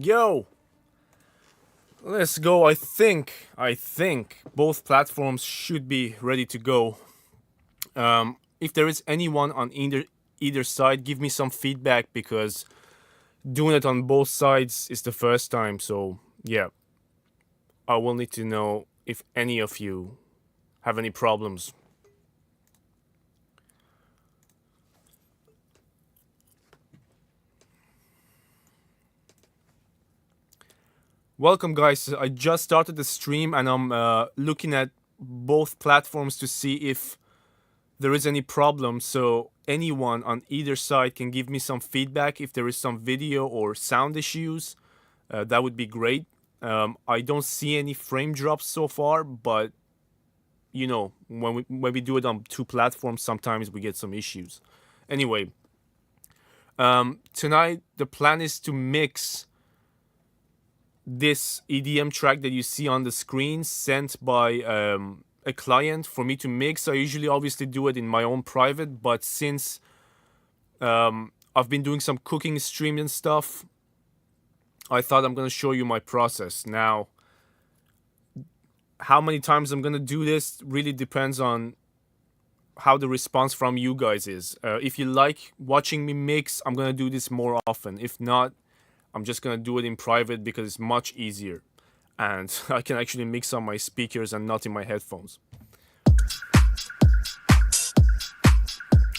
Yo! Let's go. I think both platforms should be ready to go. If there is anyone on either side, give me some feedback, because doing it on both sides is the first time. So yeah, I will need to know if any of you have any problems. Welcome, guys. I just started the stream and I'm looking at both platforms to see if there is any problem. So anyone on either side can give me some feedback if there is some video or sound issues. That would be great. I don't see any frame drops so far, but you know, when we do it on two platforms, sometimes we get some issues. Anyway, tonight the plan is to mix this EDM track that you see on the screen, sent by a client for me to mix. I usually obviously do it in my own private, but since I've been doing some cooking streams and stuff, I thought I'm gonna show you my process. Now, how many times I'm gonna do this really depends on how the response from you guys is. If you like watching me mix, I'm gonna do this more often. If not, I'm just gonna do it in private because it's much easier and I can actually mix on my speakers and not in my headphones.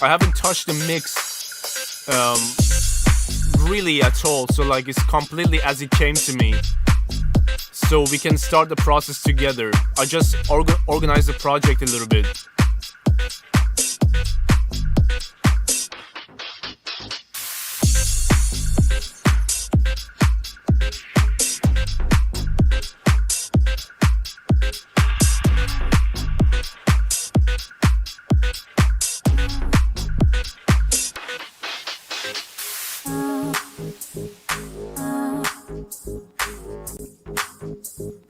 I haven't touched the mix really at all, so like it's completely as it came to me, so we can start the process together. I just organize the project a little bit.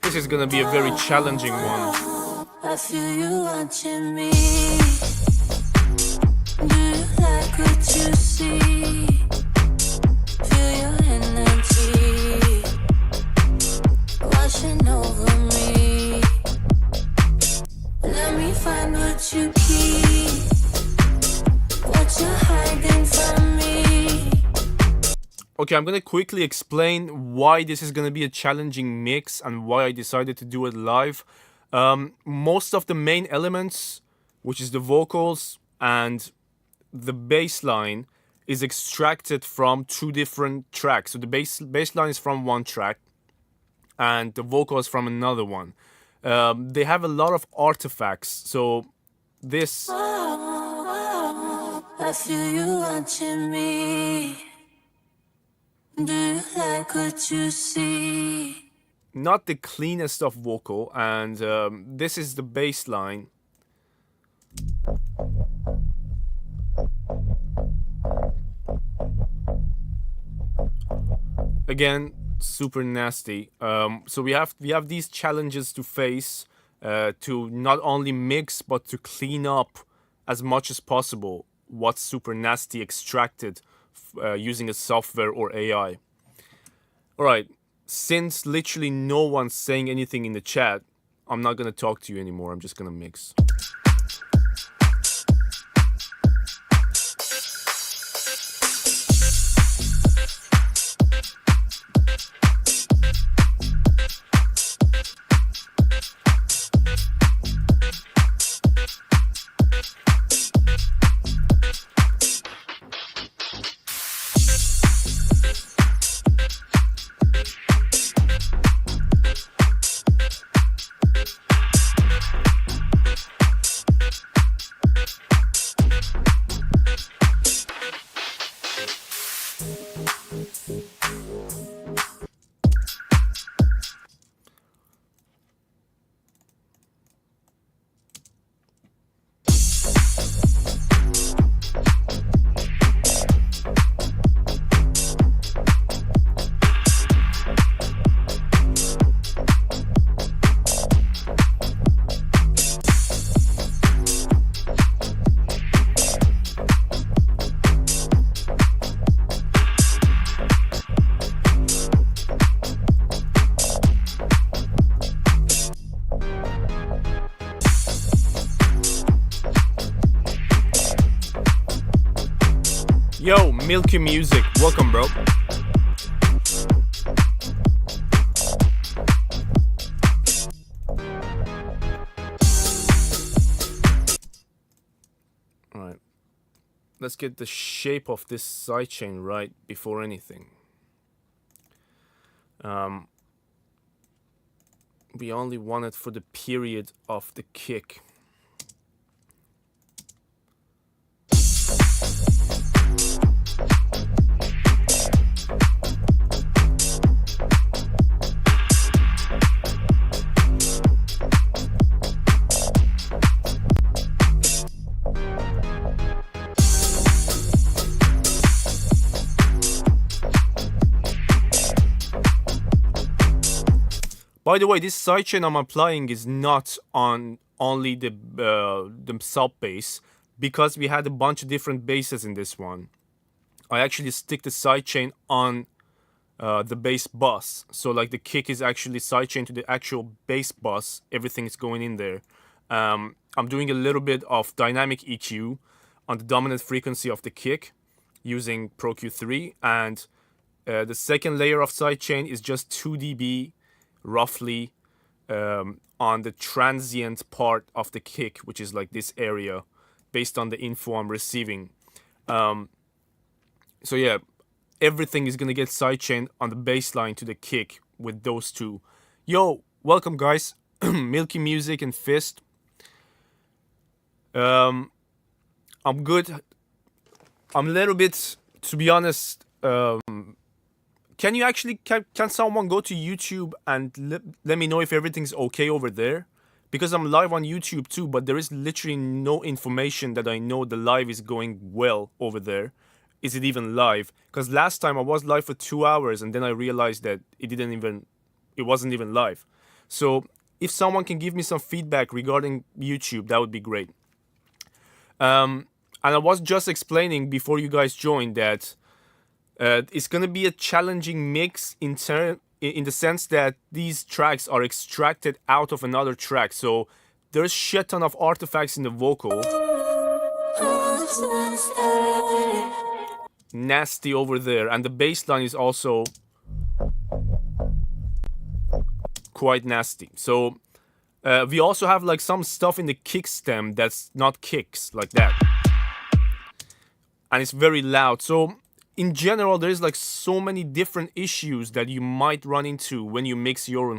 This is gonna be a very challenging one. I feel you watching me. Do you like what you see? Feel your energy washing over me. Let me find what you keep, what you're hiding from me. Okay, I'm gonna quickly explain why this is gonna be a challenging mix and why I decided to do it live. Most of the main elements, which is the vocals and the bass line, is extracted from two different tracks. So the bass line is from one track and the vocals from another one. They have a lot of artifacts. So this... I feel you watching me. Do you like what you see? Not the cleanest of vocal, and this is the bass line. Again, super nasty. So we have these challenges to face, to not only mix but to clean up as much as possible what's super nasty extracted using a software or AI. Alright, since literally no one's saying anything in the chat, I'm not gonna talk to you anymore, I'm just gonna mix. Milky Music, welcome, bro. Alright. Let's get the shape of this sidechain right before anything. We only want it for the period of the kick. By the way, this sidechain I'm applying is not on only the sub bass, because we had a bunch of different basses in this one. I actually stick the sidechain on the bass bus, so like the kick is actually sidechained to the actual bass bus. Everything is going in there. I'm doing a little bit of dynamic EQ on the dominant frequency of the kick using Pro Q3, and the second layer of sidechain is just 2 dB roughly on the transient part of the kick, which is like this area, based on the info I'm receiving. So yeah, everything is gonna get sidechained on the bass line to the kick with those two. Yo, welcome guys. Milky Music and Fist. I'm good. I'm a little bit, to be honest, can you actually, can someone go to YouTube and let me know if everything's okay over there? Because I'm live on YouTube too, but there is literally no information that I know the live is going well over there. Is it even live? Because last time I was live for 2 hours and then I realized that it wasn't even live. So if someone can give me some feedback regarding YouTube, that would be great. And I was just explaining before you guys joined that it's gonna be a challenging mix in the sense that these tracks are extracted out of another track. So there's shit ton of artifacts in the vocal. Nasty over there, and the bass line is also quite nasty. So we also have like some stuff in the kick stem that's not kicks, like that, and it's very loud. So in general, there's like so many different issues that you might run into when you mix your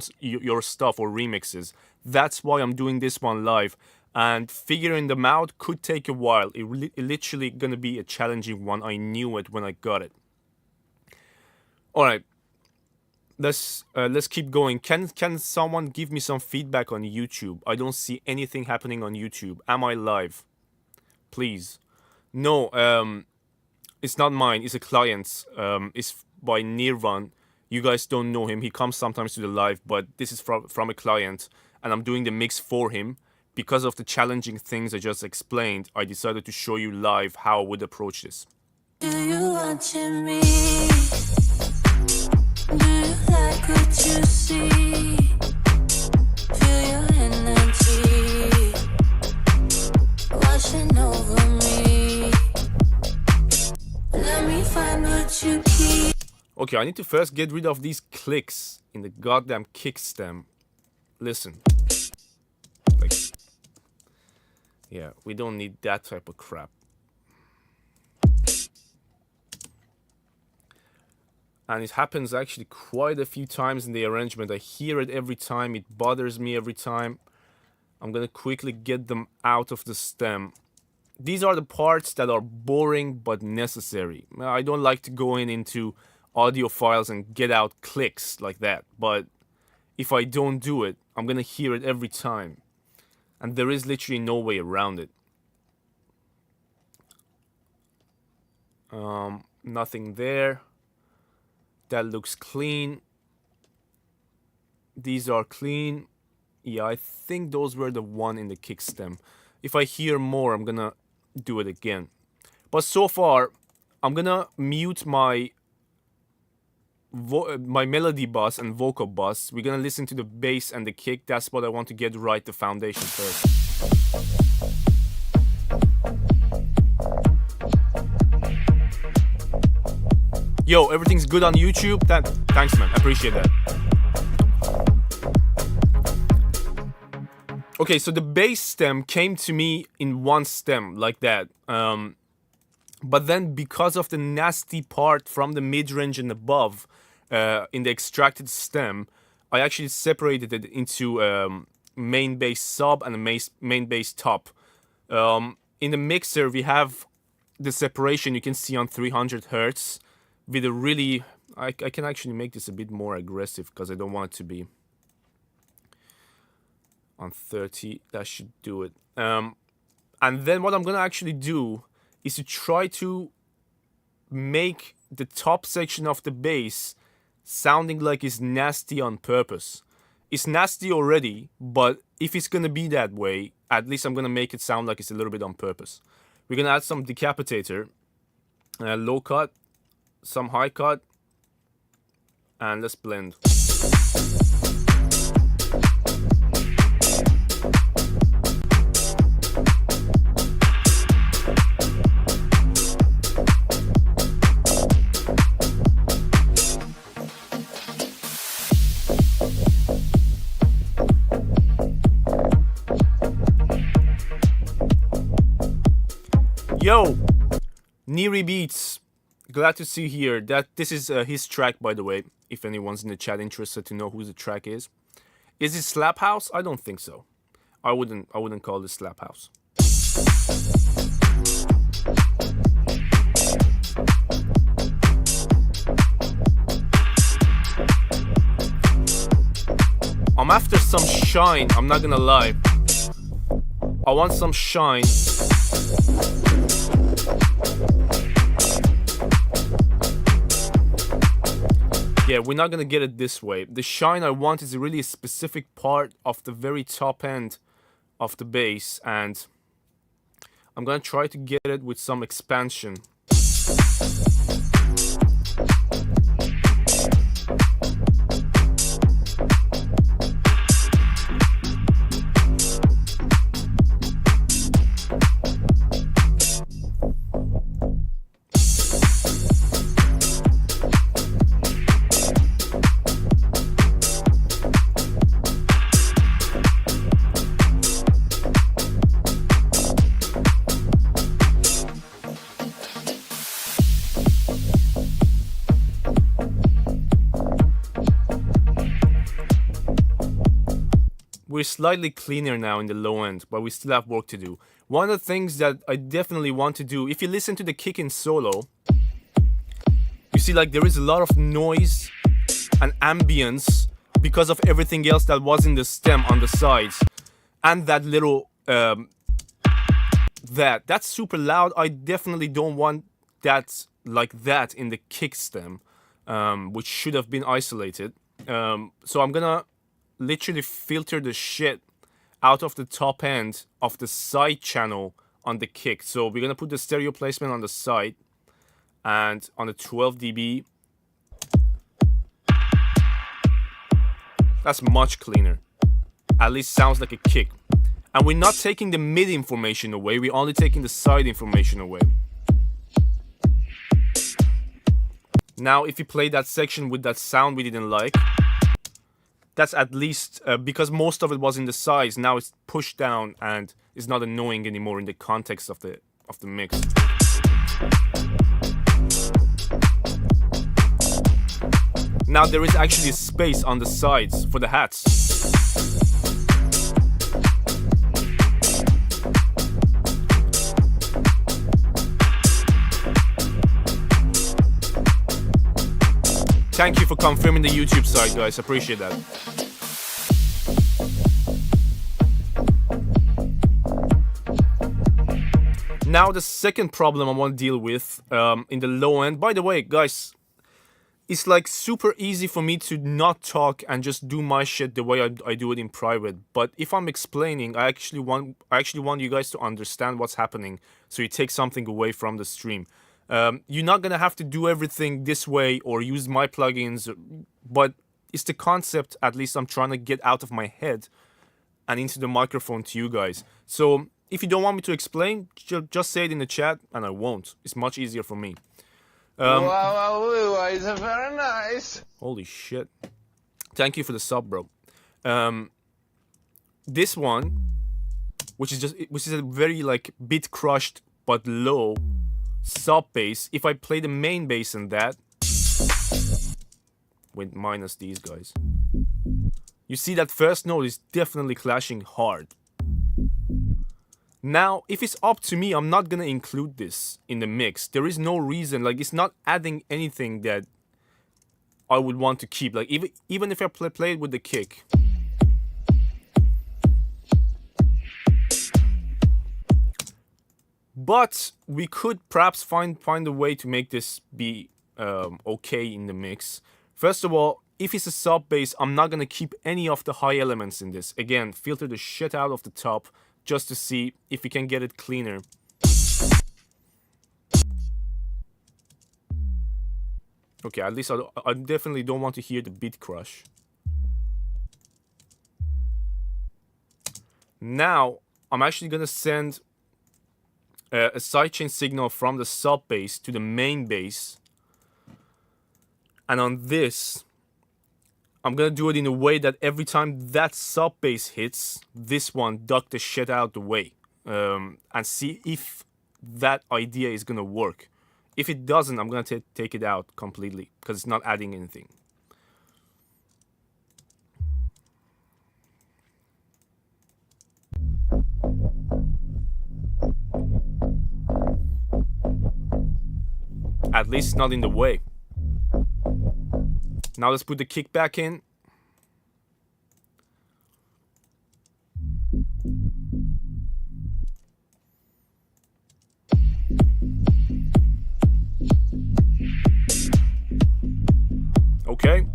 stuff or remixes. That's why I'm doing this one live, and figuring them out could take a while. It literally gonna be a challenging one. I knew it when I got it. All right, let's keep going. Can someone give me some feedback on YouTube? I don't see anything happening on YouTube. Am I live? Please. No. It's not mine, it's a client's. It's by Nirvan. You guys don't know him. He comes sometimes to the live, but this is from a client, and I'm doing the mix for him. Because of the challenging things I just explained, I decided to show you live how I would approach this. Do you watching me? Do you like what you see? Feel your energy washing over me. Let me find what you keep. Okay, I need to first get rid of these clicks in the goddamn kick stem. Listen. Like, yeah, we don't need that type of crap. And it happens actually quite a few times in the arrangement. I hear it every time, it bothers me every time. I'm gonna quickly get them out of the stem. These are the parts that are boring but necessary. I don't like to go into audiophiles and get out clicks like that, but if I don't do it, I'm gonna hear it every time. And there is literally no way around it. Nothing there. That looks clean. These are clean. Yeah, I think those were the one in the kick stem. If I hear more, I'm gonna do it again. But so far, I'm gonna mute my melody bus and vocal bus. We're gonna listen to the bass and the kick. That's what I want to get right, the foundation first. Yo, everything's good on YouTube? Thanks, man. I appreciate that. Okay, so the bass stem came to me in one stem, like that. But then because of the nasty part from the mid-range and above, in the extracted stem, I actually separated it into main bass sub and a main bass top. In the mixer, we have the separation you can see on 300 Hertz with a really... I can actually make this a bit more aggressive because I don't want it to be on 30. That should do it. And then what I'm gonna actually do is to try to make the top section of the bass sounding like it's nasty on purpose. It's nasty already, but if it's gonna be that way, at least I'm gonna make it sound like it's a little bit on purpose. We're gonna add some decapitator, low cut, some high cut, and let's blend. Yo, Neri Beats, glad to see here. This is his track, by the way. If anyone's in the chat interested to know who the track is it Slap House? I don't think so. I wouldn't call this Slap House. I'm after some shine. I'm not gonna lie. I want some shine. Yeah, we're not gonna get it this way. The shine I want is really a specific part of the very top end of the bass, and I'm gonna try to get it with some expansion. We're slightly cleaner now in the low end, but we still have work to do. One of the things that I definitely want to do, if you listen to the kick in solo, you see like there is a lot of noise and ambience because of everything else that was in the stem on the sides. And that little, that's super loud. I definitely don't want that like that in the kick stem, which should have been isolated. So I'm gonna literally filter the shit out of the top end of the side channel on the kick. So we're gonna put the stereo placement on the side and on the 12 dB. That's much cleaner. At least sounds like a kick. And we're not taking the mid information away, we're only taking the side information away. Now if you play that section with that sound we didn't like, that's at least, because most of it was in the sides, now it's pushed down and it's not annoying anymore in the context of the mix. Now there is actually space on the sides for the hats. Thank you for confirming the YouTube side, guys. Appreciate that. Now the second problem I want to deal with in the low end. By the way, guys, it's like super easy for me to not talk and just do my shit the way I do it in private. But if I'm explaining, I actually want you guys to understand what's happening, so you take something away from the stream. You're not gonna have to do everything this way or use my plugins, but it's the concept, at least I'm trying to get out of my head and into the microphone to you guys. So if you don't want me to explain, just say it in the chat and I won't. It's much easier for me. Wow, it's very nice. Holy shit. Thank you for the sub, bro. This one, which is a very like bit crushed but low sub bass. If I play the main bass in that, with minus these guys, you see that first note is definitely clashing hard. Now, if it's up to me, I'm not gonna include this in the mix. There is no reason, like it's not adding anything that I would want to keep. Like even if I play it with the kick. But we could perhaps find a way to make this be okay in the mix. First of all, if it's a sub bass, I'm not gonna keep any of the high elements in this. Again, filter the shit out of the top just to see if we can get it cleaner. Okay, at least I definitely don't want to hear the beat crush. Now, I'm actually gonna send a sidechain signal from the sub bass to the main bass. And on this, I'm gonna do it in a way that every time that sub bass hits, this one duck the shit out the way. And see if that idea is gonna work. If it doesn't, I'm gonna take it out completely, because it's not adding anything. At least not in the way. Now let's put the kick back in. Okay.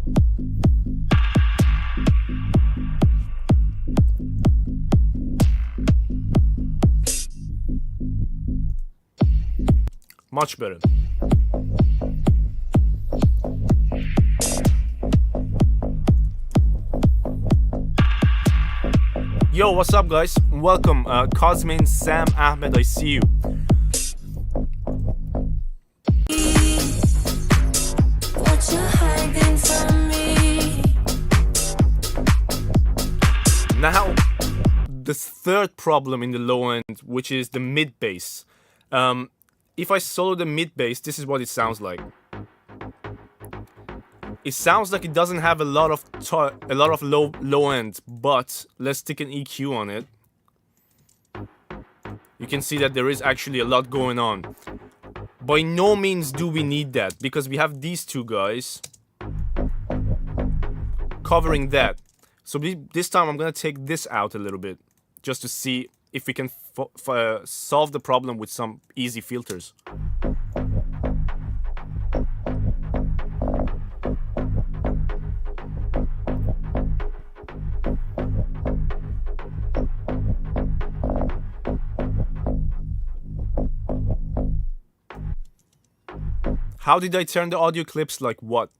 Much better. Yo, what's up, guys? Welcome, Cosmin, Sam, Ahmed, I see you. What you hiding from me? Now, the third problem in the low end, which is the mid bass. If I solo the mid bass, this is what it sounds like. It sounds like it doesn't have a lot of low end, but let's stick an EQ on it. You can see that there is actually a lot going on. By no means do we need that, because we have these two guys covering that. So this time I'm gonna take this out a little bit, just to see if we can solve the problem with some easy filters. How did I turn the audio clips like what?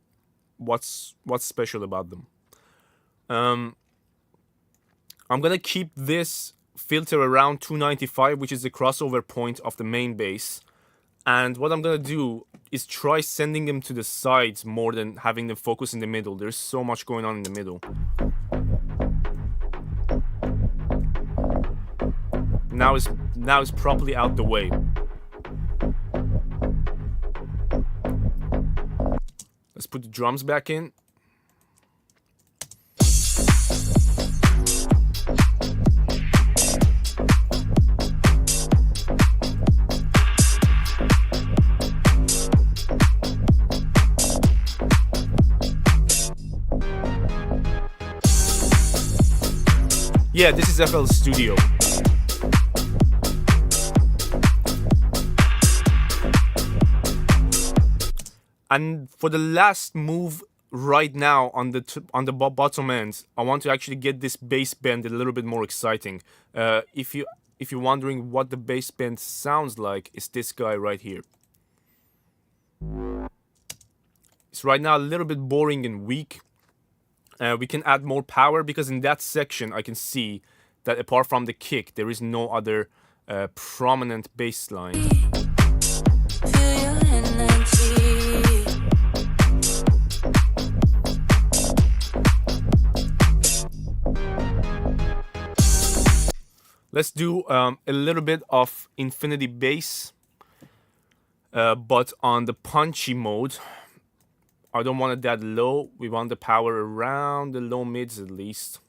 What's special about them? I'm gonna keep this filter around 295, which is the crossover point of the main bass. And what I'm gonna do is try sending them to the sides more than having them focus in the middle. There's so much going on in the middle. Now it's properly out the way. Let's put the drums back in. Yeah, this is FL Studio. And for the last move right now on the bottom end, I want to actually get this bass bend a little bit more exciting. If you're wondering what the bass bend sounds like, it's this guy right here. It's right now a little bit boring and weak. We can add more power, because in that section I can see that apart from the kick, there is no other prominent bass line. Feel your energy. Let's do a little bit of infinity bass, but on the punchy mode. I don't want it that low. We want the power around the low mids at least.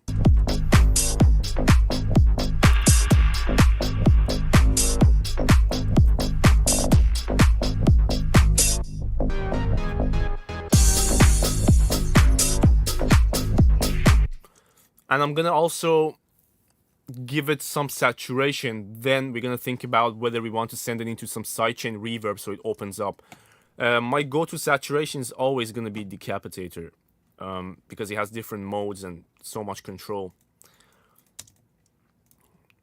And I'm gonna also give it some saturation. Then we're gonna think about whether we want to send it into some sidechain reverb so it opens up. My go-to saturation is always gonna be Decapitator, because it has different modes and so much control.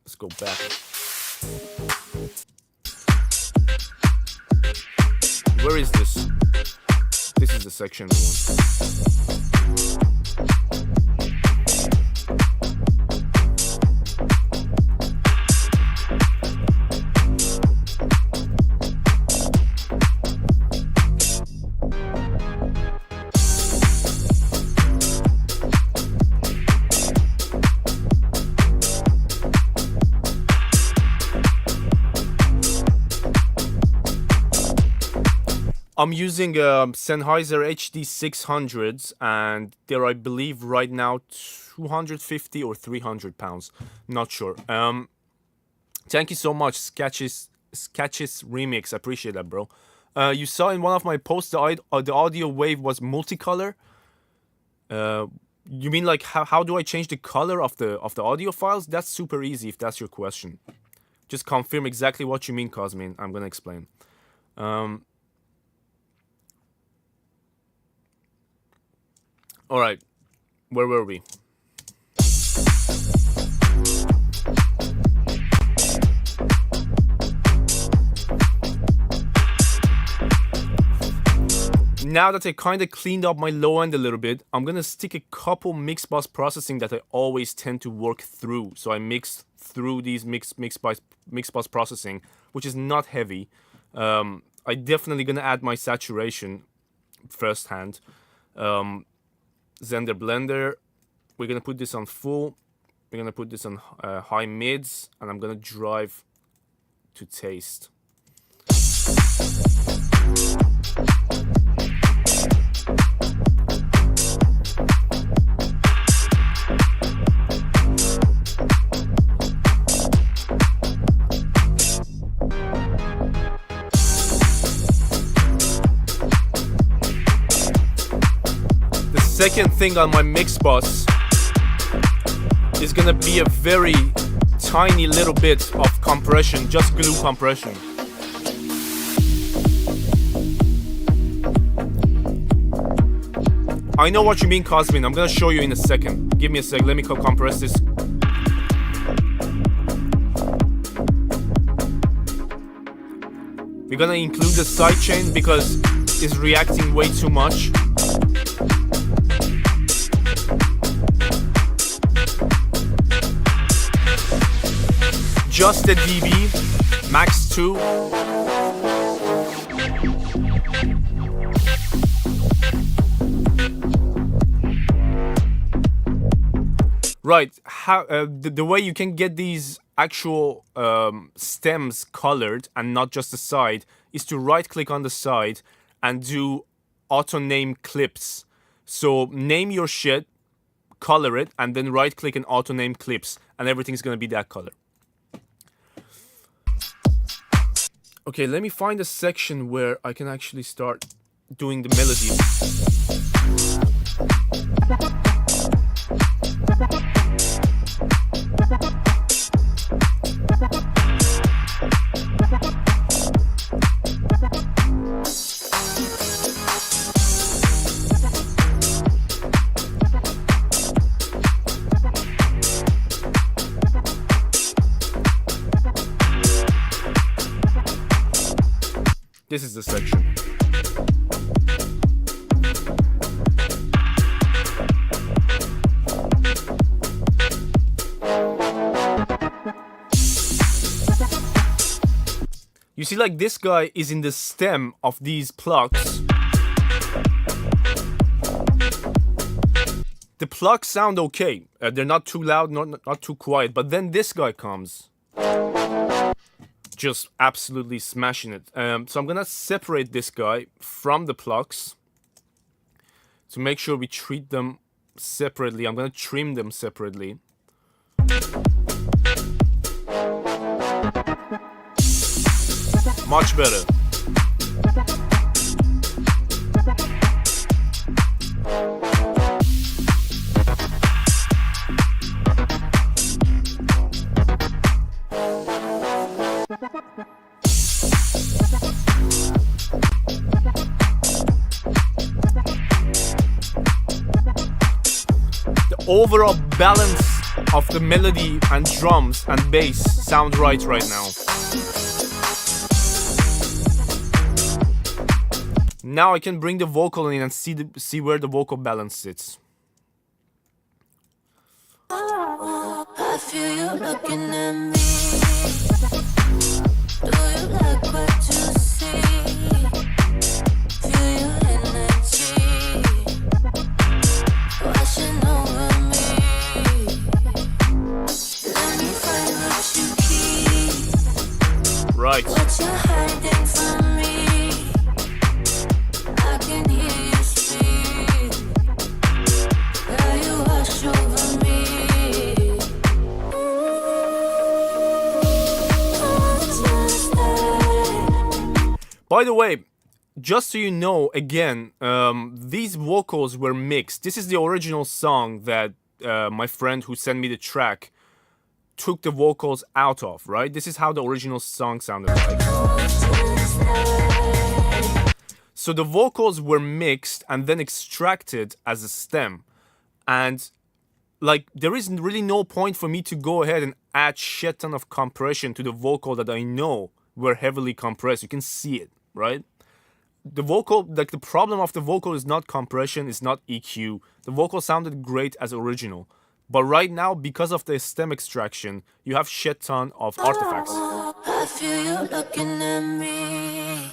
Let's go back. Where is this? This is the section we want. I'm using Sennheiser HD600s, and they're, I believe, right now 250 or 300 pounds. Not sure. Thank you so much, Sketches Remix. I appreciate that, bro. You saw in one of my posts the audio wave was multicolor. You mean like how do I change the color of the audio files? That's super easy if that's your question. Just confirm exactly what you mean, Cosmin. I'm gonna explain. All right, where were we? Now that I kind of cleaned up my low end a little bit, I'm gonna stick a couple mix bus processing that I always tend to work through. So I mix through these mix bus processing, which is not heavy. I definitely gonna add my saturation firsthand. Zender Blender, we're gonna put this on full, we're gonna put this on high mids, and I'm gonna drive to taste. Second thing on my mix bus is gonna be a very tiny little bit of compression, just glue compression. I know what you mean, Cosmin. I'm gonna show you in a second. Give me a sec. Let me compress this. We're gonna include the sidechain because it's reacting way too much. Just a dB, max 2. Right, the way you can get these actual stems colored and not just the side is to right click on the side and do auto name clips. So name your shit, color it, and then right click and auto name clips, and everything's gonna be that color. Okay, let me find a section where I can actually start doing the melody. This is the section. You see, like, this guy is in the stem of these plugs. The plugs sound okay. They're not too loud, not too quiet. But then this guy comes, just absolutely smashing it. So I'm gonna separate this guy from the plugs to make sure we treat them separately. I'm gonna trim them separately. Much better. The overall balance of the melody and drums and bass sound right now. Now I can bring the vocal in and see where the vocal balance sits. I feel you looking at me. Do you like what you see? Feel your energy washing over me. Let me find what you keep. Right. What you're hiding from me. I can hear you speak. Girl, you wash over me. By the way, just so you know, again, these vocals were mixed. This is the original song that my friend who sent me the track took the vocals out of, right? This is how the original song sounded like. So the vocals were mixed and then extracted as a stem. And like, there is really no point for me to go ahead and add shit ton of compression to the vocal that I know were heavily compressed. You can see it, right? The vocal, like, the problem of the vocal is not compression, it's not EQ. The vocal sounded great as original. But right now, because of the stem extraction, you have shit ton of artifacts. I feel you looking at me.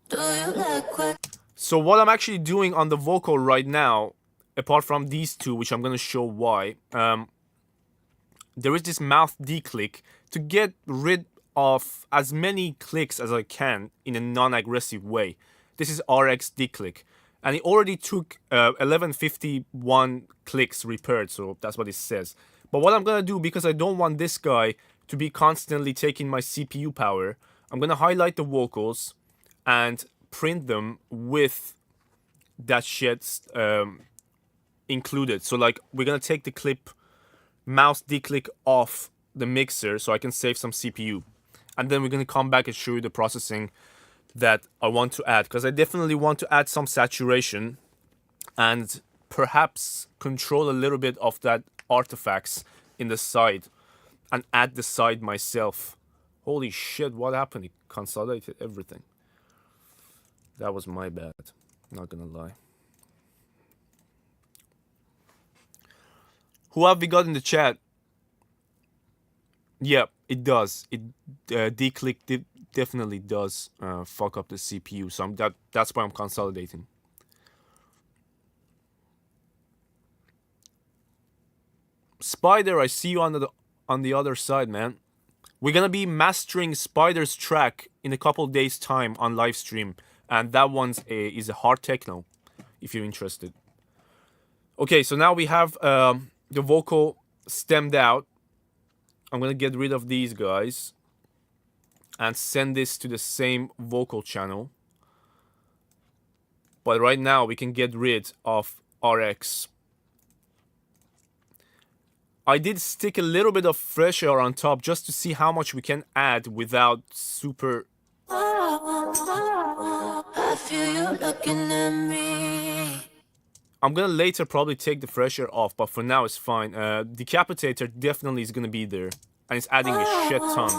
Do you like what? So what I'm actually doing on the vocal right now, apart from these two, which I'm going to show why, there is this mouth declick to get rid of as many clicks as I can in a non-aggressive way. This is RX declick. And it already took 1151 clicks repaired, so that's what it says. But what I'm going to do, because I don't want this guy to be constantly taking my CPU power, I'm going to highlight the vocals and print them with that shit included. So like, we're going to take the clip mouse declick off the mixer so I can save some CPU. And then we're going to come back and show you the processing that I want to add, because I definitely want to add some saturation and perhaps control a little bit of that artifacts in the side and add the side myself. Holy shit, what happened? It consolidated everything. That was my bad, not gonna lie. Who have we got in the chat? Yeah, it does. It declick definitely does fuck up the CPU. So that's why I'm consolidating. Spider, I see you on the other side, man. We're gonna be mastering Spider's track in a couple days' time on live stream, and that is a hard techno, if you're interested. Okay, so now we have the vocal stemmed out. I'm gonna get rid of these guys and send this to the same vocal channel. But right now we can get rid of RX. I did stick a little bit of fresh air on top just to see how much we can add without super... I feel you looking at me. I'm gonna later probably take the fresh air off, but for now it's fine. Decapitator definitely is gonna be there, and it's adding a shit ton.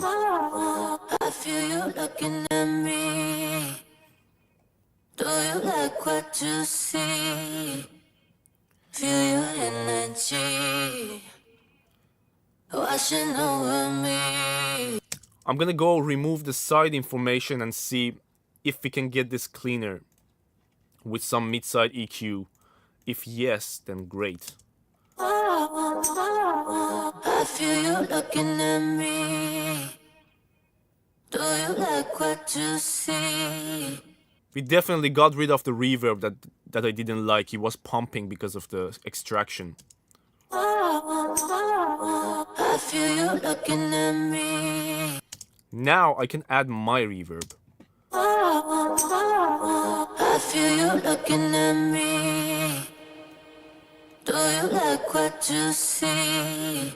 I feel you looking at me. Do you like what you see? Feel your energy washing over me. I'm gonna go remove the side information and see if we can get this cleaner with some mid-side EQ If yes, then great. I feel you looking at me. Do you like what you see? We definitely got rid of the reverb that I didn't like. It was pumping because of the extraction. I feel you looking at me. Now I can add my reverb. I feel you looking at me. Do you like what you see?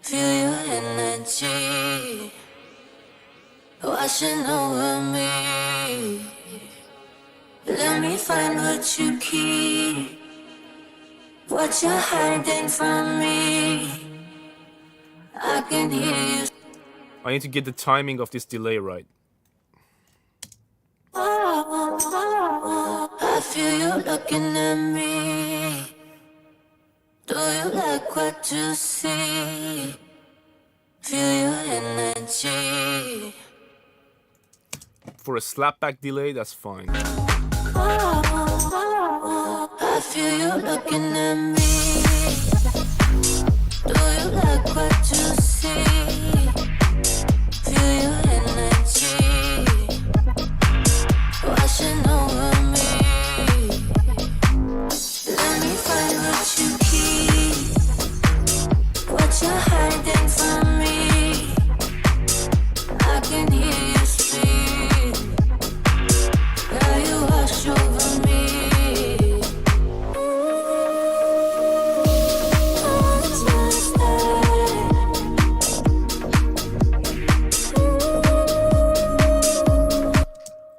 Feel your energy washing over me. Let me find what you keep, what you're hiding from me. I can hear you. I need to get the timing of this delay right. I feel you looking at me. Do you like what you see? Feel your energy. For a slapback delay, that's fine. I feel you looking at me. Do you like what you see? Feel your energy washing over me. Let me find what you keep, what you're hiding from me. I can hear you speak. Girl, you wash over me.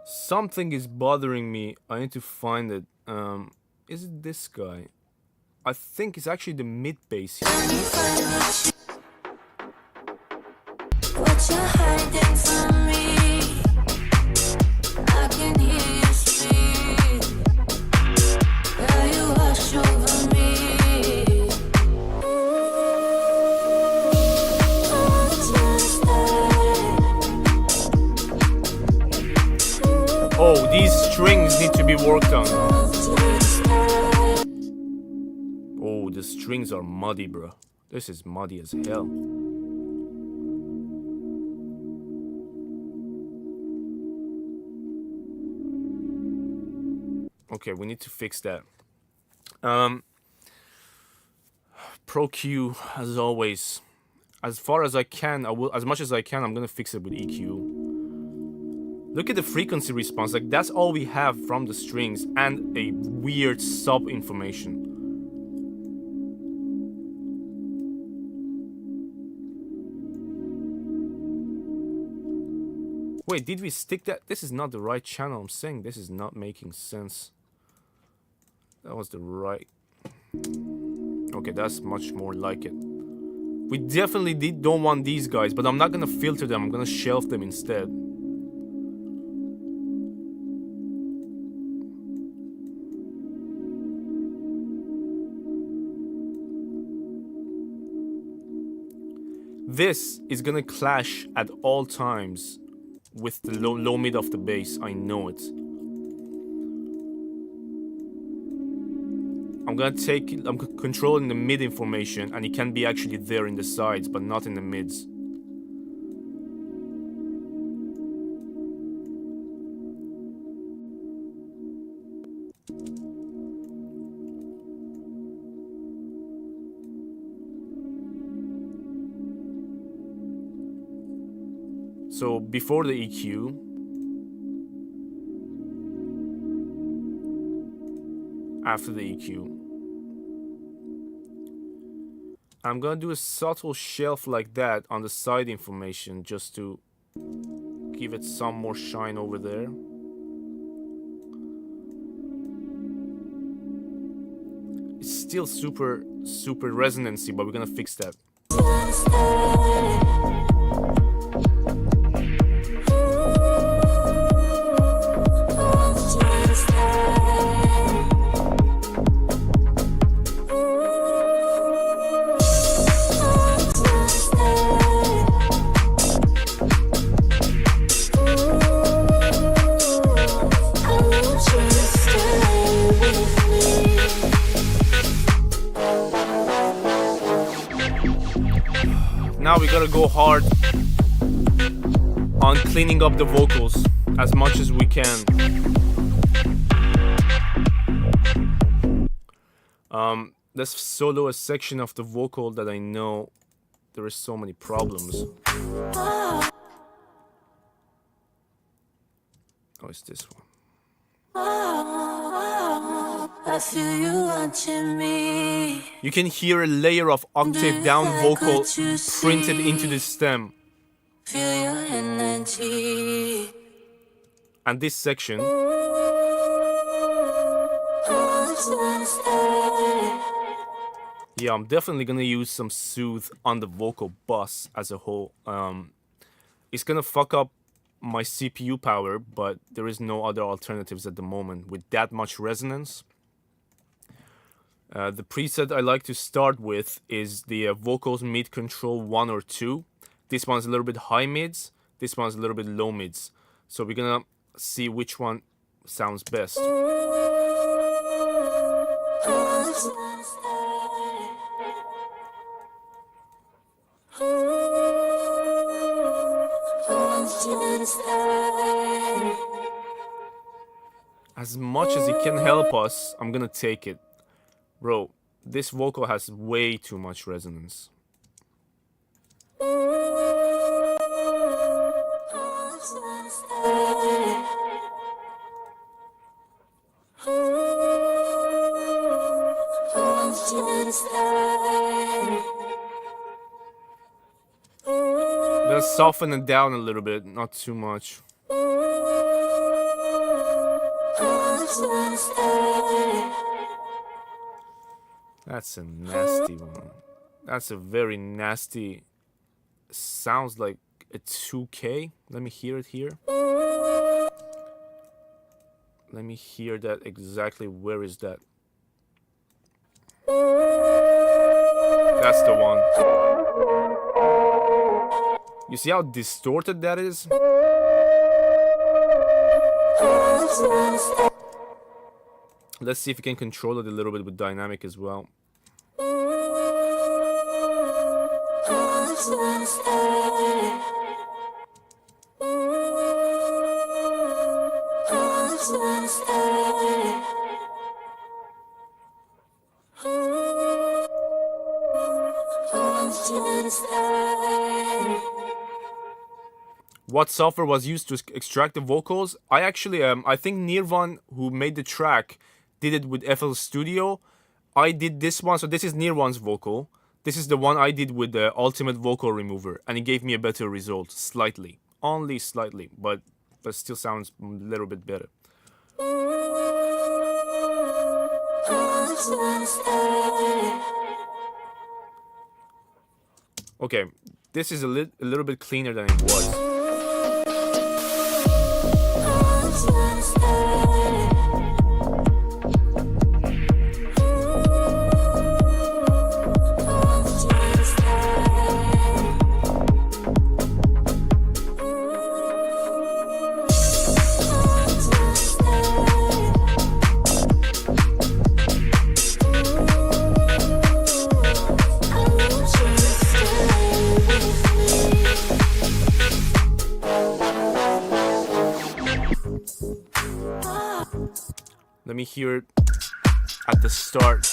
Something is bothering me. I need to find it. Is it this guy? I think it's actually the mid bass here. What you're hiding from me, I can hear you speak. Girl, you wash over me. Oh, these strings need to be worked on. Oh, the strings are muddy, bro. This is muddy as hell. Okay, we need to fix that. Pro Q, as always. As far as I can, as much as I can, I'm gonna fix it with EQ. Look at the frequency response, like that's all we have from the strings and a weird sub information. Wait, did we stick that? This is not the right channel. I'm saying this is not making sense. That was the right. Okay, that's much more like it. We definitely don't want these guys, but I'm not gonna filter them. I'm gonna shelf them instead. This is gonna clash at all times with the low mid of the bass. I know it. I'm controlling the mid information, and it can be actually there in the sides, but not in the mids. So before the EQ, after the EQ, I'm gonna do a subtle shelf like that on the side information just to give it some more shine over there. It's still super resonancy, but we're gonna fix that. Now we gotta go hard on cleaning up the vocals as much as we can. Let's solo a section of the vocal that I know there is so many problems. Oh, it's this one. I feel you watching me. You can hear a layer of octave down vocal printed into the stem. Feel your energy. And this section, yeah, I'm definitely gonna use some soothe on the vocal bus as a whole. It's gonna fuck up my CPU power, but there is no other alternatives at the moment with that much resonance. The preset I like to start with is the vocals mid control 1 or 2. This one's a little bit high mids, this one's a little bit low mids. So we're gonna see which one sounds best. As much as it can help us, I'm gonna take it. Bro, this vocal has way too much resonance. Let's soften it down a little bit, not too much. That's a nasty one. That's a very nasty. Sounds like a 2K. Let me hear it here. Let me hear that exactly. Where is that? That's the one. You see how distorted that is? Let's see if we can control it a little bit with dynamic as well. What software was used to extract the vocals? I actually, I think Nirvan, who made the track, did it with FL Studio. I did this one, so this is Nirvan's vocal. This is the one I did with the Ultimate Vocal Remover, and it gave me a better result, slightly. Only slightly, but still sounds a little bit better. Okay, this is a little bit cleaner than it was. Let me hear it at the start.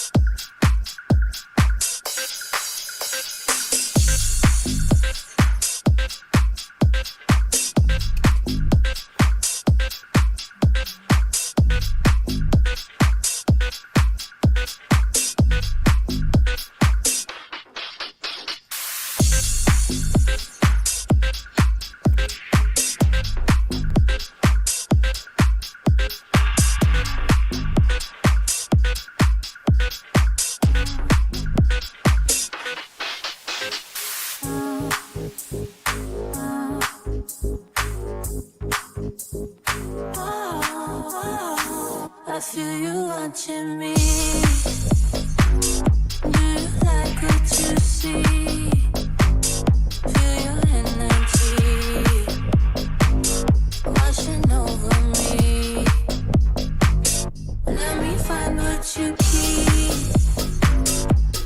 I feel you watching me. Do you like what you see? Feel your energy washing over me. Let me find what you keep,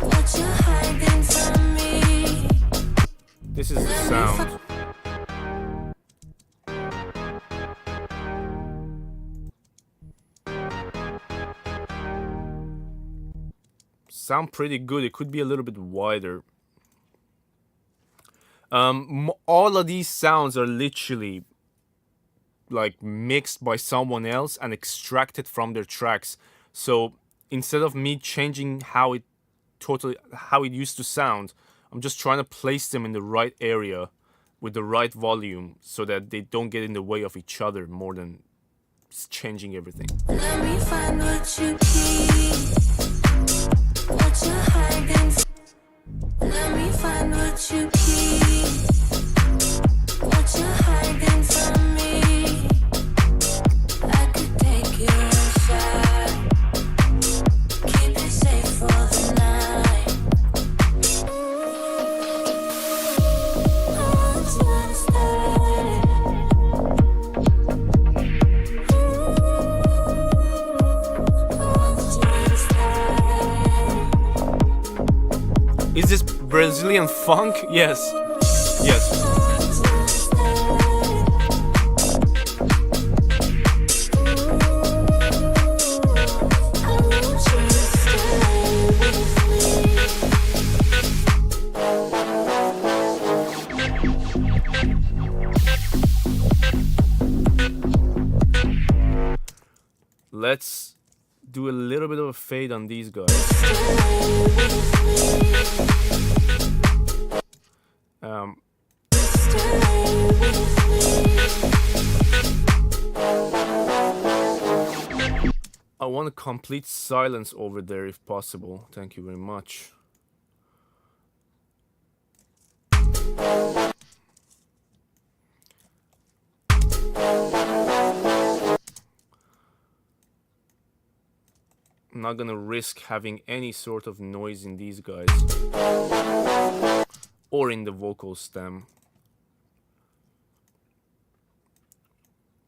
what you're hiding from me. this is the sound. Sound pretty good. It could be a little bit wider. All of these sounds are literally like mixed by someone else and extracted from their tracks. So instead of me changing how it used to sound, I'm just trying to place them in the right area with the right volume so that they don't get in the way of each other more than changing everything. Let me find what you keep, what you're hiding. Let me find what you keep, what you're hiding from me. I could take your shot, keep it safe for the night. I want you to stay. I want you to stay. Is this Brazilian funk? Yes. Yes. Let's do a little bit of a fade on these guys. I want a complete silence over there if possible. Thank you very much. I'm not gonna risk having any sort of noise in these guys or in the vocal stem.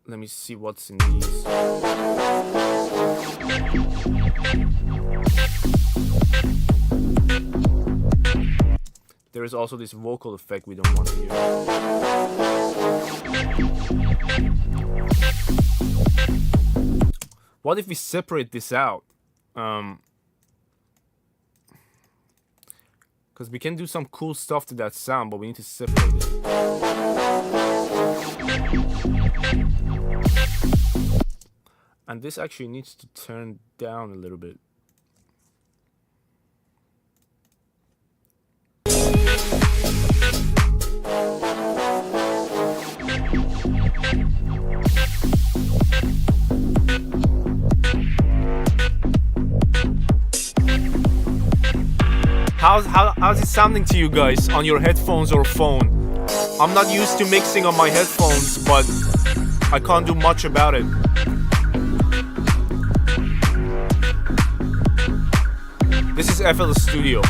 Let me see what's in these. There is also this vocal effect we don't want to hear. What if we separate this out? Because we can do some cool stuff to that sound, but we need to separate it. And this actually needs to turn down a little bit. How's it sounding to you guys on your headphones or phone? I'm not used to mixing on my headphones, but I can't do much about it. This is FL Studio.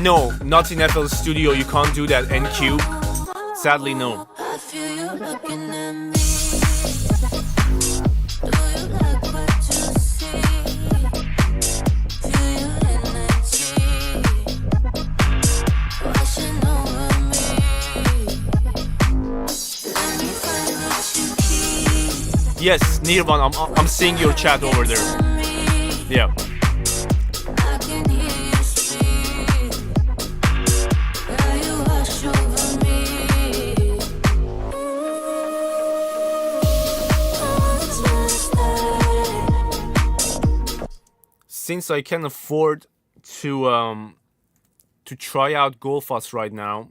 No, not in FL Studio. You can't do that NQ. Sadly, no. I feel you looking at me. Do you like what you see? Feel your energy washing over me. Let me find what you keep. Yes, Nirvan, I'm seeing your chat over there. Yeah. I can hear you speak. Girl, you wash over me. Since I can afford to try out Goldfuss right now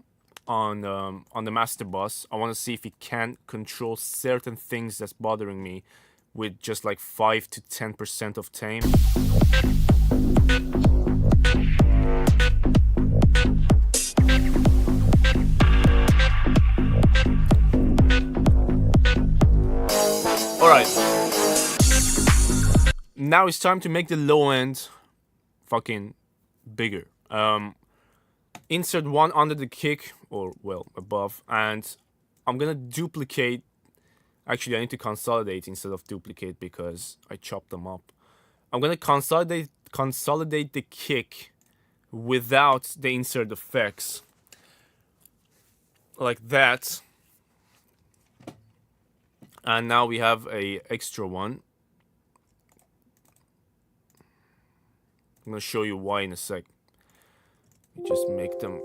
on the master bus, I want to see if it can control certain things that's bothering me with just like 5 to 10% of tame. All right. Now it's time to make the low end fucking bigger. insert one under the kick, or well, above, and I'm gonna duplicate. Actually, I need to consolidate instead of duplicate because I chopped them up. I'm gonna consolidate the kick without the insert effects, like that. And now we have a extra one. I'm gonna show you why in a sec. Just make them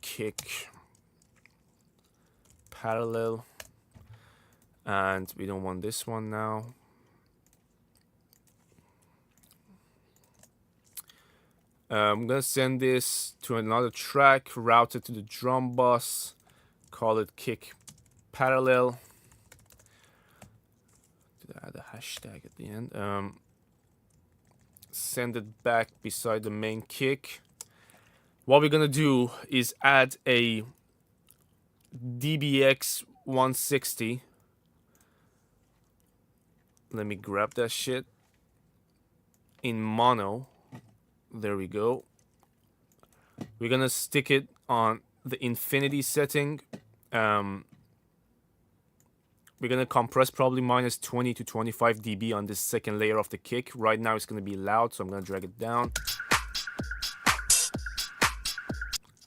kick parallel, and we don't want this one now. I'm gonna send this to another track, route it to the drum bus, call it kick parallel. Add a hashtag at the end. Send it back beside the main kick. What we're gonna do is add a DBX 160. Let me grab that shit in mono. There we go. We're gonna stick it on the infinity setting. We're gonna compress probably minus 20 to 25 dB on this second layer of the kick. Right now it's gonna be loud, so I'm gonna drag it down.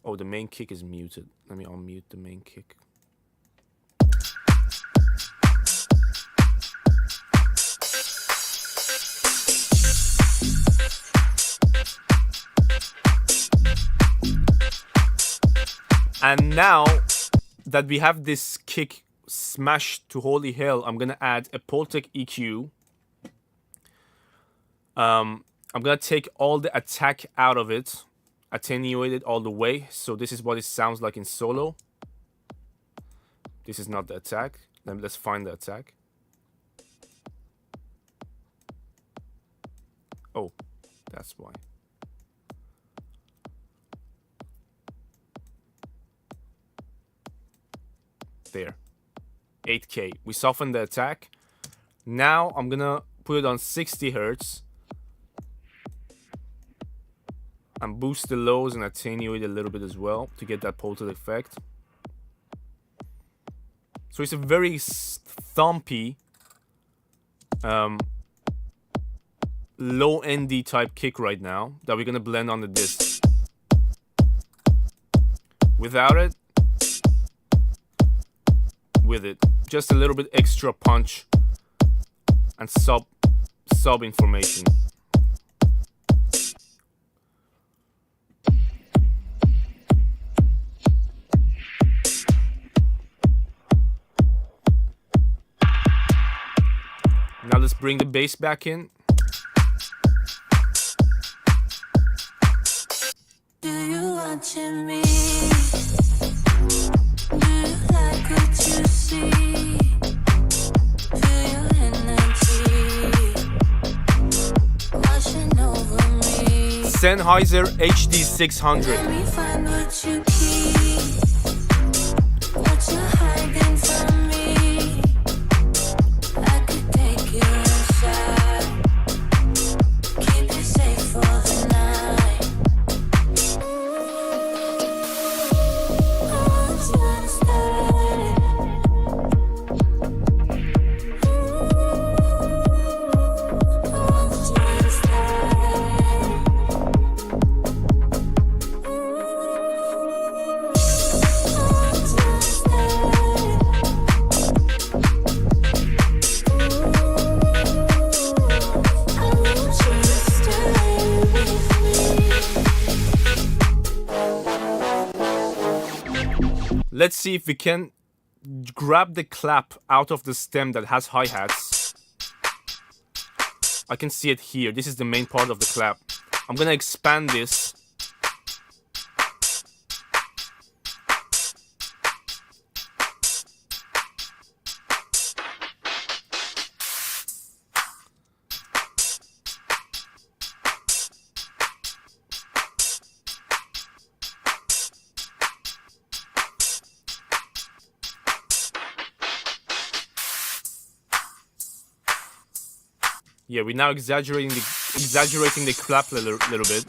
Oh, the main kick is muted. Let me unmute the main kick. And now that we have this kick smashed to holy hell, I'm gonna add a Pultec EQ. I'm gonna take all the attack out of it, attenuate it all the way. So this is what it sounds like in solo. This is not the attack. Let's find the attack. Oh, that's why. There. 8K. We soften the attack. Now I'm gonna put it on 60 Hertz and boost the lows and attenuate a little bit as well to get that Pultec effect. So it's a very thumpy, low ND type kick right now that we're gonna blend on the disc. Without it, with it, just a little bit extra punch and sub information. Now let's bring the bass back in. Do you watching me? Do you like what you see? Feel your energy washing over me. Sennheiser HD600. Let me find what you keep, what you're hiding from me. I could take you inside, keep you safe for the night. I want you to stay. I want you to stay. Let's see if we can grab the clap out of the stem that has hi-hats. I can see it here. This is the main part of the clap. I'm gonna expand this. Yeah, we're now exaggerating the clap a little bit.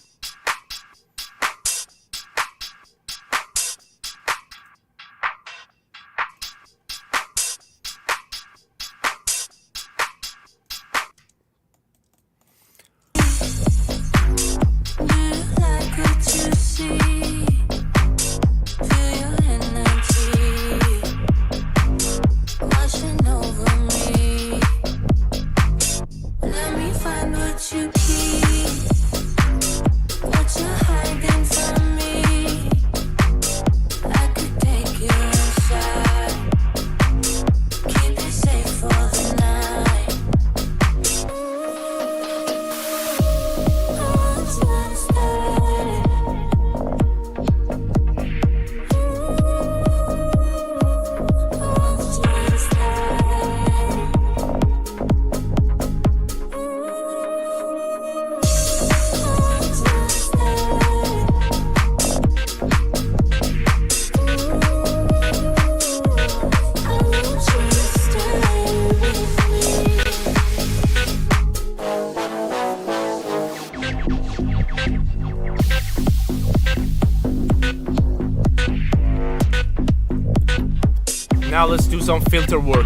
now let's do some filter work.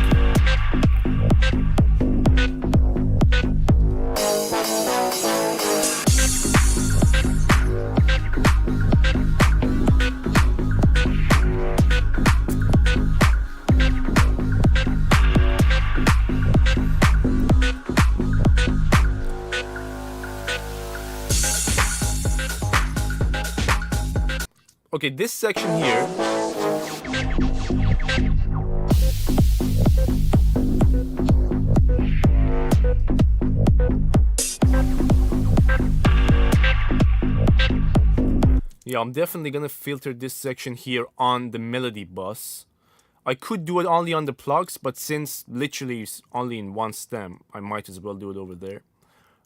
Okay, this section here, yeah, I'm definitely gonna filter this section here on the melody bus. I could do it only on the plugs, but since literally it's only in one stem, I might as well do it over there.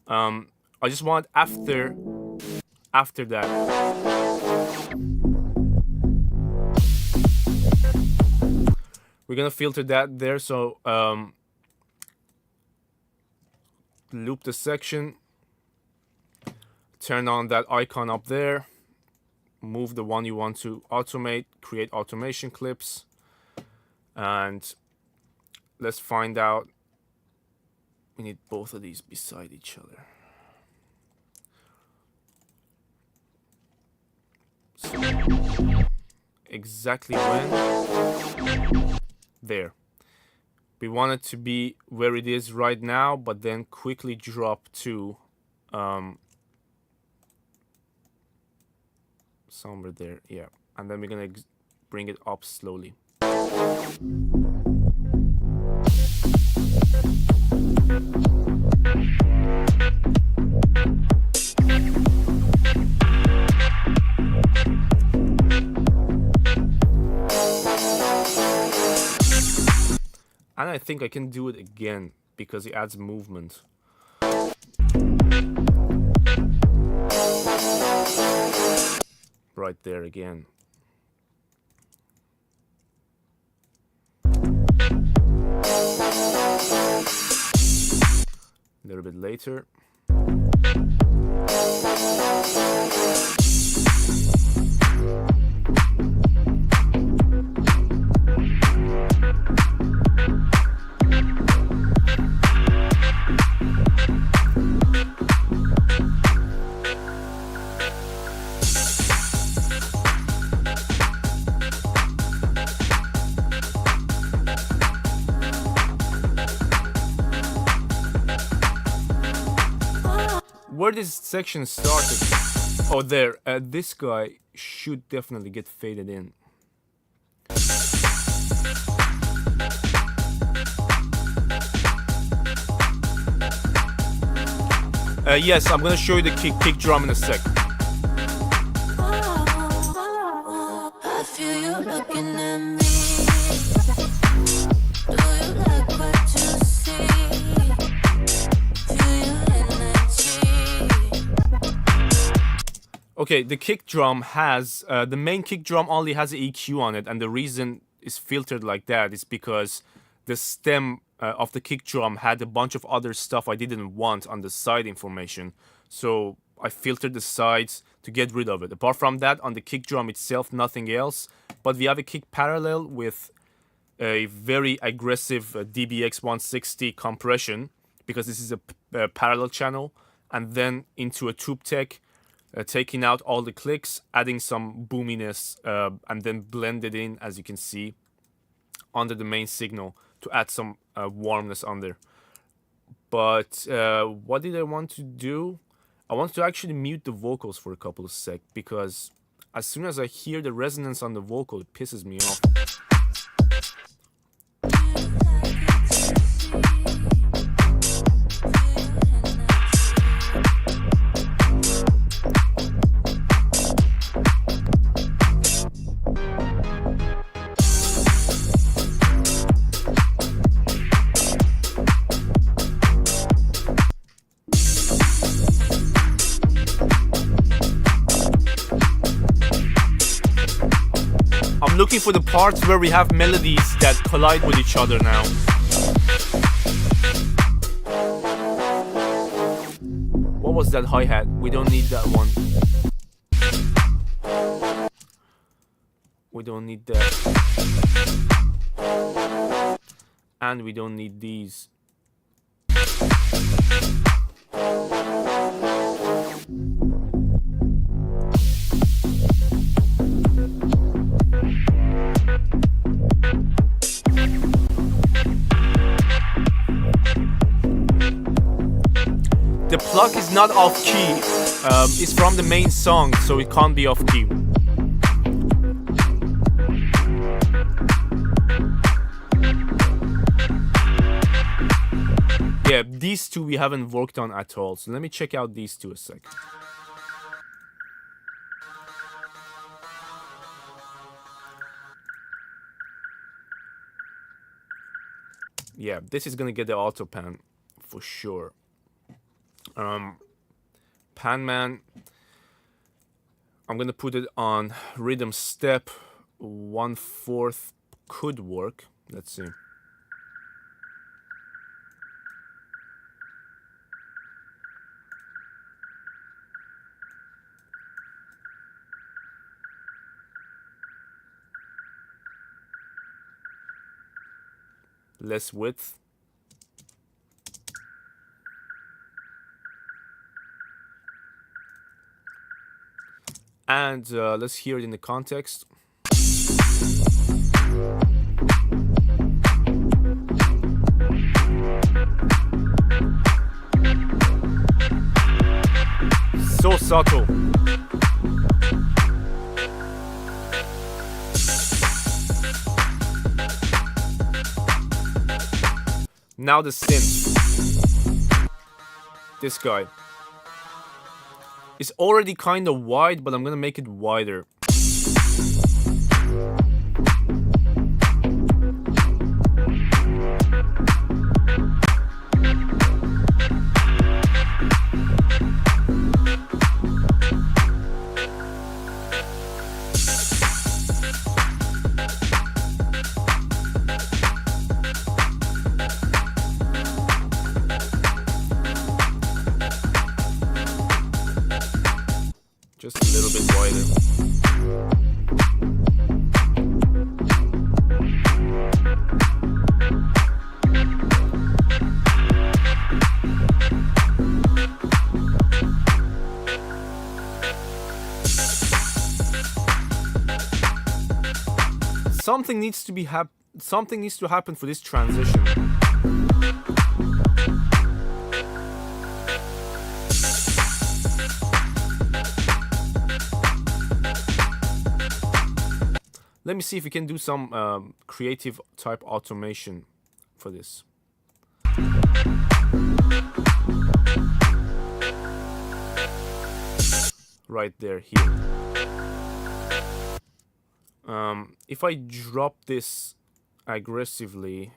I just want after that. We're gonna filter that there, so loop the section, turn on that icon up there, move the one you want to automate, create automation clips, and let's find out. We need both of these beside each other. So, exactly when? There. We want it to be where it is right now, but then quickly drop to somewhere there. Yeah, and then we're gonna bring it up slowly. And I think I can do it again because it adds movement. Right there again. A little bit later. Where this section started, oh there, this guy should definitely get faded in. Yes, I'm gonna show you the kick drum in a sec. I feel you looking at me. Do you like what you see? Feel your energy. Okay, the kick drum has, the main kick drum only has an EQ on it, and the reason it's filtered like that is because the stem of the kick drum had a bunch of other stuff I didn't want on the side information. So I filtered the sides to get rid of it. Apart from that, on the kick drum itself, nothing else. But we have a kick parallel with a very aggressive DBX 160 compression, because this is a parallel channel, and then into a tube tech, taking out all the clicks, adding some boominess, and then blend it in, as you can see, under the main signal to add some warmness on there. But what did I want to do? I want to actually mute the vocals for a couple of sec, because as soon as I hear the resonance on the vocal, it pisses me off. I'm looking for the parts where we have melodies that collide with each other now. What was that hi-hat? We don't need that one. We don't need that. And we don't need these. The plug is not off key. It's from the main song, so it can't be off key. Yeah, these two we haven't worked on at all. So let me check out these two a sec. Yeah, this is gonna get the auto pan for sure. Pan man, I'm gonna put it on rhythm step 1/4 could work. Let's see. Less width. And let's hear it in the context. So subtle. Now the synth. This guy. It's already kind of wide, but I'm gonna make it wider. Just a little bit wider. Something needs to happen for this transition. Let me see if we can do some creative type automation for this. Right there, here. If I drop this aggressively,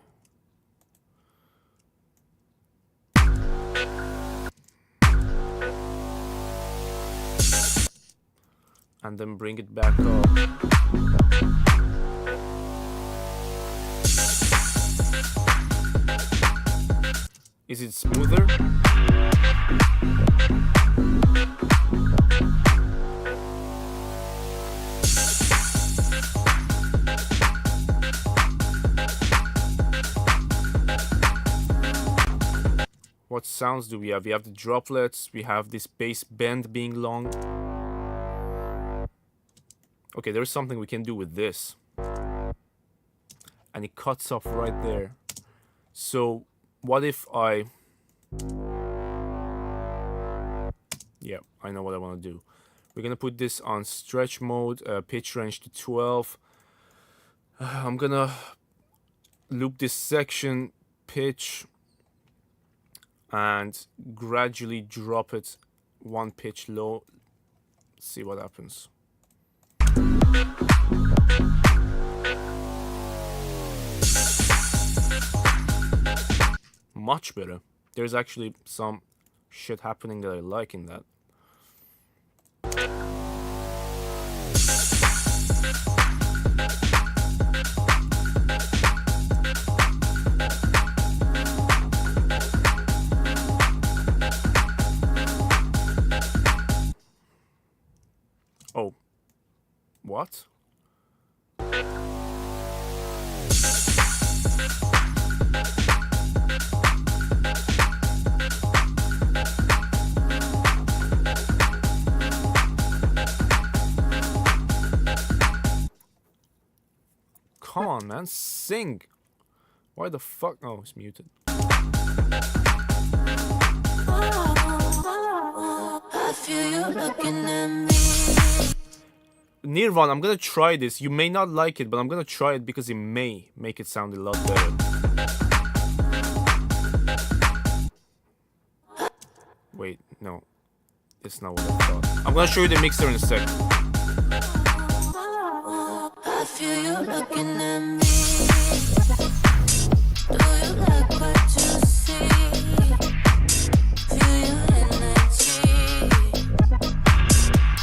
and then bring it back up. Is it smoother? What sounds do we have? We have the droplets, we have this bass bend being long. Okay, there's something we can do with this. And it cuts off right there. So what if I... Yeah, I know what I want to do. We're gonna put this on stretch mode, pitch range to 12. I'm gonna loop this section, pitch, and gradually drop it one pitch low. See what happens. Much better. There's actually some shit happening that I like in that. Oh. What? come on, man, sing. Why the fuck? Oh, it's muted. I feel you looking at me. Nirvan, I'm gonna try this. You may not like it, but I'm gonna try it because it may make it sound a lot better. Wait, no. It's not what I thought. I'm gonna show you the mixer in a sec. I feel you looking at me. Do you like what you see? Feel your energy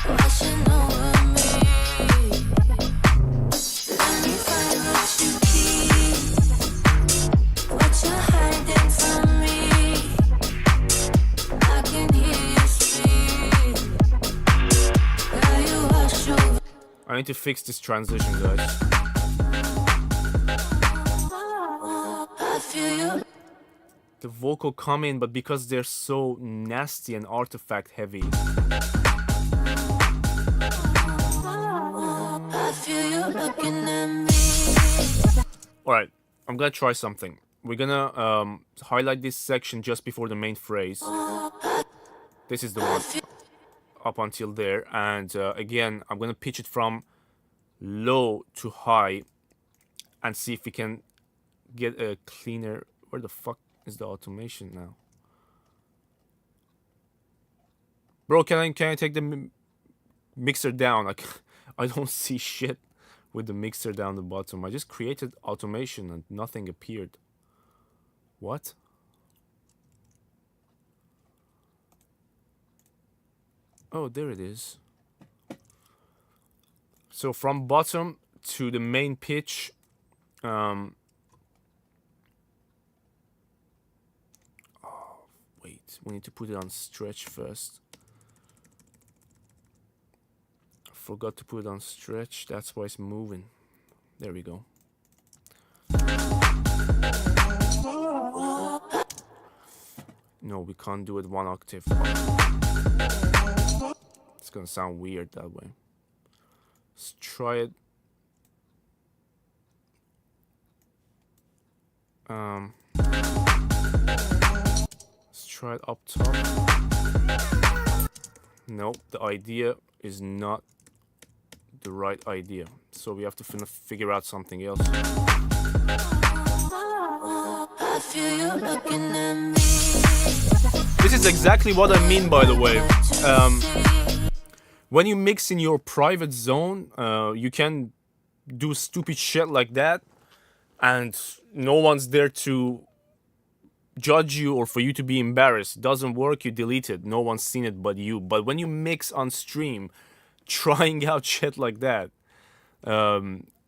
washing over me. Let me find what you keep, what you're hiding from me. I can hear you speak. Girl, you wash over. I need to fix this transition, guys. I feel you. The vocal come in, but because they're so nasty and artifact heavy. I feel you looking at me. Alright, I'm gonna try something. We're gonna highlight this section just before the main phrase. This is the one. Up until there. And again, I'm gonna pitch it from low to high and see if we can get a cleaner. Where the fuck is the automation now? Bro, can I take the mixer down? Like, I don't see shit with the mixer down the bottom. I just created automation and nothing appeared. What? Oh, there it is. So from bottom to the main pitch, oh, wait, we need to put it on stretch first. I forgot to put it on stretch, that's why it's moving. There we go. No, we can't do it 1 octave. It's gonna sound weird that way. Let's try it. Let's try it up top. Nope, the idea is not the right idea. So we have to figure out something else. I feel you looking at me. This is exactly what I mean, by the way. When you mix in your private zone, you can do stupid shit like that, and no one's there to judge you or for you to be embarrassed. Doesn't work, you delete it. No one's seen it but you. But when you mix on stream, trying out shit like that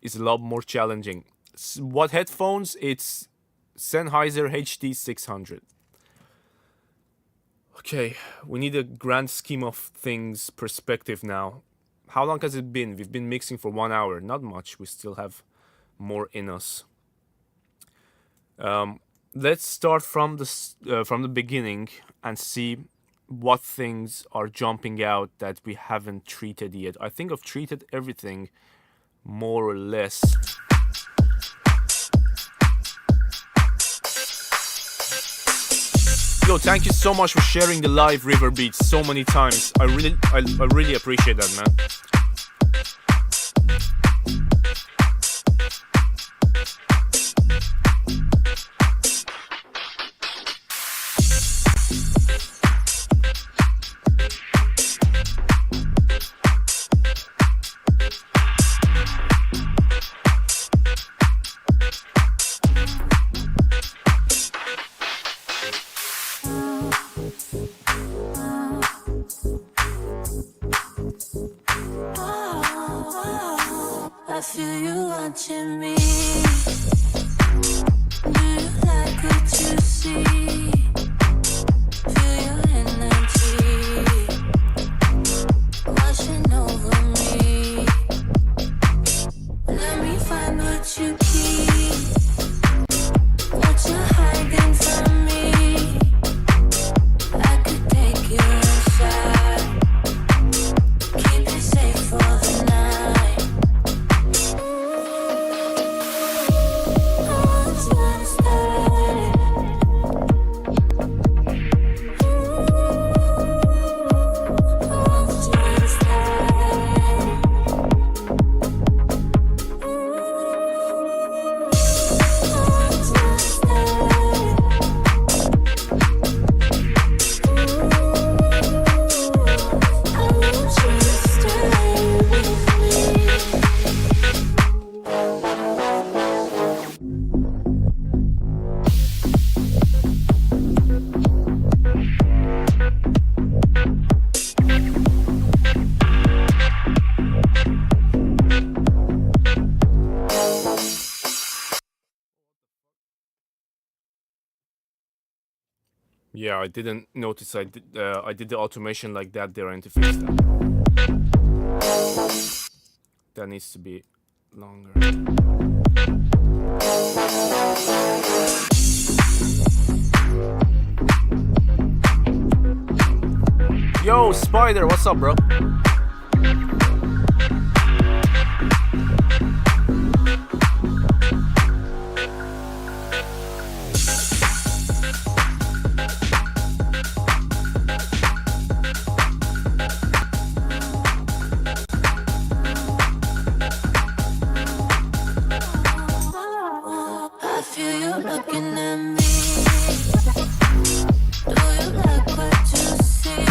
is a lot more challenging. What headphones? It's Sennheiser HD600. Okay, we need a grand scheme of things perspective now. How long has it been? We've been mixing for 1 hour. Not much. We still have more in us. Let's start from the beginning and see what things are jumping out that we haven't treated yet. I think I've treated everything more or less. Yo, thank you so much for sharing the live river beats so many times. I really appreciate that, man. I feel you watching me. Do you like what you see? Feel your energy washing over me. Let me find what you keep, what you're hiding from me. I could take you inside, keep you safe for the night. Yeah, I didn't notice I did the automation like that there. I need to fix that. That needs to be longer. Yo, Spider, what's up, bro? I feel you looking at me. Do you like what you see?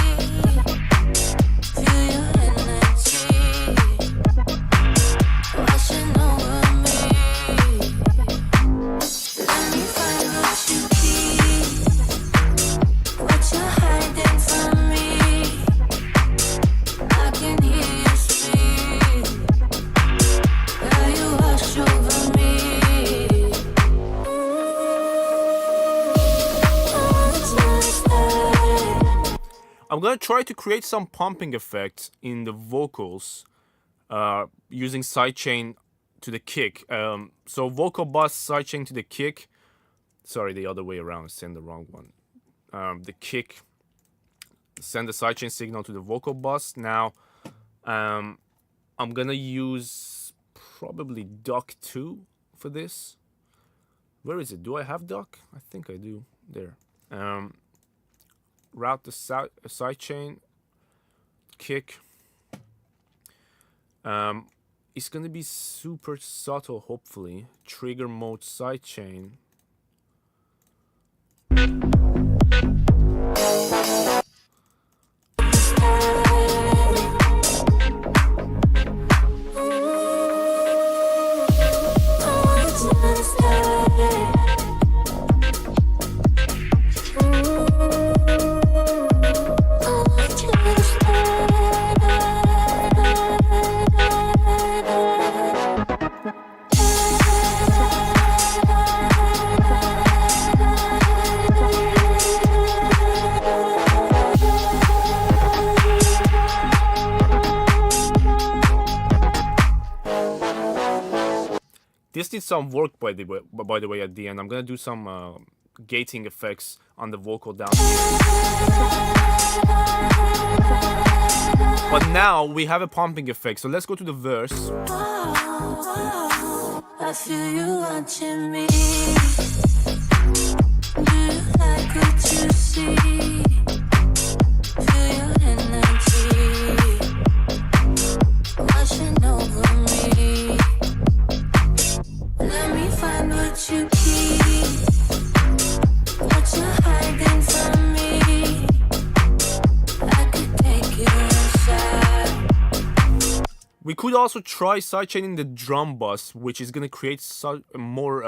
Feel your energy washing over me. Let me find what you keep, what you're hiding from me. I can hear you speak, girl, you wash over me. I'm gonna try to create some pumping effects in the vocals using sidechain to the kick. So vocal bus sidechain to the kick. Sorry, the other way around. Send the wrong one. The kick. Send the sidechain signal to the vocal bus. Now, I'm gonna use probably Duck 2 for this. Where is it? Do I have Duck? I think I do. There. Route the sidechain kick. It's gonna be super subtle, hopefully. Trigger mode sidechain. This needs some work, by the way, at the end. I'm gonna do some gating effects on the vocal down here. But now we have a pumping effect, so let's go to the verse. I feel you watching me. Do you like what you see? Feel your energy washing over me. Let me find what you keep, what you're hiding from me. I could take you inside. We could also try sidechaining the drum bus, which is gonna create more.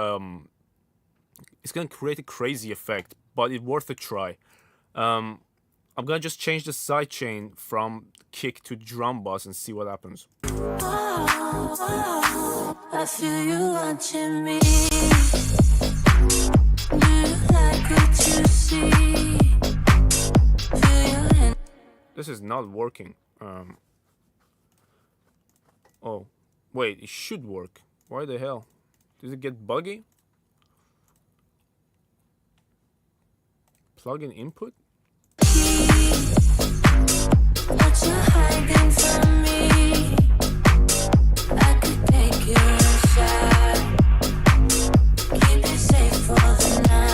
It's gonna create a crazy effect, but it's worth a try. I'm gonna just change the sidechain from kick to drum bus and see what happens. I feel you watching me. Do you like what you see? Feel your This is not working. Oh, wait, it should work. Why the hell? Does it get buggy? Plug in input? what you're hiding from me. I could take you inside, keep you safe for the night.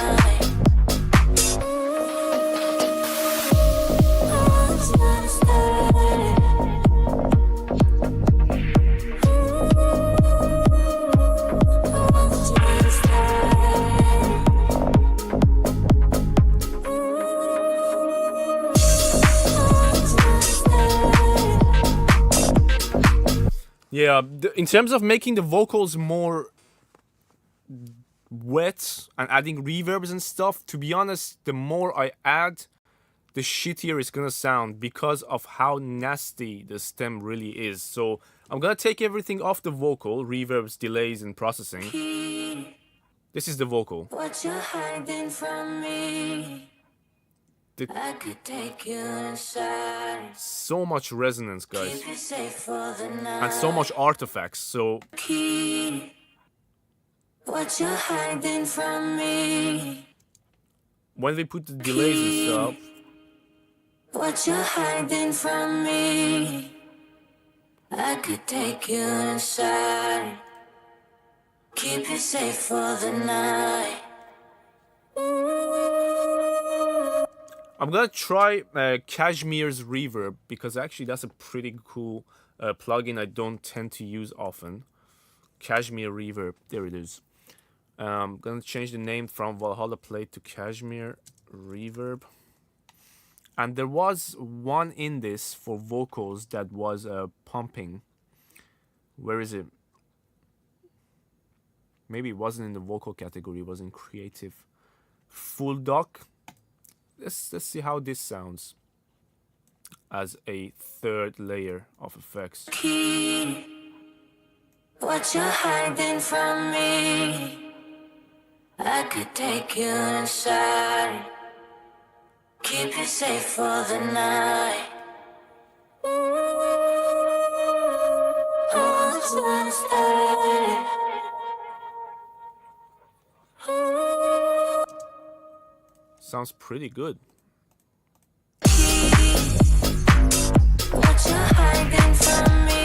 Yeah, in terms of making the vocals more wet and adding reverbs and stuff, to be honest, the more I add, the shittier it's gonna sound because of how nasty the stem really is. So I'm gonna take everything off the vocal, reverbs, delays, and processing. This is the vocal. What you're hiding from me. I could take you inside. So much resonance, guys, Keep you safe for the night. and so much artifacts. So Keep what you're hiding from me. when we put the delays and stuff, What you're hiding from me. I could take you inside. Keep you safe for the night. I'm gonna try Cashmere's Reverb, because actually that's a pretty cool plugin I don't tend to use often. Cashmere Reverb, there it is. I'm gonna change the name from Valhalla Plate to Cashmere Reverb. And there was one in this for vocals that was pumping. Where is it? Maybe it wasn't in the vocal category, it was in creative. Full Dock. Let's see how this sounds as a third layer of effects. Keep what you're hiding from me. I could take you inside. Keep you safe for the night. Sounds pretty good. What you're hiding from me.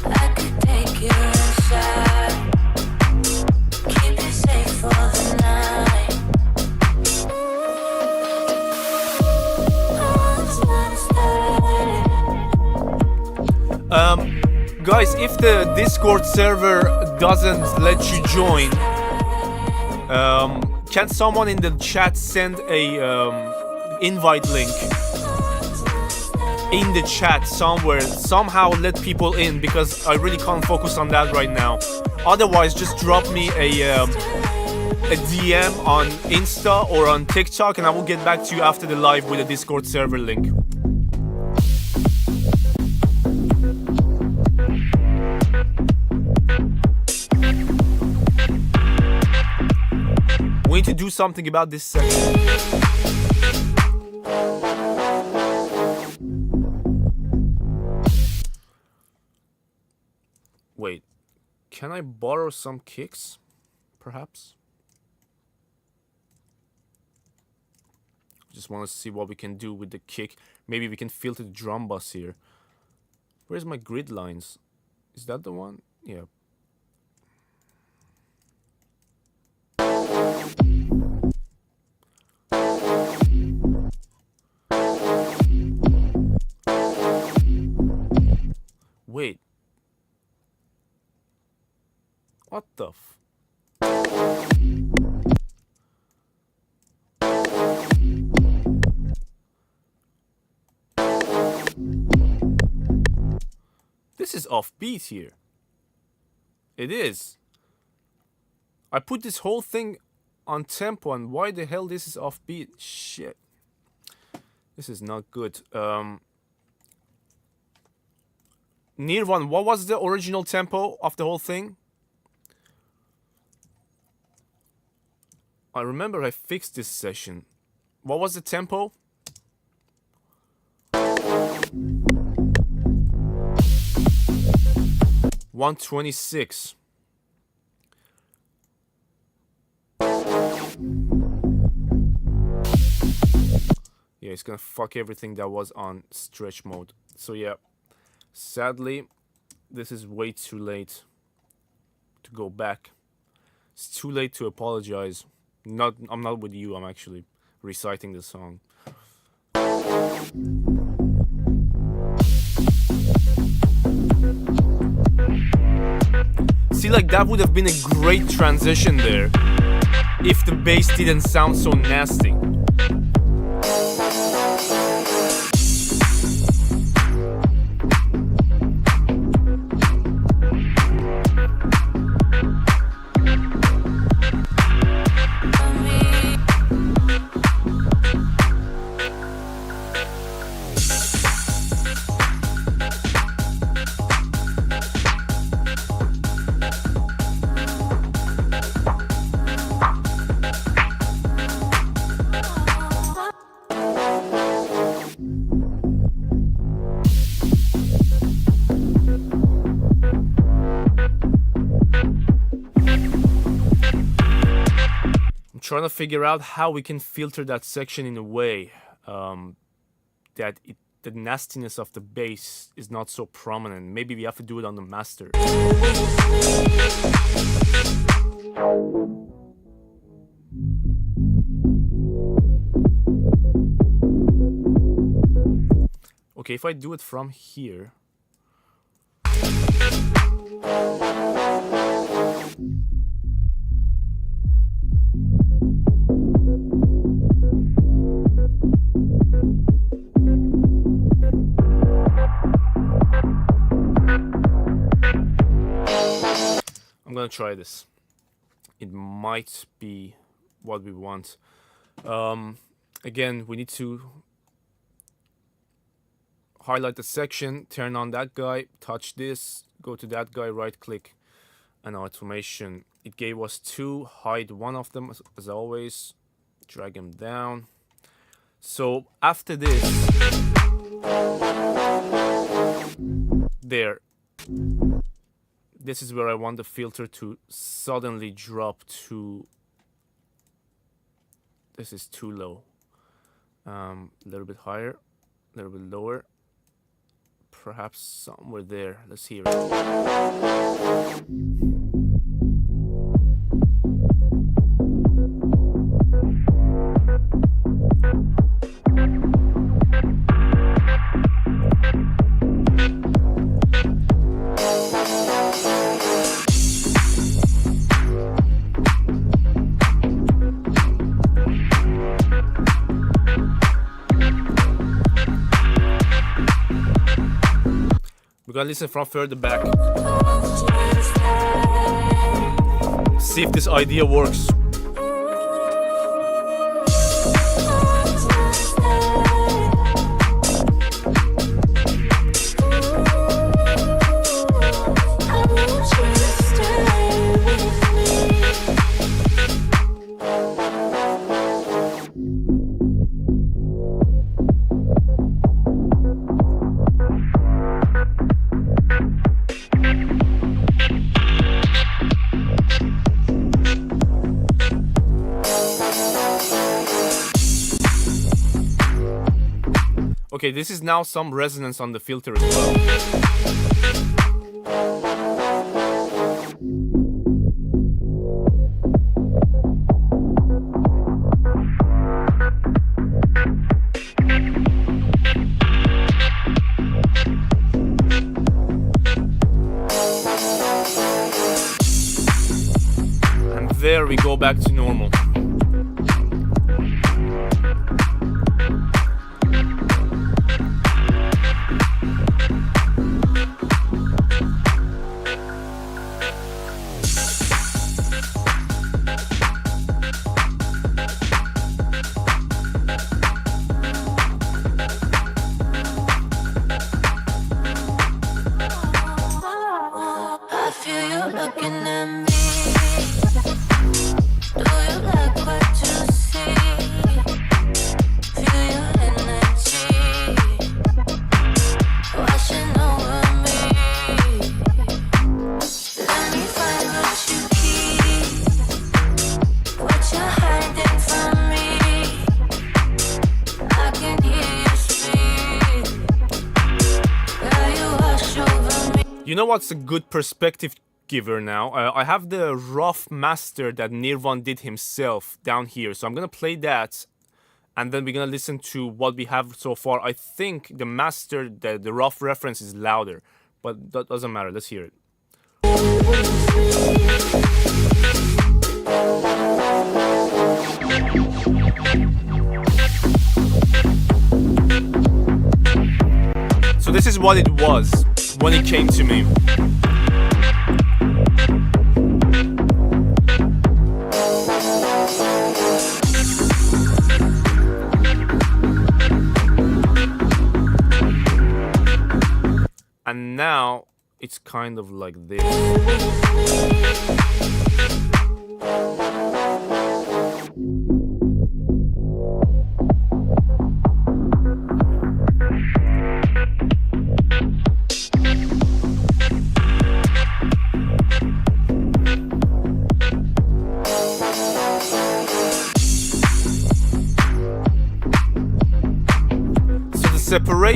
I could take you inside. Keep you safe for the night. Guys, if the Discord server doesn't let you join, can someone in the chat send a invite link in the chat somewhere? Somehow let people in, because I really can't focus on that right now. Otherwise, just drop me a DM on Insta or on TikTok, and I will get back to you after the live with a Discord server link. We need to do something about this section. Wait, can I borrow some kicks, perhaps? Just want to see what we can do with the kick. Maybe we can filter the drum bus here. Where's my grid lines? Is that the one? Yeah. Wait. What the f... This is offbeat here. It is. I put this whole thing on tempo, and why the hell this is offbeat? Shit. This is not good. Nirvan, what was the original tempo of the whole thing? I remember I fixed this session. What was the tempo? $126. Yeah, it's gonna fuck everything that was on stretch mode. So yeah, sadly, this is way too late to go back. It's too late to apologize. I'm not with you, I'm actually reciting the song. See, like, that would have been a great transition there if the bass didn't sound so nasty. trying to figure out how we can filter that section in a way that the nastiness of the bass is not so prominent. Maybe we have to do it on the master. Okay, if I do it from here. I'm gonna try this. It might be what we want. Again, we need to highlight the section, turn on that guy, touch this, go to that guy, right click, and automation. It gave us two, hide one of them as always, drag him down. So after this, there, this is where I want the filter to suddenly drop to, this is too low. A little bit higher, a little bit lower. Perhaps somewhere there. Let's hear it. We're gonna listen from further back. See if this idea works. Okay, this is now some resonance on the filter as well. And there we go back to normal. You know what's a good perspective giver now? I have the rough master that Nirvan did himself down here. So I'm going to play that and then we're going to listen to what we have so far. I think the master, the rough reference is louder, but that doesn't matter. Let's hear it. So this is what it was when it came to me. And now it's kind of like this.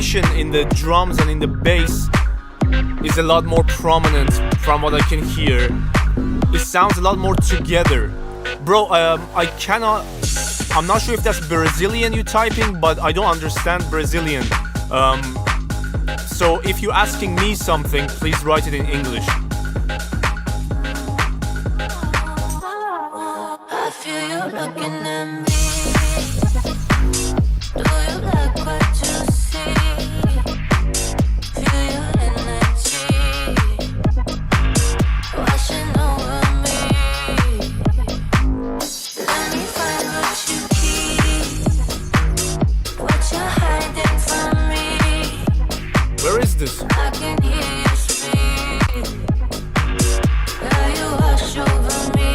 separation in the drums and in the bass is a lot more prominent from what I can hear. It sounds a lot more together. Bro, I'm not sure if that's Brazilian you typing, but I don't understand Brazilian. So if you're asking me something, please write it in English. I feel you looking at me. Do you like what you see? Feel your energy washing over me. Let me find what you keep, what you're hiding from me. Where is this? I can hear you speak. Girl, you wash over me.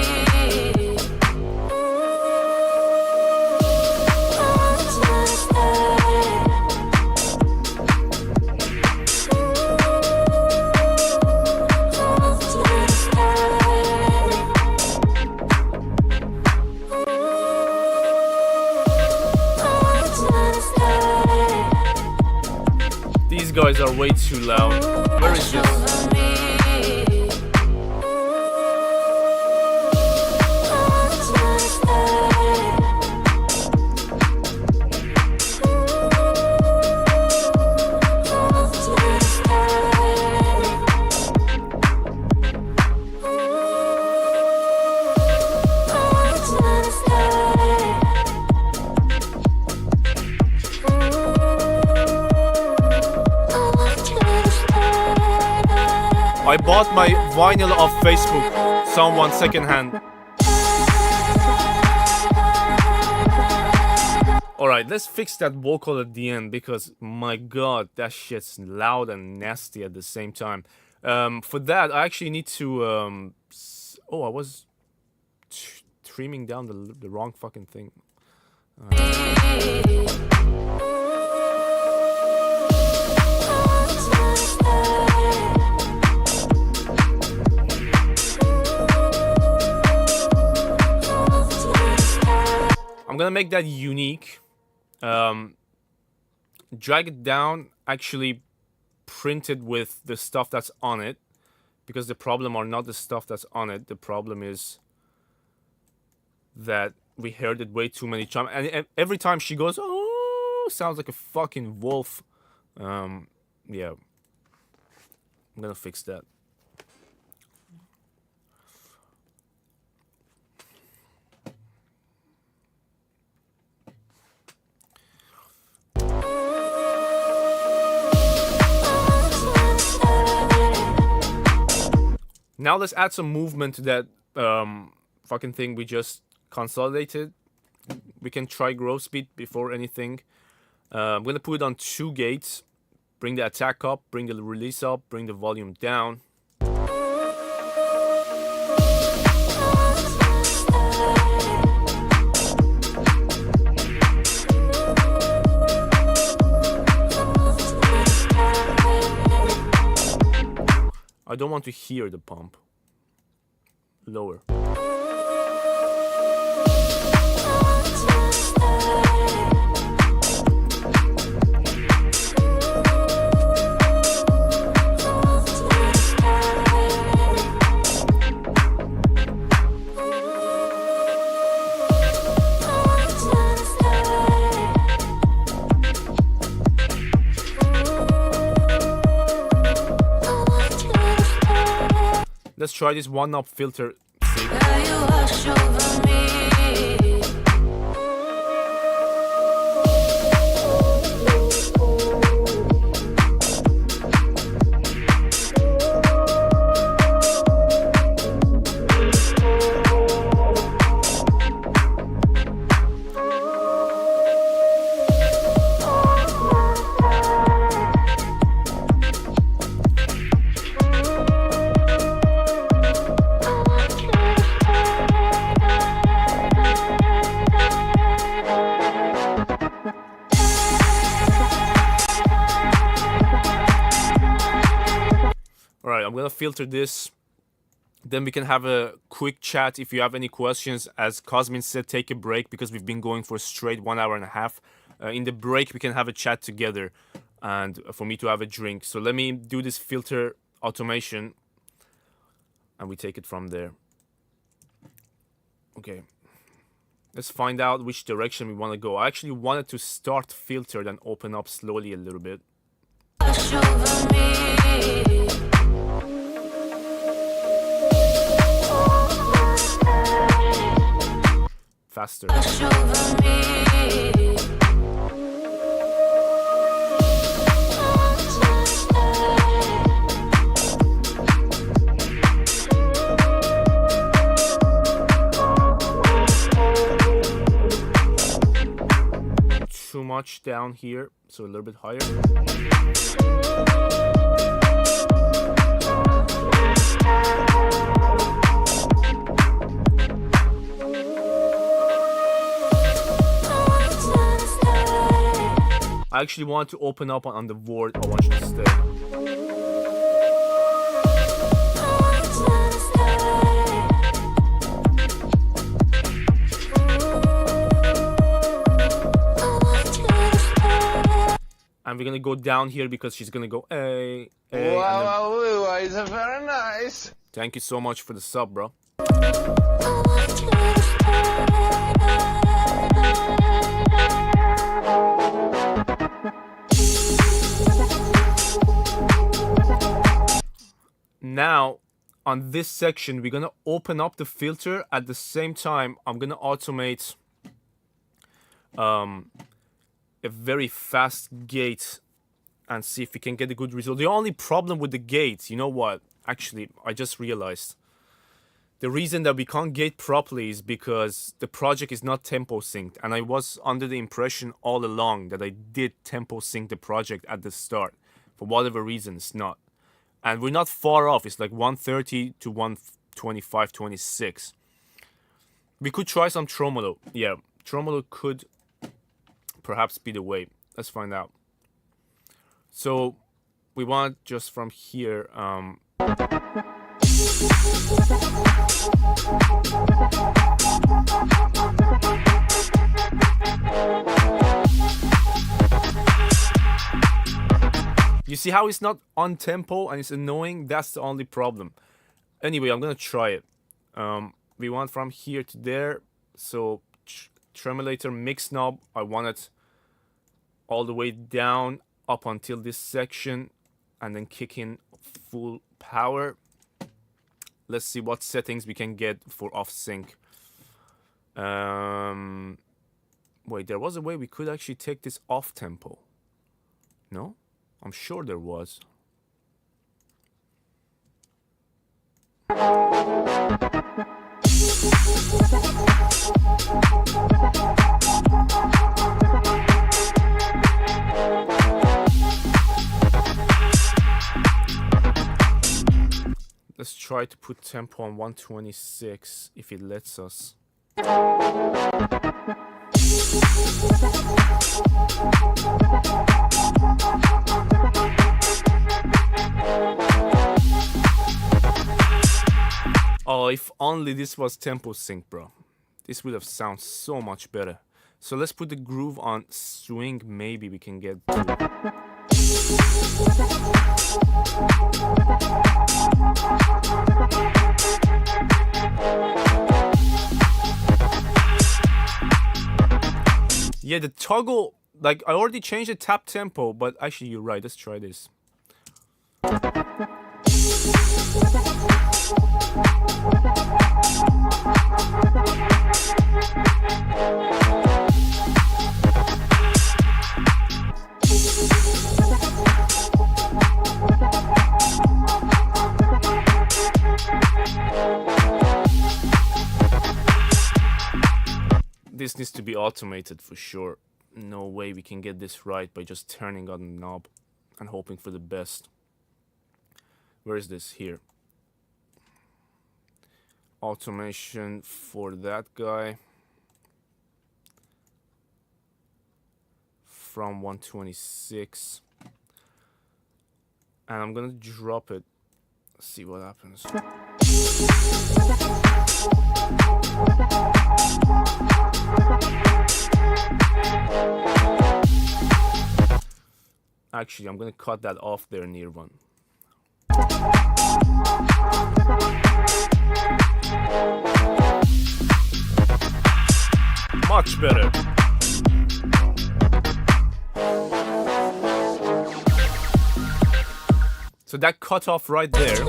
These guys are way too loud. Where is this? I bought my vinyl off Facebook, someone secondhand. Alright, let's fix that vocal at the end because my god, that shit's loud and nasty at the same time. For that, I actually need to... I was trimming down the wrong fucking thing. I'm gonna make that unique. Drag it down, actually print it with the stuff that's on it, because the problem are not the stuff that's on it. The problem is that we heard it way too many times, and every time she goes, oh, sounds like a fucking wolf. Yeah, I'm gonna fix that. Now let's add some movement to that fucking thing we just consolidated. We can try growth speed before anything. I'm gonna put it on 2 gates. Bring the attack up, bring the release up, bring the volume down. I don't want to hear the pump. Lower. Let's try this 1-knob filter. I'm gonna filter this, then we can have a quick chat if you have any questions. As Cosmin said, take a break because we've been going for a straight 1 hour and a half. In the break we can have a chat together. and for me to have a drink. So let me do this filter automation and we take it from there. Okay, let's find out which direction we want to go. I actually wanted to start filtered and open up slowly a little bit. Wash over me. Faster. Wash over me. Too much down here, so a little bit higher. I actually want to open up on the board. I want you to stay. And we're gonna go down here because she's gonna go, hey, hey. Wow, it's very nice. Thank you so much for the sub, bro. Now, on this section, we're gonna open up the filter. At the same time, I'm gonna automate a very fast gate and see if we can get a good result. The only problem with the gate, you know what? Actually, I just realized. The reason that we can't gate properly is because the project is not tempo synced. And I was under the impression all along that I did tempo sync the project at the start. For whatever reason, it's not. And we're not far off. It's like 130 to 125, 26. We could try some tremolo. Yeah, tremolo could perhaps be the way. Let's find out. So we want just from here. You see how it's not on tempo and it's annoying? That's the only problem. Anyway, I'm gonna try it. We want from here to there. So tremolator mix knob, I want it all the way down up until this section and then kick in full power. Let's see what settings we can get for off sync. Wait, there was a way we could actually take this off tempo. No? I'm sure there was. Let's try to put tempo on 126 if it lets us. Oh, if only this was tempo sync, bro. This would have sounded so much better. So let's put the groove on swing. Maybe we can get to. Yeah, the toggle, like I already changed the tap tempo, but actually you're right. Let's try this. This needs to be automated for sure. No way we can get this right by just turning on the knob and hoping for the best. Where is this? Here. Automation for that guy. From 126. And I'm gonna drop it. See what happens. Actually, I'm gonna cut that off there, Nirvan. Much better. So that cut off right there.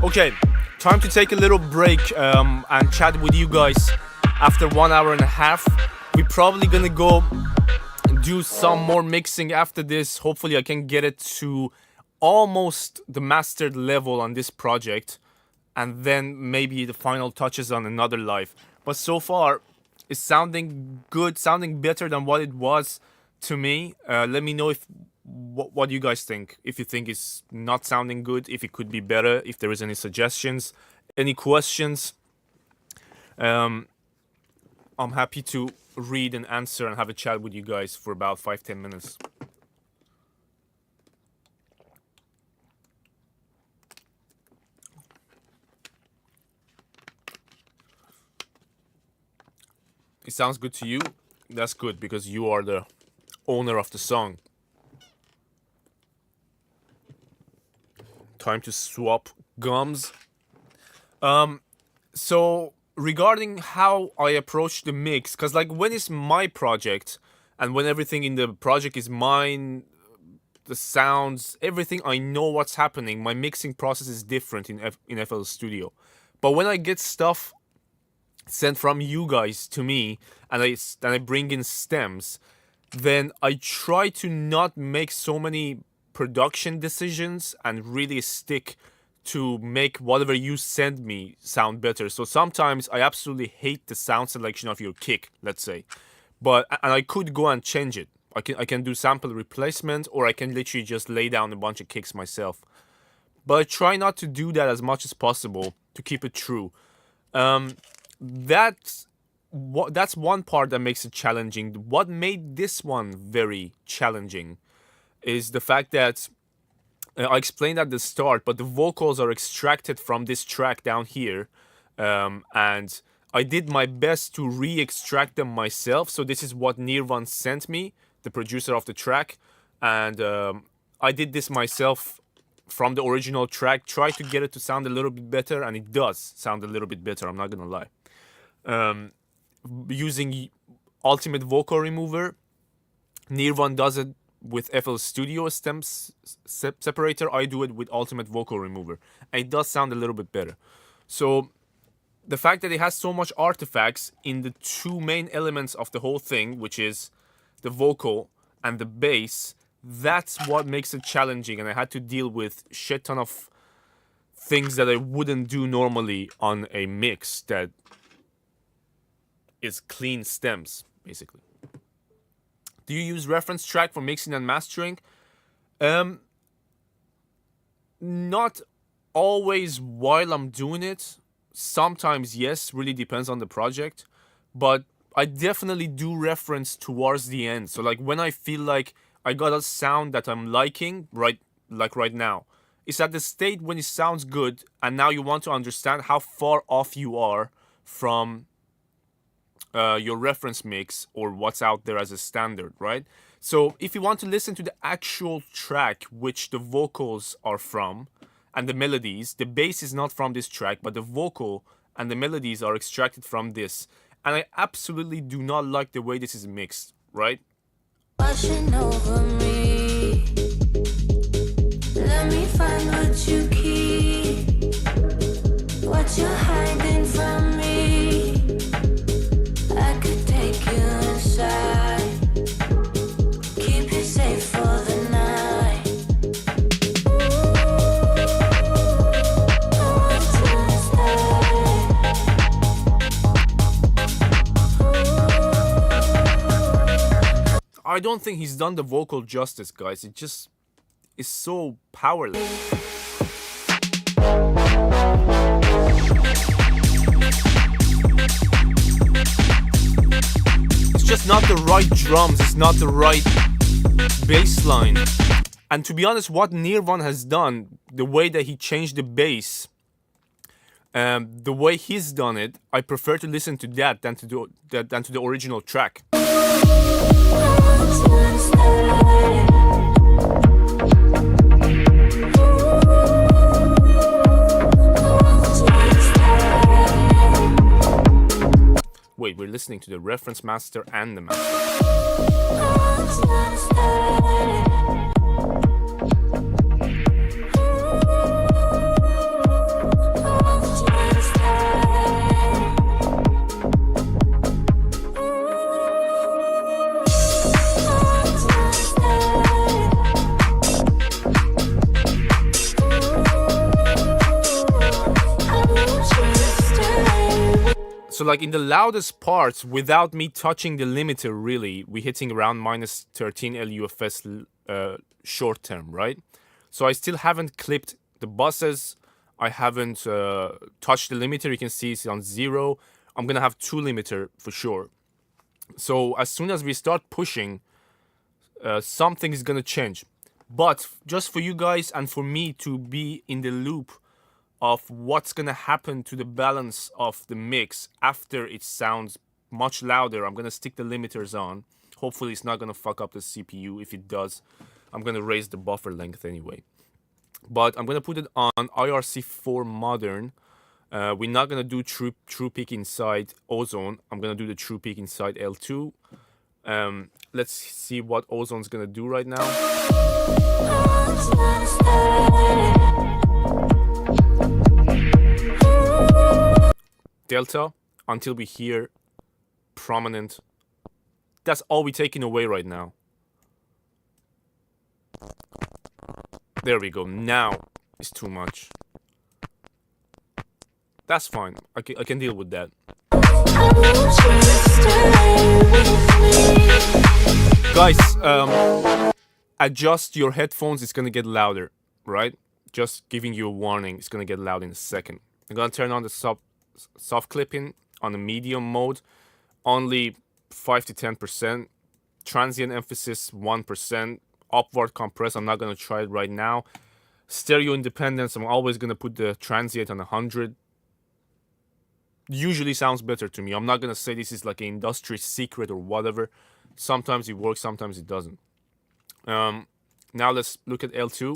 Okay, time to take a little break and chat with you guys. After 1 hour and a half, we're probably gonna go do some more mixing after this. Hopefully I can get it to almost the mastered level on this project, and then maybe the final touches on another live. But so far, it's sounding good, sounding better than what it was to me. Let me know if what you guys think. If you think it's not sounding good, if it could be better, if there is any suggestions, any questions. I'm happy to read and answer and have a chat with you guys for about 5-10 minutes. It sounds good to you? That's good, because you are the owner of the song. Time to swap gums. So regarding how I approach the mix, because like when it's my project and when everything in the project is mine, the sounds, everything, I know what's happening. My mixing process is different in FL Studio. But when I get stuff sent from you guys to me and I bring in stems, then I try to not make so many production decisions and really stick to make whatever you send me sound better. So sometimes I absolutely hate the sound selection of your kick, let's say, and I could go and change it. I can do sample replacement, or I can literally just lay down a bunch of kicks myself. But I try not to do that as much as possible to keep it true. That's one part that makes it challenging. What made this one very challenging is the fact that I explained at the start, but the vocals are extracted from this track down here, and I did my best to re-extract them myself. So this is what Nirvan sent me, the producer of the track, and I did this myself from the original track, tried to get it to sound a little bit better, and it does sound a little bit better, I'm not gonna lie. Using Ultimate Vocal Remover, Nirvan does it with FL Studio stem separator. I do it with Ultimate Vocal Remover, and it does sound a little bit better. So the fact that it has so much artifacts in the two main elements of the whole thing, which is the vocal and the bass, that's what makes it challenging, and I had to deal with shit ton of things that I wouldn't do normally on a mix that is clean stems, basically. Do you use reference track for mixing and mastering? Not always while I'm doing it. Sometimes yes, really depends on the project. But I definitely do reference towards the end. So like when I feel like I got a sound that I'm liking, right now. It's at the state when it sounds good, and now you want to understand how far off you are from your reference mix or what's out there as a standard, right? So if you want to listen to the actual track which the vocals are from and the melodies, the bass is not from this track, but the vocal and the melodies are extracted from this. And I absolutely do not like the way this is mixed, right? Washing over me. Let me find what you keep, what you're hiding from me. I could take you inside, keep you safe for the night. I want to stay. I don't think he's done the vocal justice, guys. It just is so powerless. just not the right drums, it's not the right bass line. And to be honest, what Nirvan has done, the way that he changed the bass, the way he's done it, I prefer to listen to that than to the original track. Wait, we're listening to the reference master and the master. So like in the loudest parts, without me touching the limiter really, we're hitting around minus 13 LUFS short term, right? So I still haven't clipped the buses, I haven't touched the limiter, you can see it's on 0. I'm gonna have 2 limiter for sure. So as soon as we start pushing, something is gonna change. But just for you guys and for me to be in the loop of what's gonna happen to the balance of the mix after it sounds much louder, I'm gonna stick the limiters on. Hopefully it's not gonna fuck up the CPU. If it does, I'm gonna raise the buffer length anyway. But I'm gonna put it on IRC4 Modern. We're not gonna do true peak inside Ozone. I'm gonna do the true peak inside L2. Let's see what Ozone's gonna do right now. Delta until we hear prominent. That's all we're taking away right now. There we go. Now it's too much. That's fine. I can deal with that. Guys, adjust your headphones. It's gonna get louder, right? Just giving you a warning. It's gonna get loud in a second. I'm gonna turn on the soft clipping on the medium mode, only 5 to 10%. Transient emphasis 1%. Upward compress, I'm not gonna try it right now. Stereo independence, I'm always gonna put the transient on 100. Usually sounds better to me. I'm not gonna say this is like an industry secret or whatever. Sometimes it works, sometimes it doesn't. Now let's look at L2.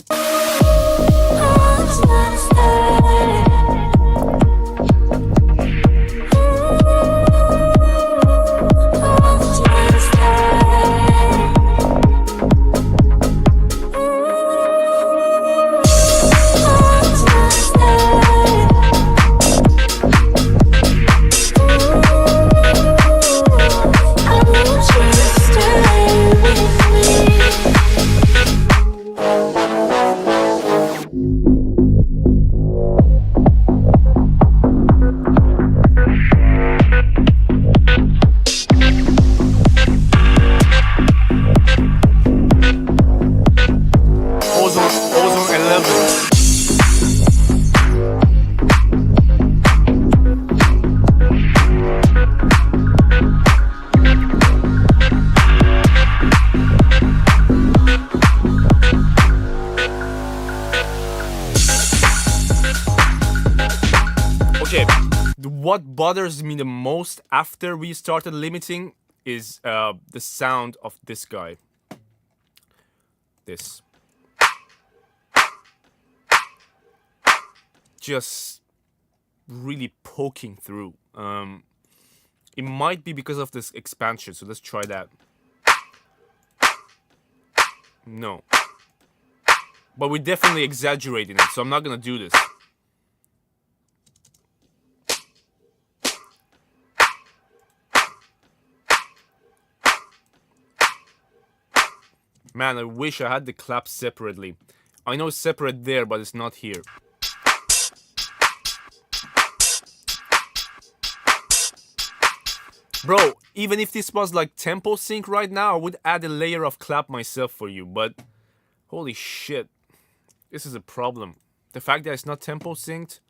What bothers me the most after we started limiting is the sound of this guy. This. Just really poking through. It might be because of this expansion, so let's try that. No. But we're definitely exaggerating it, so I'm not gonna do this. Man, I wish I had the claps separately. I know it's separate there, but it's not here. Bro, even if this was like tempo sync right now, I would add a layer of clap myself for you, but holy shit. This is a problem. The fact that it's not tempo synced,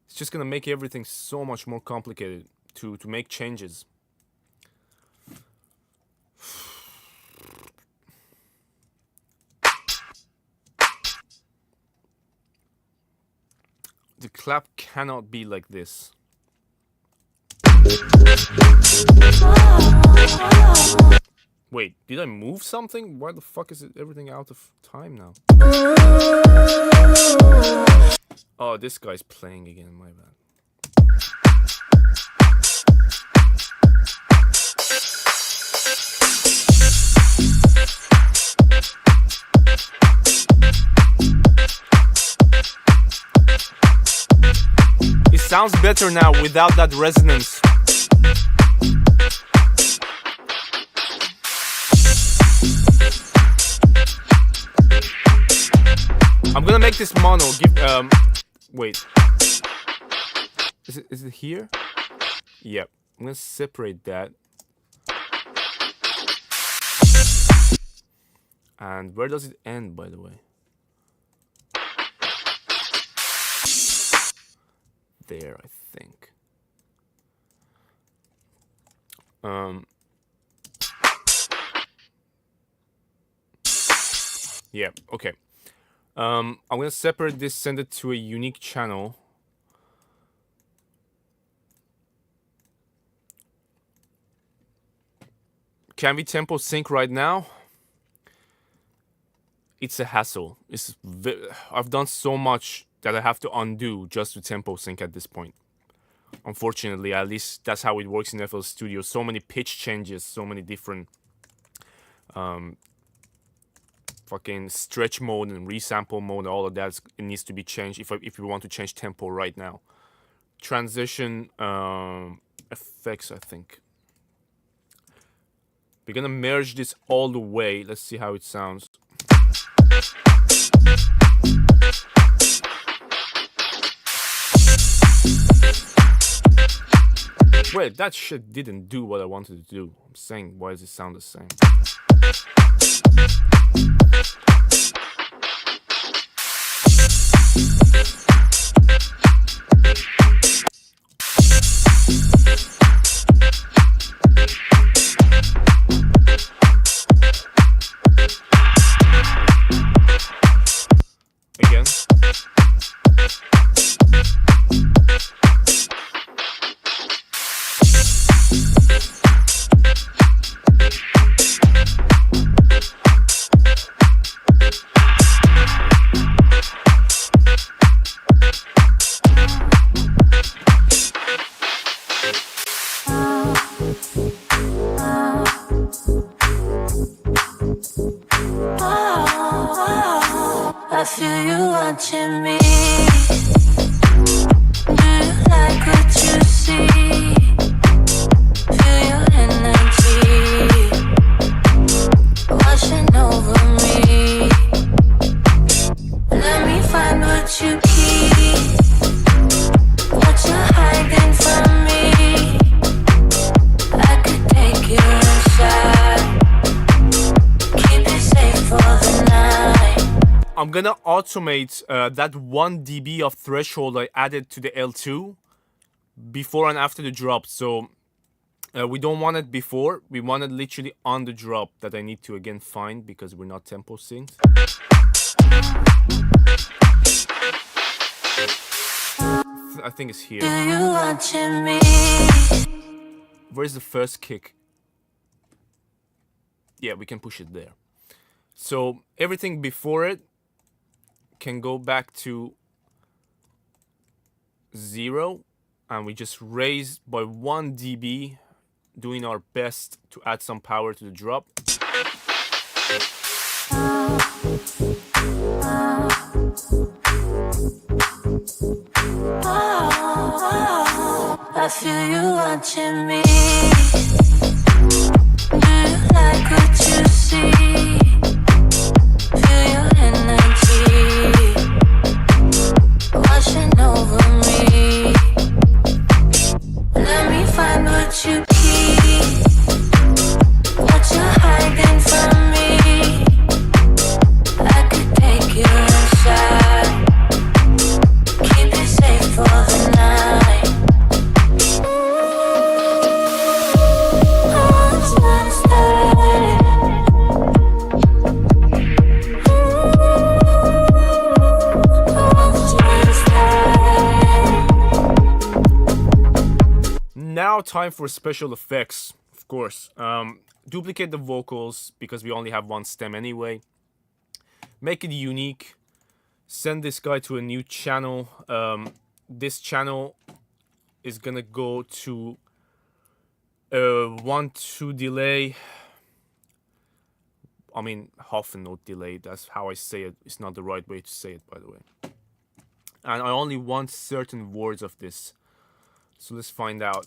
it's just gonna make everything so much more complicated to make changes. The clap cannot be like this. Wait, did I move something? Why the fuck is everything out of time now? Oh, this guy's playing again, my bad. It sounds better now without that resonance. I'm gonna make this mono. Wait. Is it here? Yep. I'm gonna separate that. And where does it end, by the way? There, I think. Yeah, okay. I'm gonna separate this, send it to a unique channel. Can we tempo sync right now? It's a hassle. I've done so much that I have to undo just to tempo sync at this point. Unfortunately, at least that's how it works in FL Studio. So many pitch changes, so many different fucking stretch mode and resample mode, all of that it needs to be changed if we want to change tempo right now. Transition effects, I think. We're gonna merge this all the way. Let's see how it sounds. Wait, that shit didn't do what I wanted to do. I'm saying, why does it sound the same? Again. I feel you watching me. Do you like what you see? Feel your energy washing over me. Let me find what you keep, what you're hiding from me. I could take you inside, keep it safe for the night. I'm gonna automate that 1 dB of threshold I added to the L2 before and after the drop. So we don't want it before, we want it literally on the drop that I need to again find because we're not tempo synced. I think it's here. Do you watching me? Where's the first kick? Yeah, we can push it there. So everything before it can go back to 0 and we just raise by 1 dB, doing our best to add some power to the drop. I feel you watching me. Do you like what you see? Feel your energy washing over me. Let me find what you keep, what you're hiding from me. I could take you inside, keep it safe for the night. now time for special effects, of course. Duplicate the vocals because we only have one stem anyway. Make it unique. Send this guy to a new channel. This channel is gonna go to 1/2 delay. I mean, half a note delay. That's how I say it. It's not the right way to say it, by the way. And I only want certain words of this. So let's find out.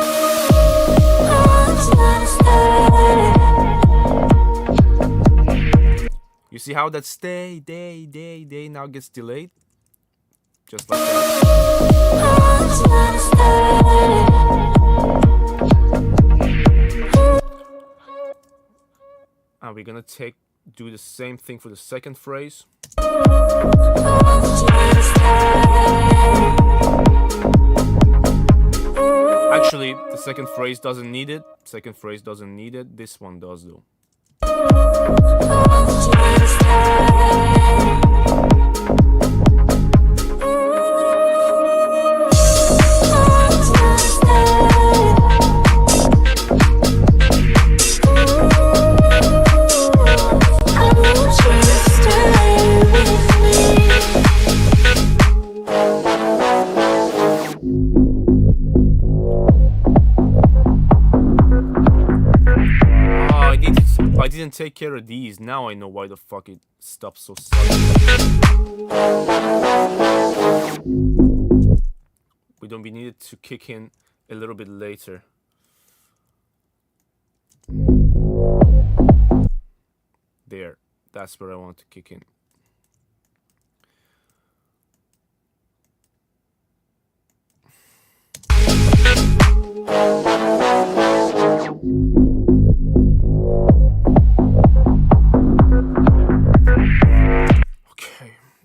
You see how that stay, day now gets delayed? Just like that. And we're gonna do the same thing for the second phrase. Actually, the second phrase doesn't need it. Second phrase doesn't need it. This one does though. I didn't take care of these. Now I know why the fuck it stops so suddenly. We needed to kick in a little bit later. There. That's where I want to kick in.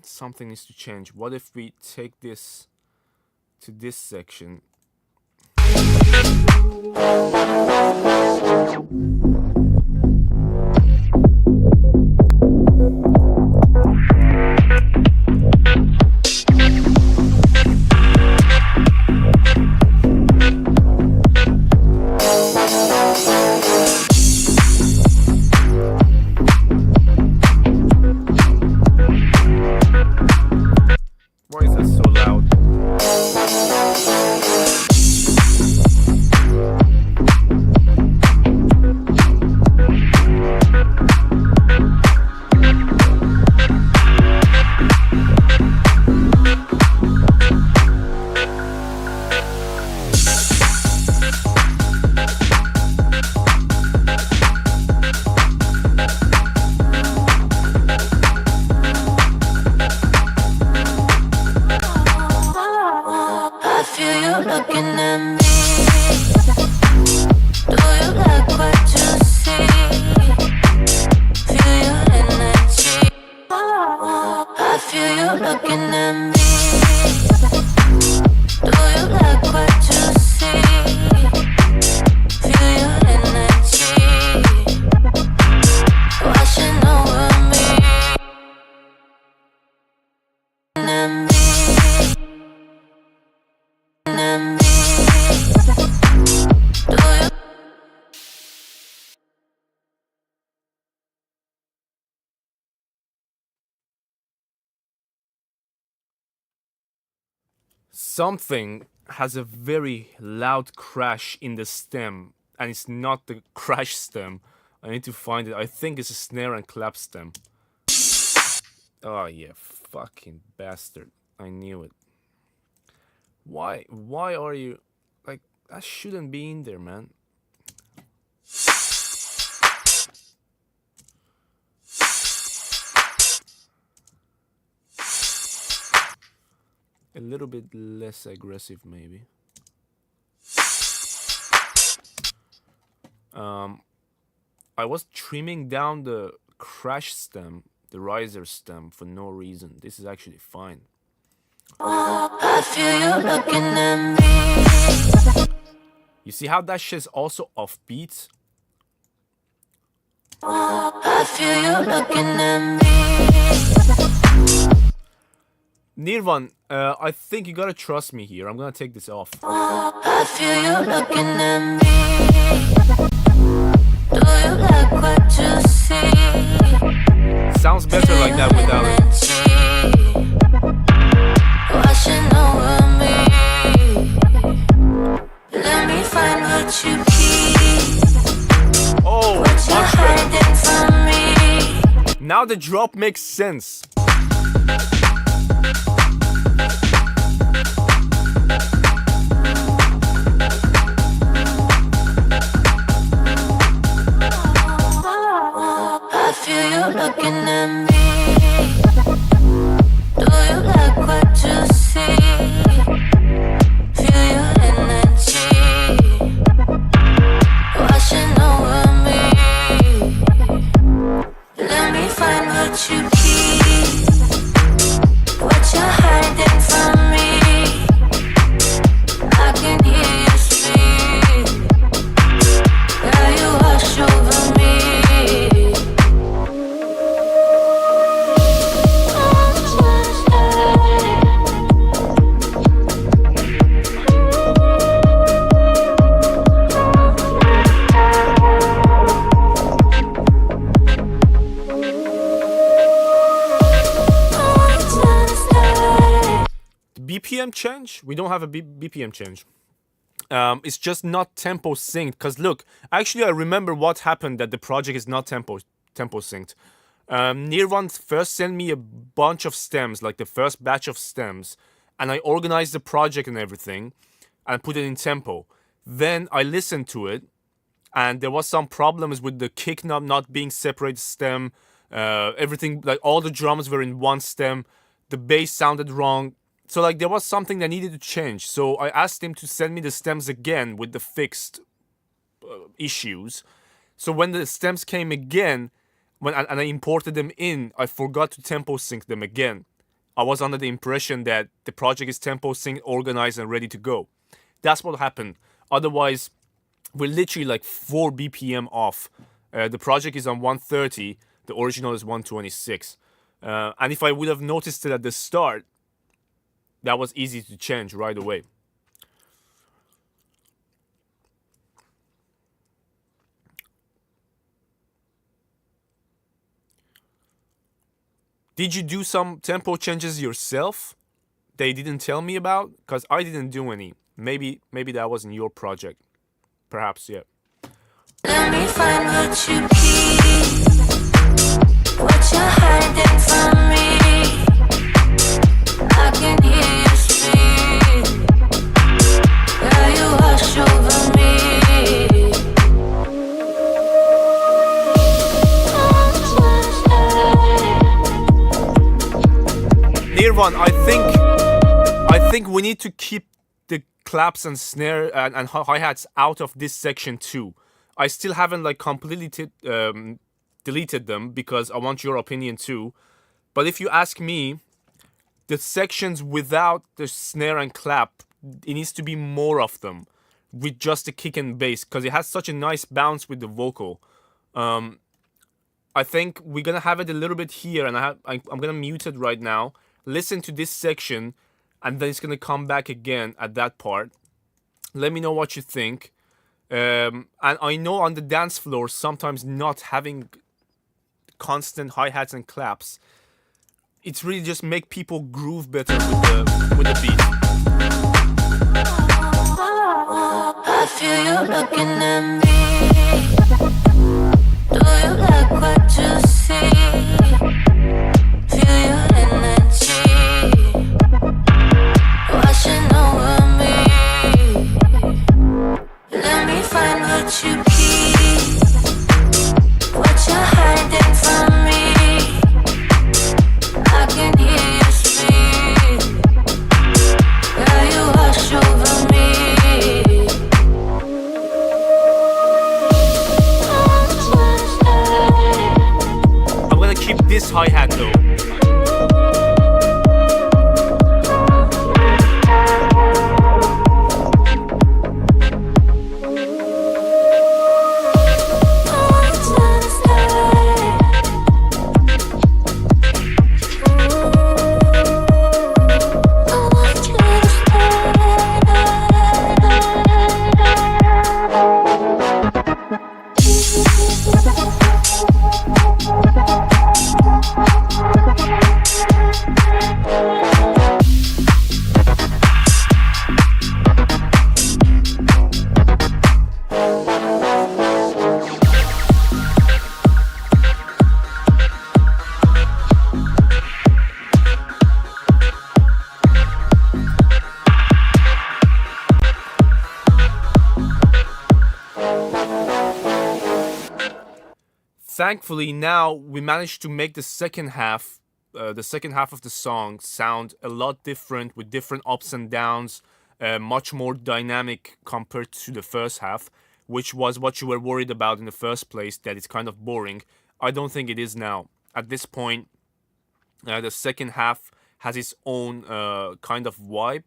Something needs to change. What if we take this to this section? Why is that so loud? Something has a very loud crash in the stem, and it's not the crash stem. I need to find it. I think it's a snare and clap stem. Oh yeah, fucking bastard. I knew it. Why are you... Like, that shouldn't be in there, man. A little bit less aggressive, maybe. I was trimming down the crash stem, the riser stem, for no reason. This is actually fine. I feel you looking at me. You see how that shit's also offbeat? I feel you looking at me. Nirvan, I think you gotta trust me here. I'm gonna take this off. I feel you looking at me. Do you like what you see? Sounds better like that without it. Washing over me. Let me find what you keep. Oh, What you're much better. hiding from me. Now the drop makes sense. I feel you looking at me. Do you like what you see? Feel your energy washing over me. Let me find what you keep. What you're hiding from me. I can hear you speak. Girl, you wash over me. BPM change? We don't have a BPM change. It's just not tempo synced. Because look, actually I remember what happened that the project is not tempo synced. Nirvan first sent me a bunch of stems, like the first batch of stems, and I organized the project and everything and put it in tempo. Then I listened to it and there was some problems with the kick knob not being separate stem. Everything, like all the drums were in one stem. The bass sounded wrong. So like there was something that needed to change. So I asked him to send me the stems again with the fixed issues. So when the stems came again, and I imported them in, I forgot to tempo sync them again. I was under the impression that the project is tempo synced, organized, and ready to go. That's what happened. Otherwise, we're literally like 4 BPM off. The project is on 130. The original is 126. And if I would have noticed it at the start, that was easy to change right away. Did you do some tempo changes yourself? They didn't tell me about? Because I didn't do any. Maybe that wasn't your project. Perhaps, yeah. Let me find what you keep. What you're hiding from me. I can hear you speak. Girl, you wash over me. Nirvan, I think we need to keep the claps and snare and hi-hats out of this section too. I still haven't like completely deleted them because I want your opinion too. But if you ask me, the sections without the snare and clap, it needs to be more of them with just the kick and bass because it has such a nice bounce with the vocal. I think we're gonna have it a little bit here, and I'm gonna mute it right now. Listen to this section, and then it's gonna come back again at that part. Let me know what you think. And I know on the dance floor, sometimes not having constant hi-hats and claps, it's really just make people groove better with the beat. I feel you looking at me. Do you like what you see? Feel your energy washing over me. Let me find what you keep. What you're hiding from me. I can hear you speak. Girl, you wash over me. I'm gonna keep this hi-hat though. thankfully now we managed to make the second half of the song sound a lot different, with different ups and downs, much more dynamic compared to the first half, which was what you were worried about in the first place, that it's kind of boring. I don't think it is now. At this point, the second half has its own kind of vibe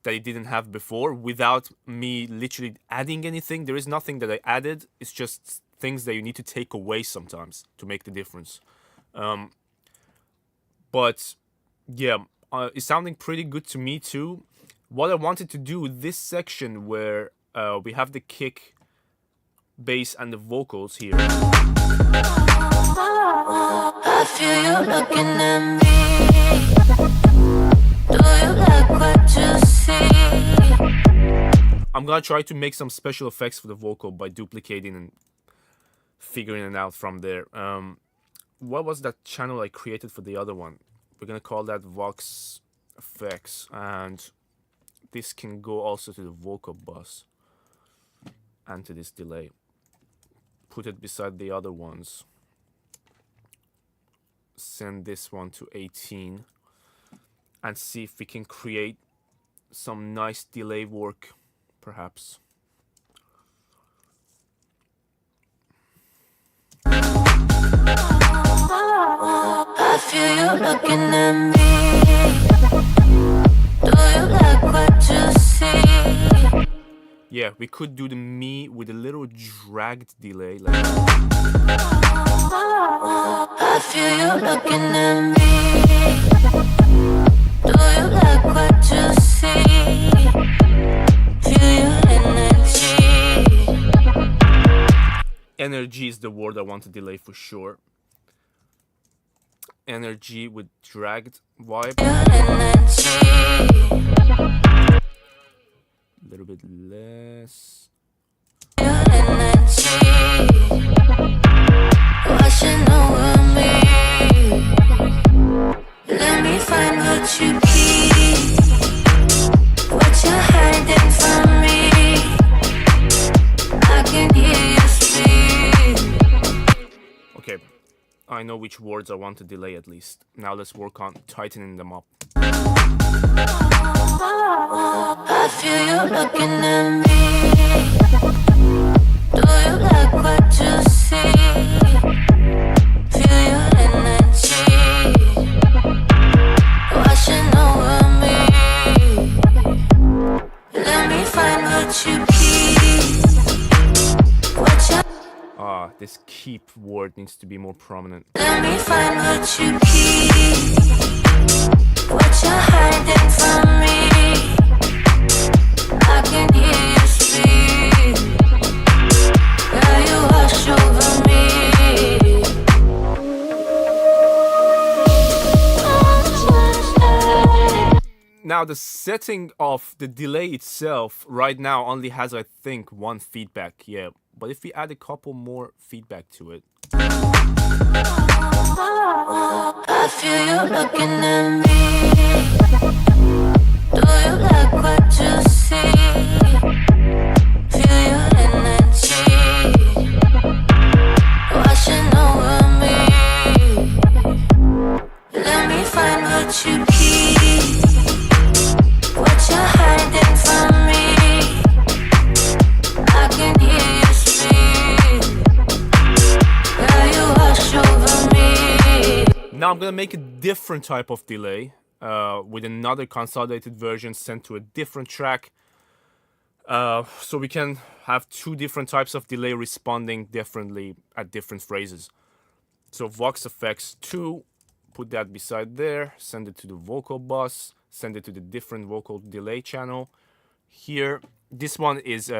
that it didn't have before, without me literally adding anything. There is nothing that I added. It's just things that you need to take away sometimes to make the difference. But yeah, it's sounding pretty good to me too. What I wanted to do with this section where we have the kick, bass, and the vocals here. I feel you looking at me. Do you like what you see? I'm gonna try to make some special effects for the vocal by duplicating and figuring it out from there. What was that channel I created for the other one? We're gonna call that Vox Effects, and this can go also to the vocal bus and to this delay. Put it beside the other ones. Send this one to 18 and see if we can create some nice delay work, perhaps. I feel you looking at me. Do you like what you see? Yeah, we could do the me with a little dragged delay. Like I feel you looking at me. Do you like what you see? Feel your energy. energy is the word I want to delay for sure. Energy with dragged vibe. A little bit less. Washing over me. Let me find what you keep. What you're hiding from me. I can hear you speak. Okay, I know which words I want to delay at least. Now let's work on tightening them up. I feel you looking at me. Do you like what you see? Feel your energy washing over me. Let me find what you keep. What you This keep word needs to be more prominent. Let me find what you keep. What you're hiding from me. I can hear you speak. Girl, you wash over me. Now the setting of the delay itself right now only has, I think, one feedback, yeah. But if we add a couple more feedback to it. I feel you looking at me. Do you like what you see? Feel your energy washing over me. Let me find what you keep. What you're hiding from me. I can hear you speak. Girl, you wash over me. Now I'm gonna make a different type of delay with another consolidated version sent to a different track. So we can have two different types of delay responding differently at different phrases. So Vox Effects 2, put that beside there, send it to the vocal bus, send it to the different vocal delay channel. Here, this one is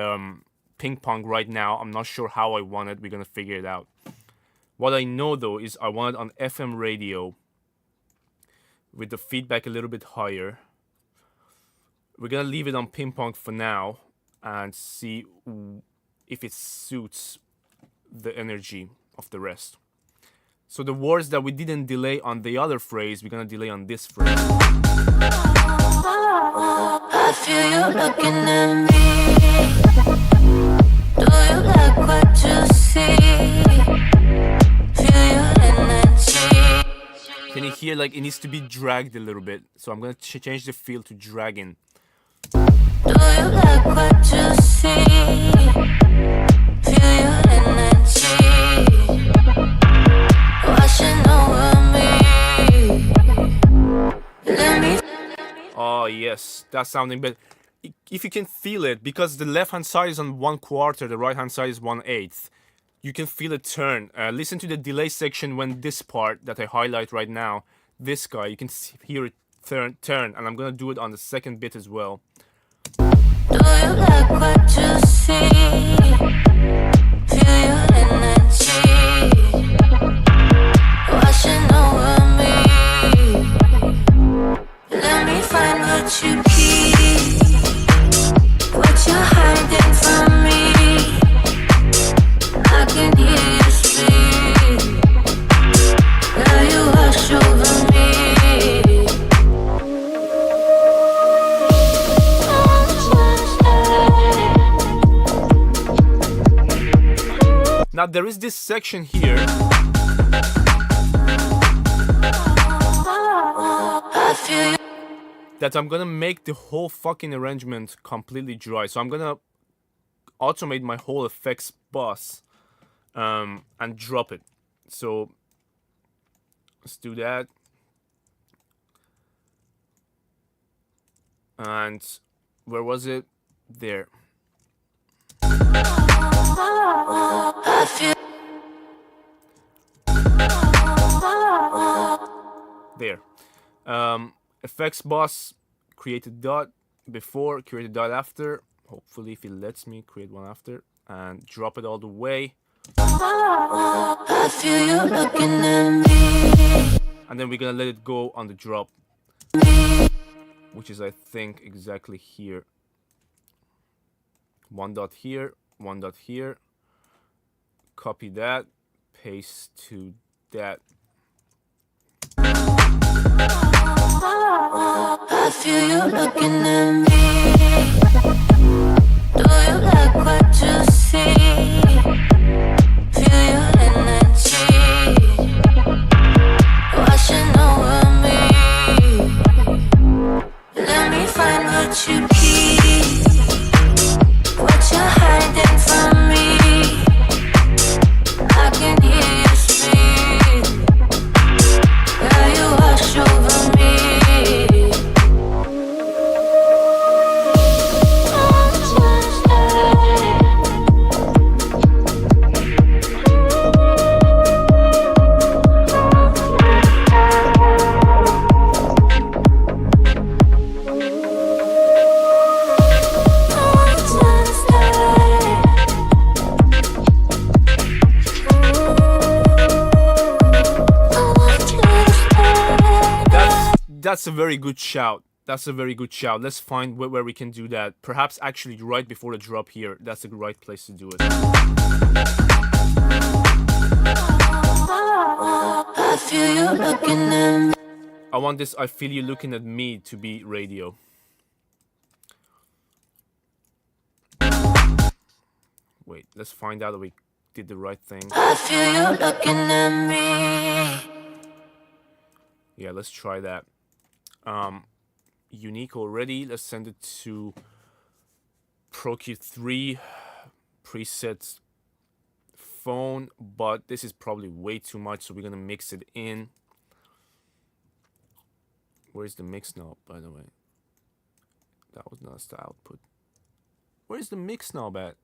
ping pong right now. I'm not sure how I want it. We're gonna figure it out. What I know though is I want it on FM radio with the feedback a little bit higher. We're gonna leave it on ping pong for now and see if it suits the energy of the rest. So the words that we didn't delay on the other phrase, we're gonna delay on this phrase. I feel you looking at me. Do you like what you see? here, like, it needs to be dragged a little bit. So I'm gonna change the feel to dragging. Do you like what you see? Feel your energy washing over me. Let me. Oh yes, that's sounding better. If you can feel it, because the left hand side is on 1/4, the right hand side is 1/8. You can feel it turn. Listen to the delay section when this part that I highlight right now, this guy, you can hear it turn, and I'm gonna do it on the second bit as well. Do you like what you see? Feel your energy washing over me. Let me find what you keep, what you're hiding from me. I can hear you speak. Now you wash over me. Now there is this section here. That I'm gonna make the whole fucking arrangement completely dry. So I'm gonna automate my whole effects bus and drop it. So let's do that. And where was it? There. There. Effects bus, create a dot before, create a dot after. Hopefully, if it lets me, create one after. And drop it all the way. I feel you looking at me. And then we're gonna let it go on the drop. Which is, I think, exactly here. One dot here, one dot here. Copy that, paste to that. I feel you looking at me. Do you like what you see? Feel your energy washing over me. Let me find what you keep, what you're hiding from me. I can hear you speak. Now you wash over me. That's a very good shout. That's a very good shout. Let's find where we can do that. Perhaps actually right before the drop here. That's the right place to do it. I feel you looking at me. I want this I feel you looking at me to be radio. Wait, let's find out that we did the right thing. I feel you looking at me. Yeah, let's try that. Unique already. Let's send it to ProQ3 presets phone, but this is probably way too much, so we're gonna mix it in. Where's the mix knob, by the way? That was not the output. Where's the mix knob at?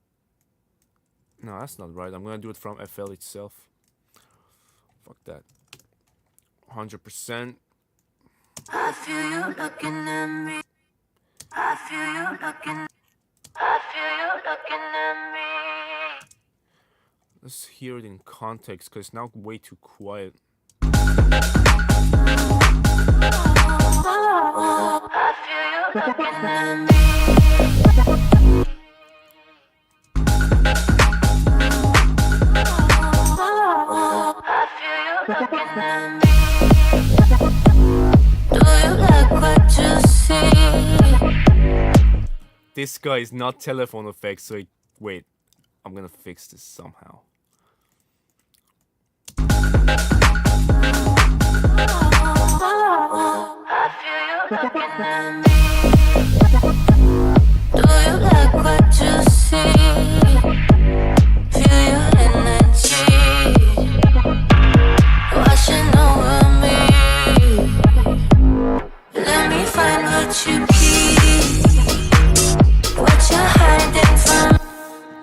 No, that's not right. I'm gonna do it from FL itself. Fuck that. 100%. I feel you looking at me. I feel you looking. I feel you looking at me. Let's hear it in context, because it's now way too quiet. I feel you looking at me. I feel you looking at me. Do you like what you see? This guy is not telephone effects, so wait. I'm gonna fix this somehow. looking at me? Do you like what you see? Feel your energy washing over me. Let me find what you keep, what you're hiding from.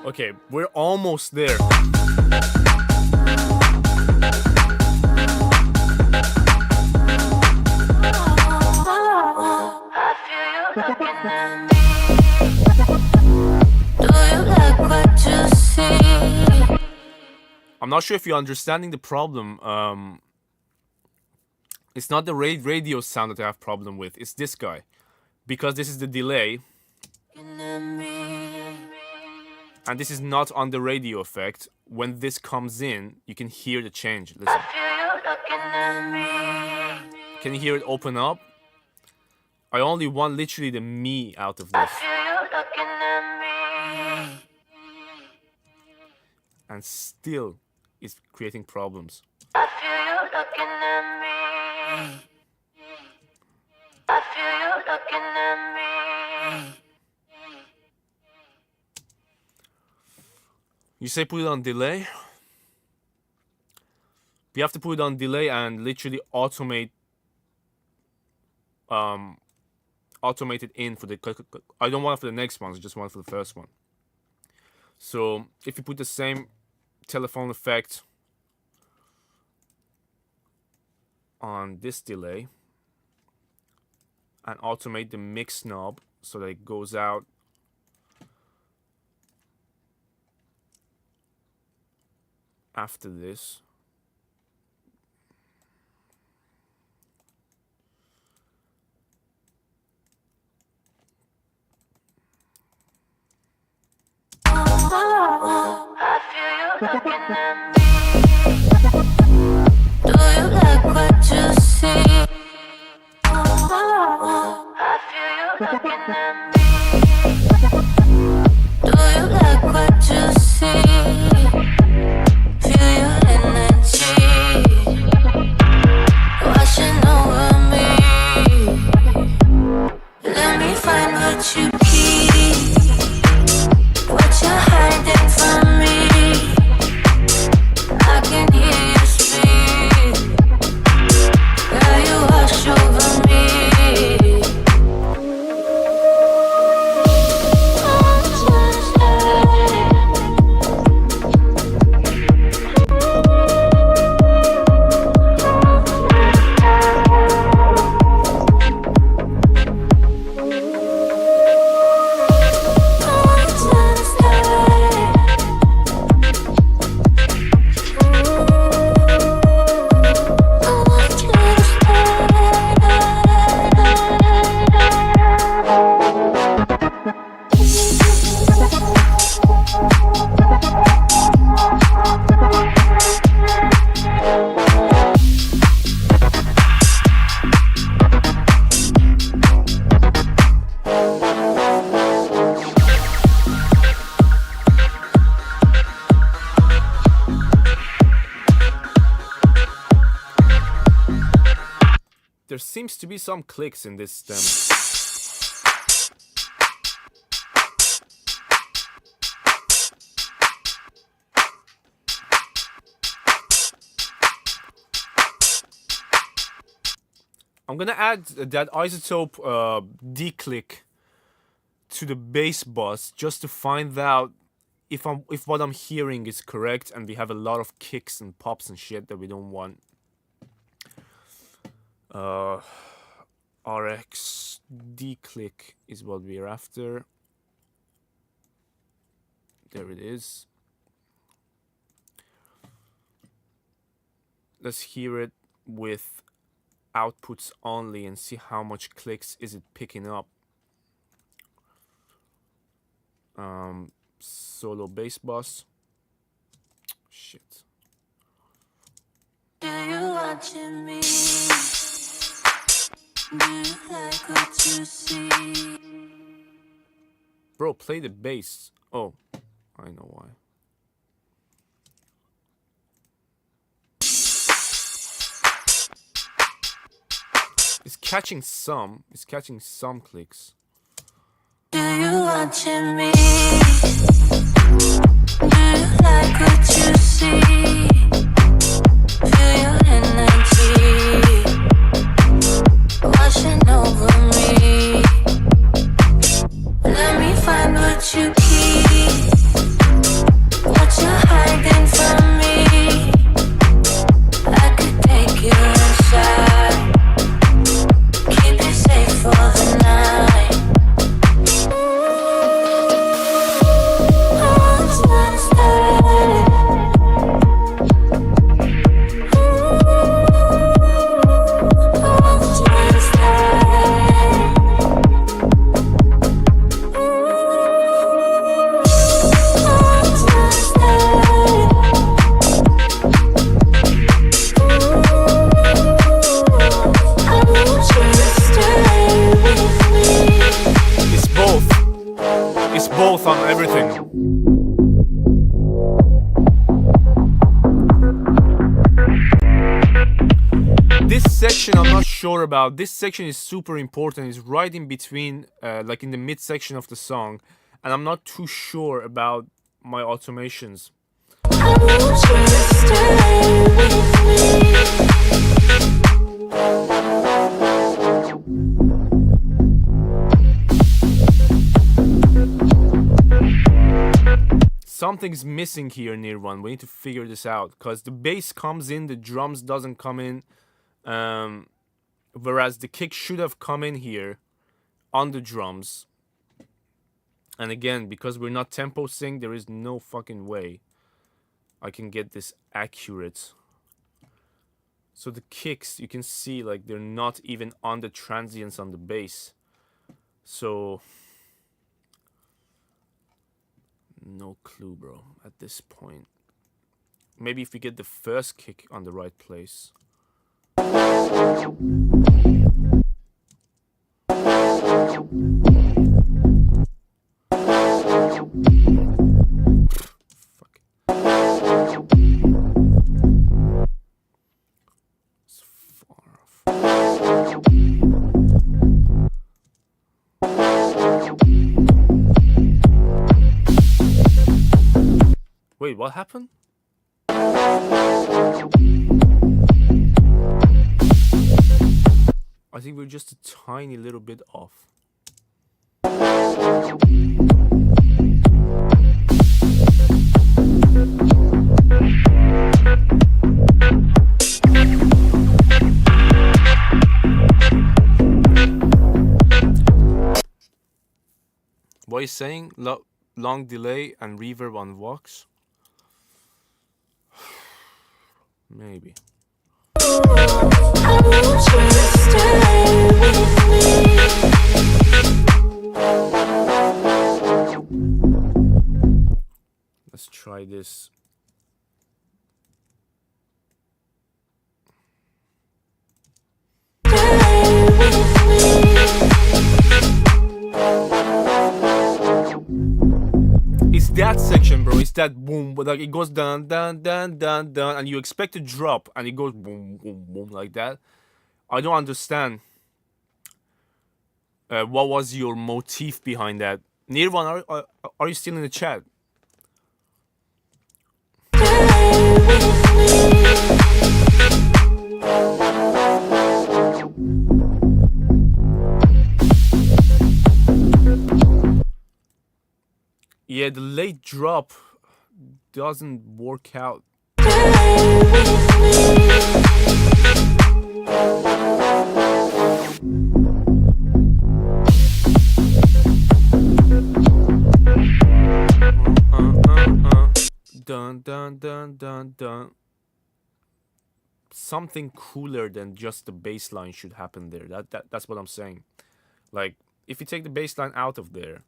Okay, we're almost there. I'm not sure if you're understanding the problem. It's not the radio sound that I have problem with. It's this guy. Because this is the delay. And this is not on the radio effect. When this comes in, you can hear the change. Listen. Can you hear it open up? I only want literally the me out of this. And still, it's creating problems. I feel you looking at me. I feel you looking at me. You say put it on delay? We have to put it on delay and literally automate it in for the... I don't want it for the next one, I just want it for the first one. So if you put the same telephone effect on this delay and automate the mix knob so that it goes out after this. I feel you looking at me. Do you like what you see? I feel you looking at me. Do you like what you see? Feel your energy washing over me. Let me find what you keep, what you're hiding from me. I can hear you speak. Girl, you wash over me. There seems to be some clicks in this stem. I'm gonna add that isotope declick to the bass bus just to find out if what I'm hearing is correct and we have a lot of kicks and pops and shit that we don't want. RX declick is what we're after. There it is. Let's hear it with outputs only and see how much clicks is it picking up. Solo bass bus. Shit. Do you watching me? Do you like what you see? Bro, play the bass. Oh, I know why. It's catching some. It's catching some clicks. Do you watching me? Do you like what you see? Feel your energy washing over me. Let me find what you keep, what you're hiding from me. I could take you inside, keep you safe for the night. Both on everything. This section I'm not sure about. This section is super important. It's right in between, like in the mid section of the song, and I'm not too sure about my automations. I want you to stay with me. Something's missing here near one. We need to figure this out, because the bass comes in, the drums doesn't come in, whereas the kick should have come in here on the drums. And again, because we're not tempo sync, there is no fucking way I can get this accurate. So the kicks, you can see like they're not even on the transients on the bass. So no clue, bro, at this point. Maybe if we get the first kick on the right place. Fuck. It's far off. Wait, what happened? I think we're just a tiny little bit off. What are you saying? Long delay and reverb on Vox? Maybe. I want you to stay with me. Let's try this. It's that section, bro. It's that boom, but like it goes down, down, down, down, down, and you expect to drop, and it goes boom, boom, boom like that. I don't understand. What was your motif behind that? Nirvan, are you still in the chat? Yeah, the late drop doesn't work out. Dun dun dun dun dun. Something cooler than just the bass line should happen there. That's what I'm saying. Like, if you take the bass line out of there.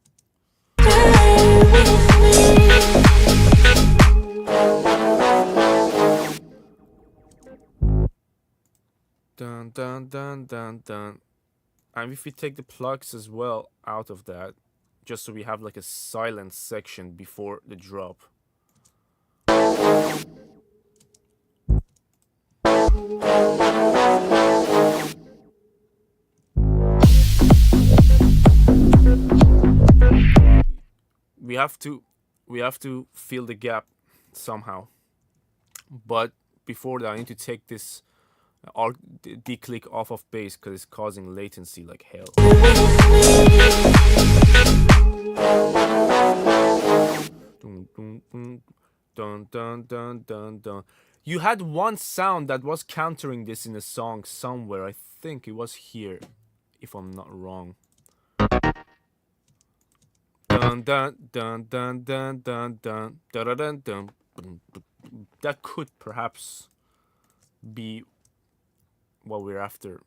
Dun dun dun dun dun. And if we take the plugs as well out of that, just so we have like a silent section before the drop. we have to fill the gap somehow. But before that, I need to take this D-click off of bass because it's causing latency like hell. Dun, dun, dun, dun, dun, dun, dun, dun. You had one sound that was countering this in a song somewhere. I think it was here, if I'm not wrong. Dun dun dun dun dun dun dun dun dun dun. That could perhaps be what we're after.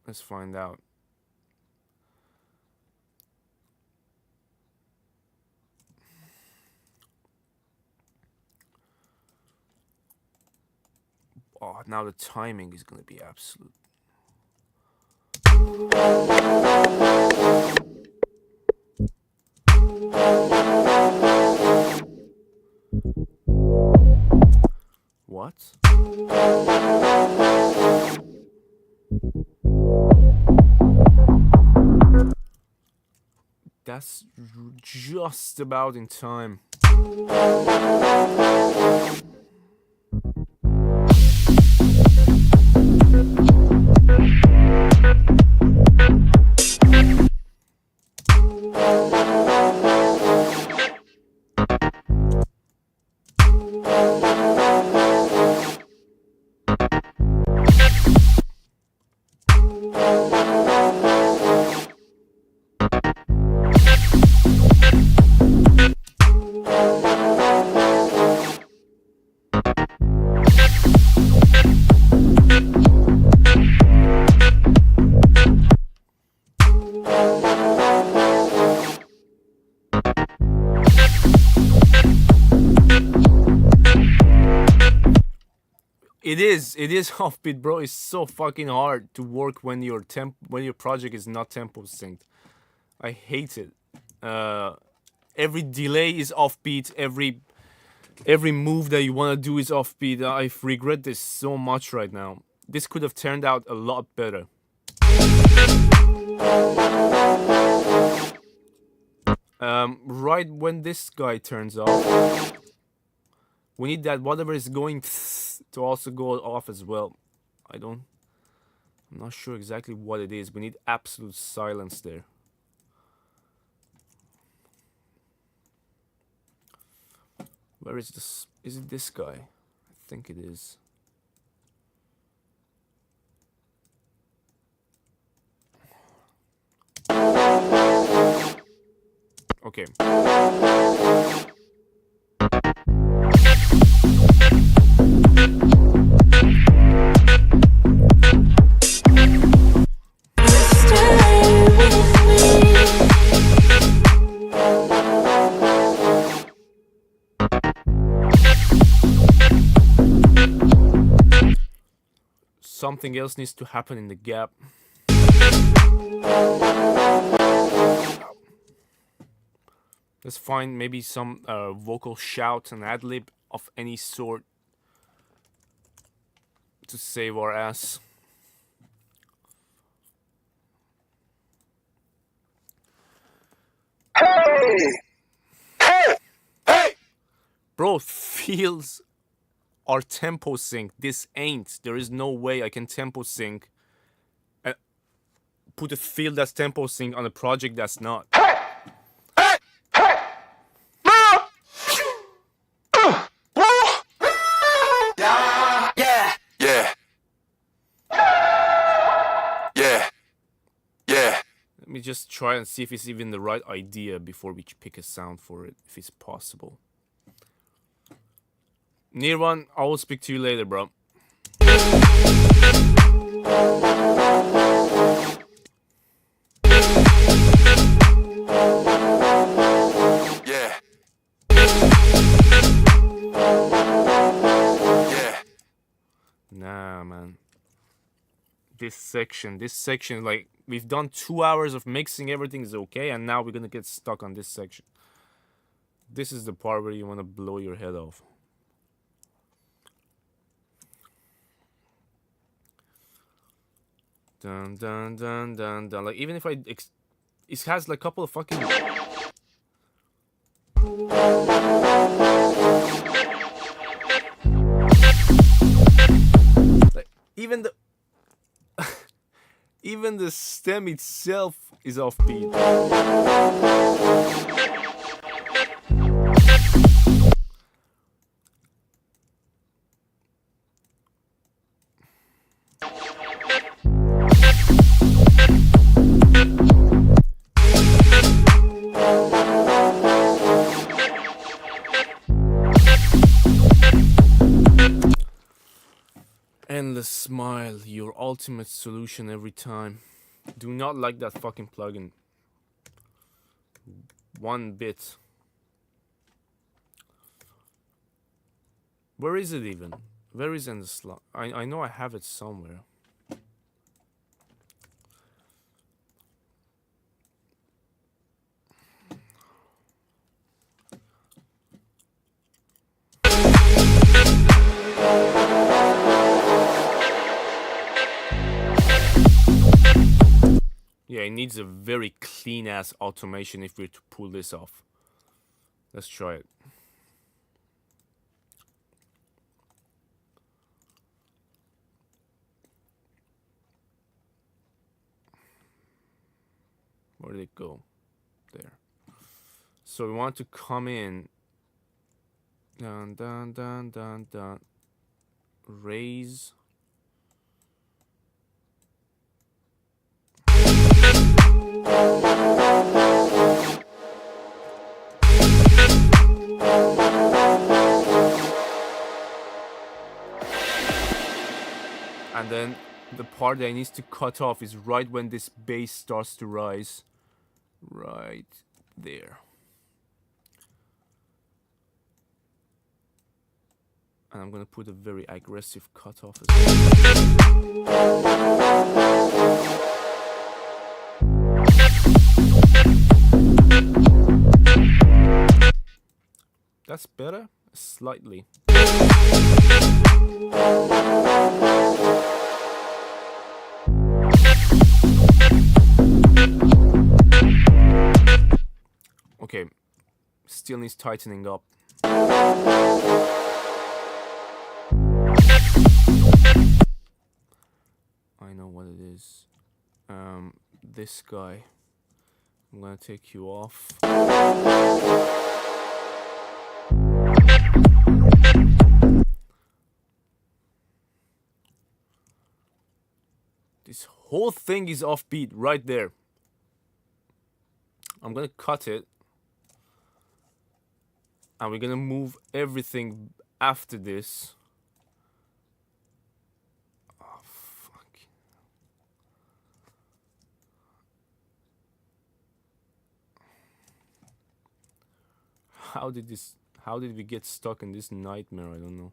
Let's find out. Oh, now the timing is gonna be absolute. What? That's just about in time. It is offbeat, bro. It's so fucking hard to work when your project is not tempo synced. I hate it. Every delay is offbeat. Every move that you want to do is offbeat. I regret this so much right now. This could have turned out a lot better. Right when this guy turns off, we need that whatever is going to also go off as well. I'm not sure exactly what it is. We need absolute silence there. Where is this? Is it this guy? I think it is. Okay. Something else needs to happen in the gap. Let's find maybe some vocal shout and ad-lib of any sort to save our ass. Hey! Hey! Hey! Bro, feels our tempo sync. This ain't. There is no way I can tempo sync and put a field that's tempo sync on a project that's not. Hey! Hey! Hey! Yeah! Yeah! Yeah! Yeah! Let me just try and see if it's even the right idea before we pick a sound for it, if it's possible. Near one, I will speak to you later, bro. Yeah. Yeah. Nah, man. This section, like, we've done 2 hours of mixing, everything is okay, and now we're gonna get stuck on this section. This is the part where you wanna blow your head off. Dun dun dun dun dun. Like, even if it has like a couple of fucking Like, even the even the stem itself is offbeat. Endless smile, your ultimate solution every time. Do not like that fucking plugin. One bit. Where is it even? Where is Endless Smile? I know I have it somewhere. Yeah, it needs a very clean ass automation if we're to pull this off. Let's try it. Where did it go? There. So we want to come in. Dun dun dun dun dun. Raise. And then the part that needs to cut off is right when this bass starts to rise. Right there. And I'm gonna put a very aggressive cut off as well. That's better, slightly. Okay, still needs tightening up. I know what it is. This guy. I'm gonna take you off. This whole thing is offbeat right there. I'm gonna cut it. And we're gonna move everything after this. Oh, fuck. How did we get stuck in this nightmare? I don't know.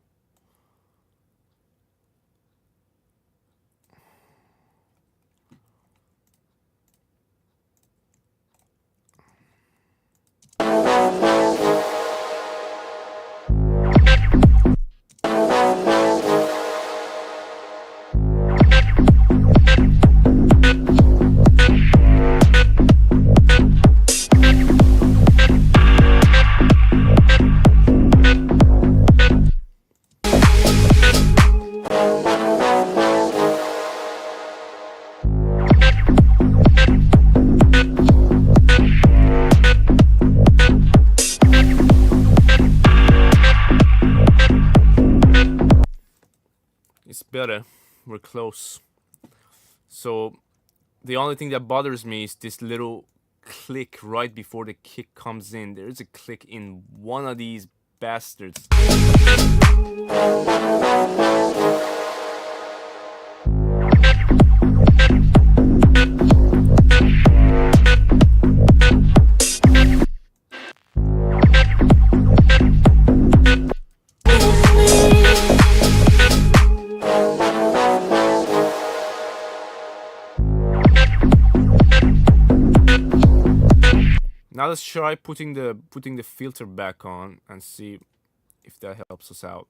Better, we're close. So the only thing that bothers me is this little click right before the kick comes in. There is a click in one of these bastards. Now let's try putting the filter back on and see if that helps us out.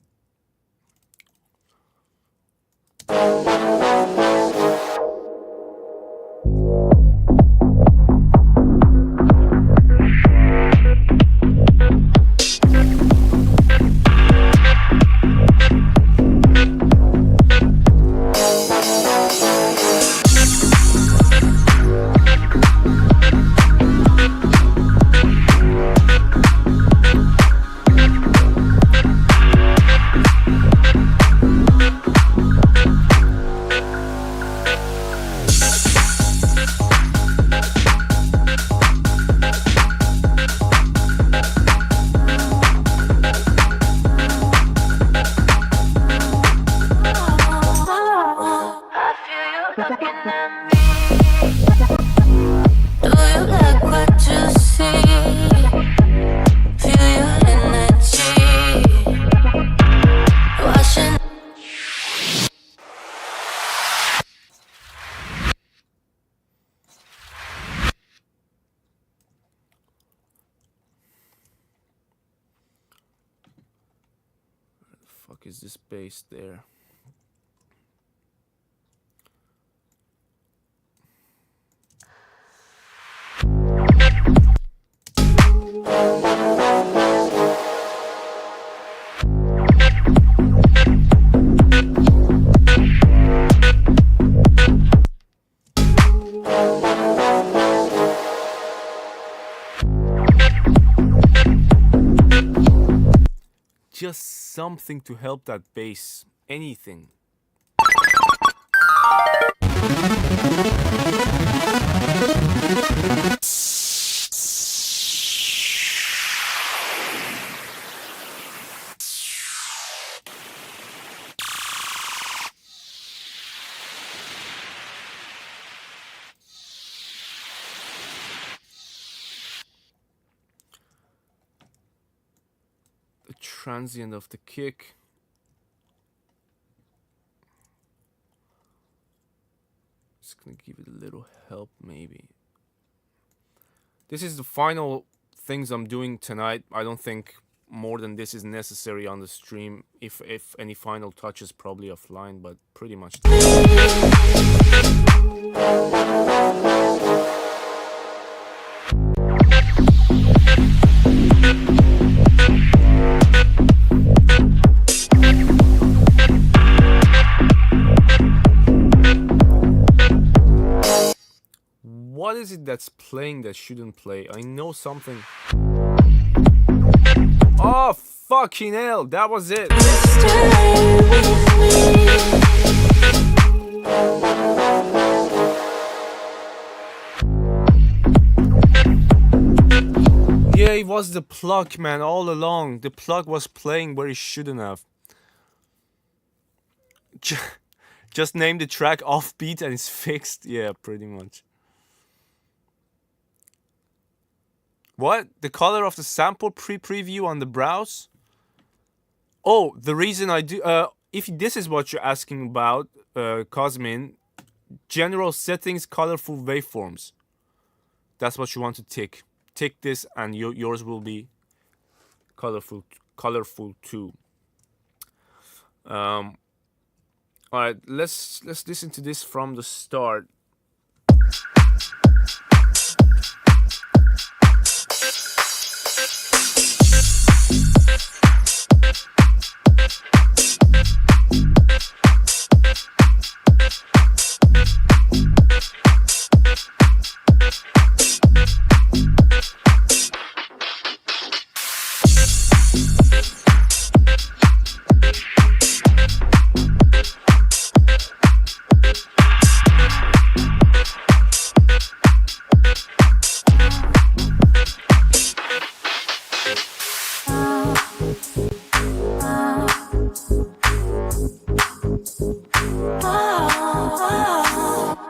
fuck is this bass there? Just something to help that bass. Anything. Transient of the kick. Just gonna give it a little help, maybe. This is the final things I'm doing tonight. I don't think more than this is necessary on the stream. If any final touches, probably offline, but pretty much. What is it that's playing that shouldn't play? I know something. Oh, fucking hell, that was it. Yeah, it was the plug, man, all along. The plug was playing where it shouldn't have. Just name the track Offbeat and it's fixed. Yeah, pretty much. What? The color of the sample preview on the browse? Oh, the reason I do... if this is what you're asking about, Cosmin, general settings, colorful waveforms. That's what you want to tick. Tick this and yours will be colorful too. Alright, let's listen to this from the start.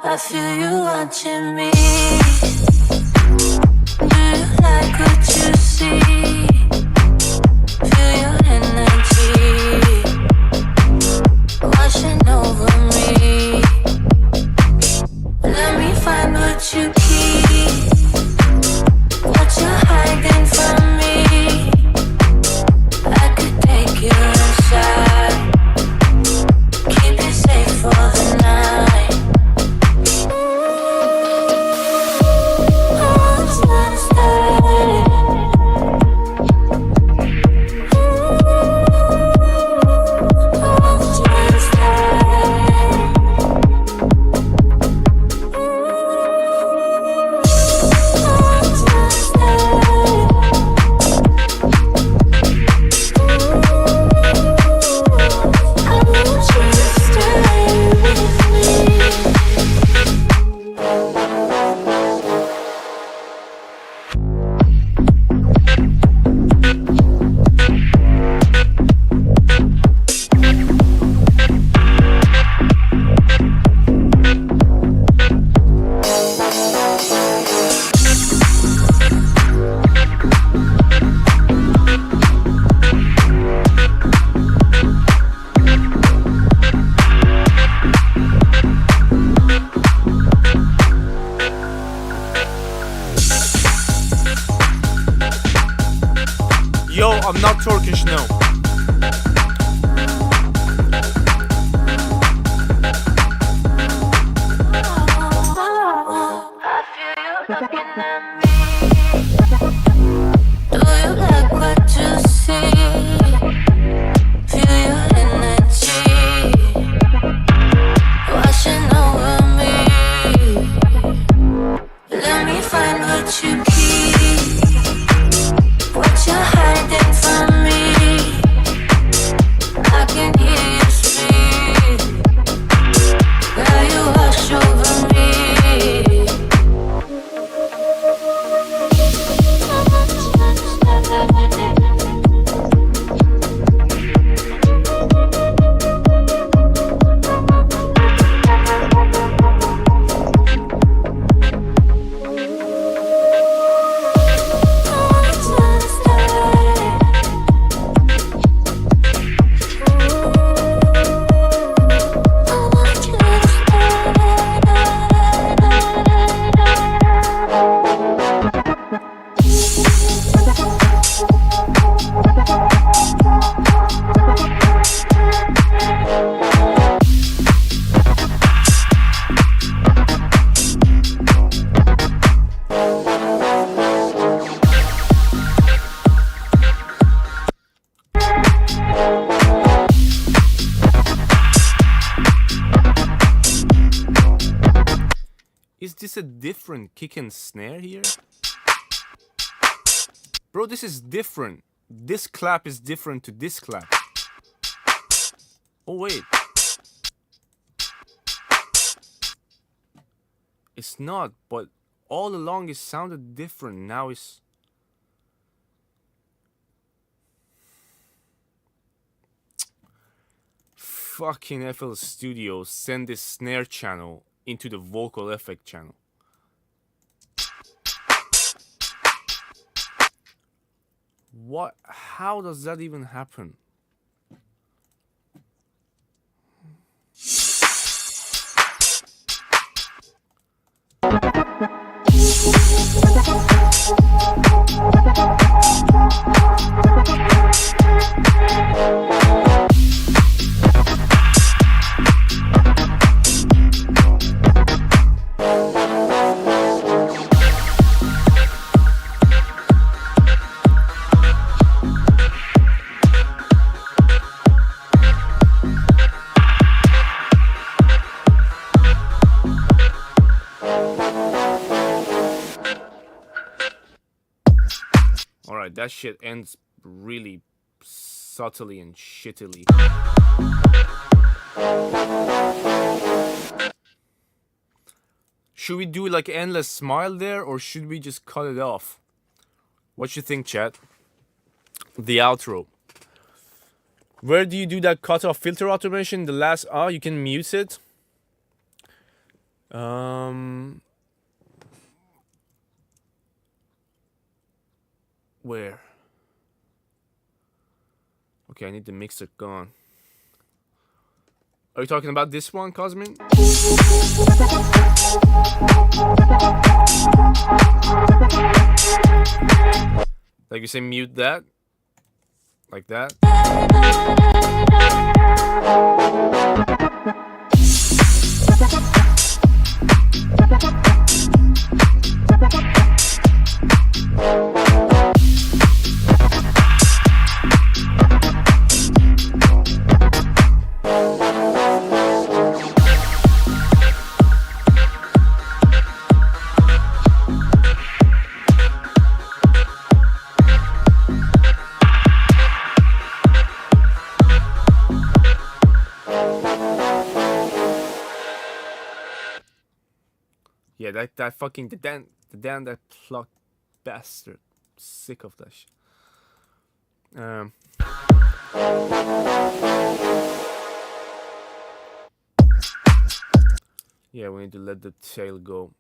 I feel you watching me. Do you like what you see? Feel your energy washing over me. Let me find what you keep, what you're hiding from me. I could take you inside, keep you safe for the night. I'm not Turkish, no. this a different kick and snare here? Bro, this is different. This clap is different to this clap. Oh, wait. It's not, but all along it sounded different. Now it's... Fucking FL Studio send this snare channel into the vocal effect channel. What? How does that even happen? Alright, that shit ends really subtly and shittily. Should we do like endless smile there, or should we just cut it off? What you think, chat? The outro. Where do you do that cutoff filter automation? The last... Oh, you can mute it. Where? Okay, I need the mixer gone. Are you talking about this one, Cosmin? Like you say, mute that? Like that? Yeah, that fucking the damn that clock bastard. Sick of that shit. Yeah, we need to let the tail go.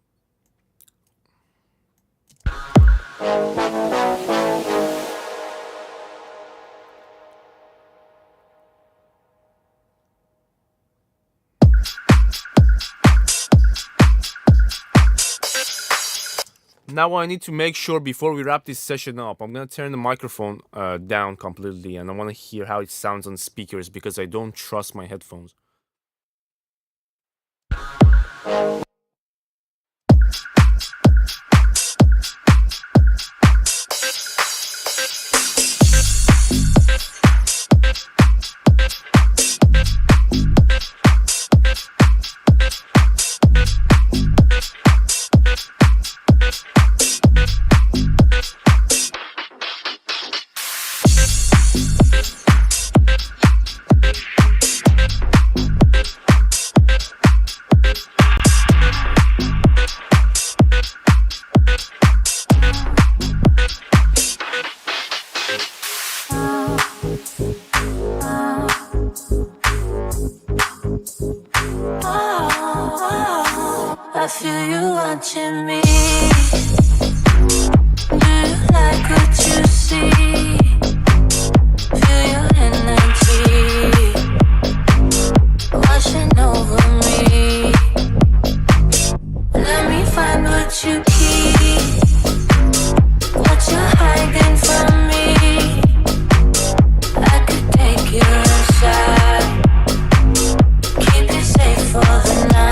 Now I need to make sure before we wrap this session up, I'm gonna turn the microphone down completely, and I want to hear how it sounds on speakers because I don't trust my headphones. I feel you watching me. Do you like what you see? Feel your energy washing over me. Let me find what you keep, what you're hiding from me. I could take you inside, keep you safe for the night.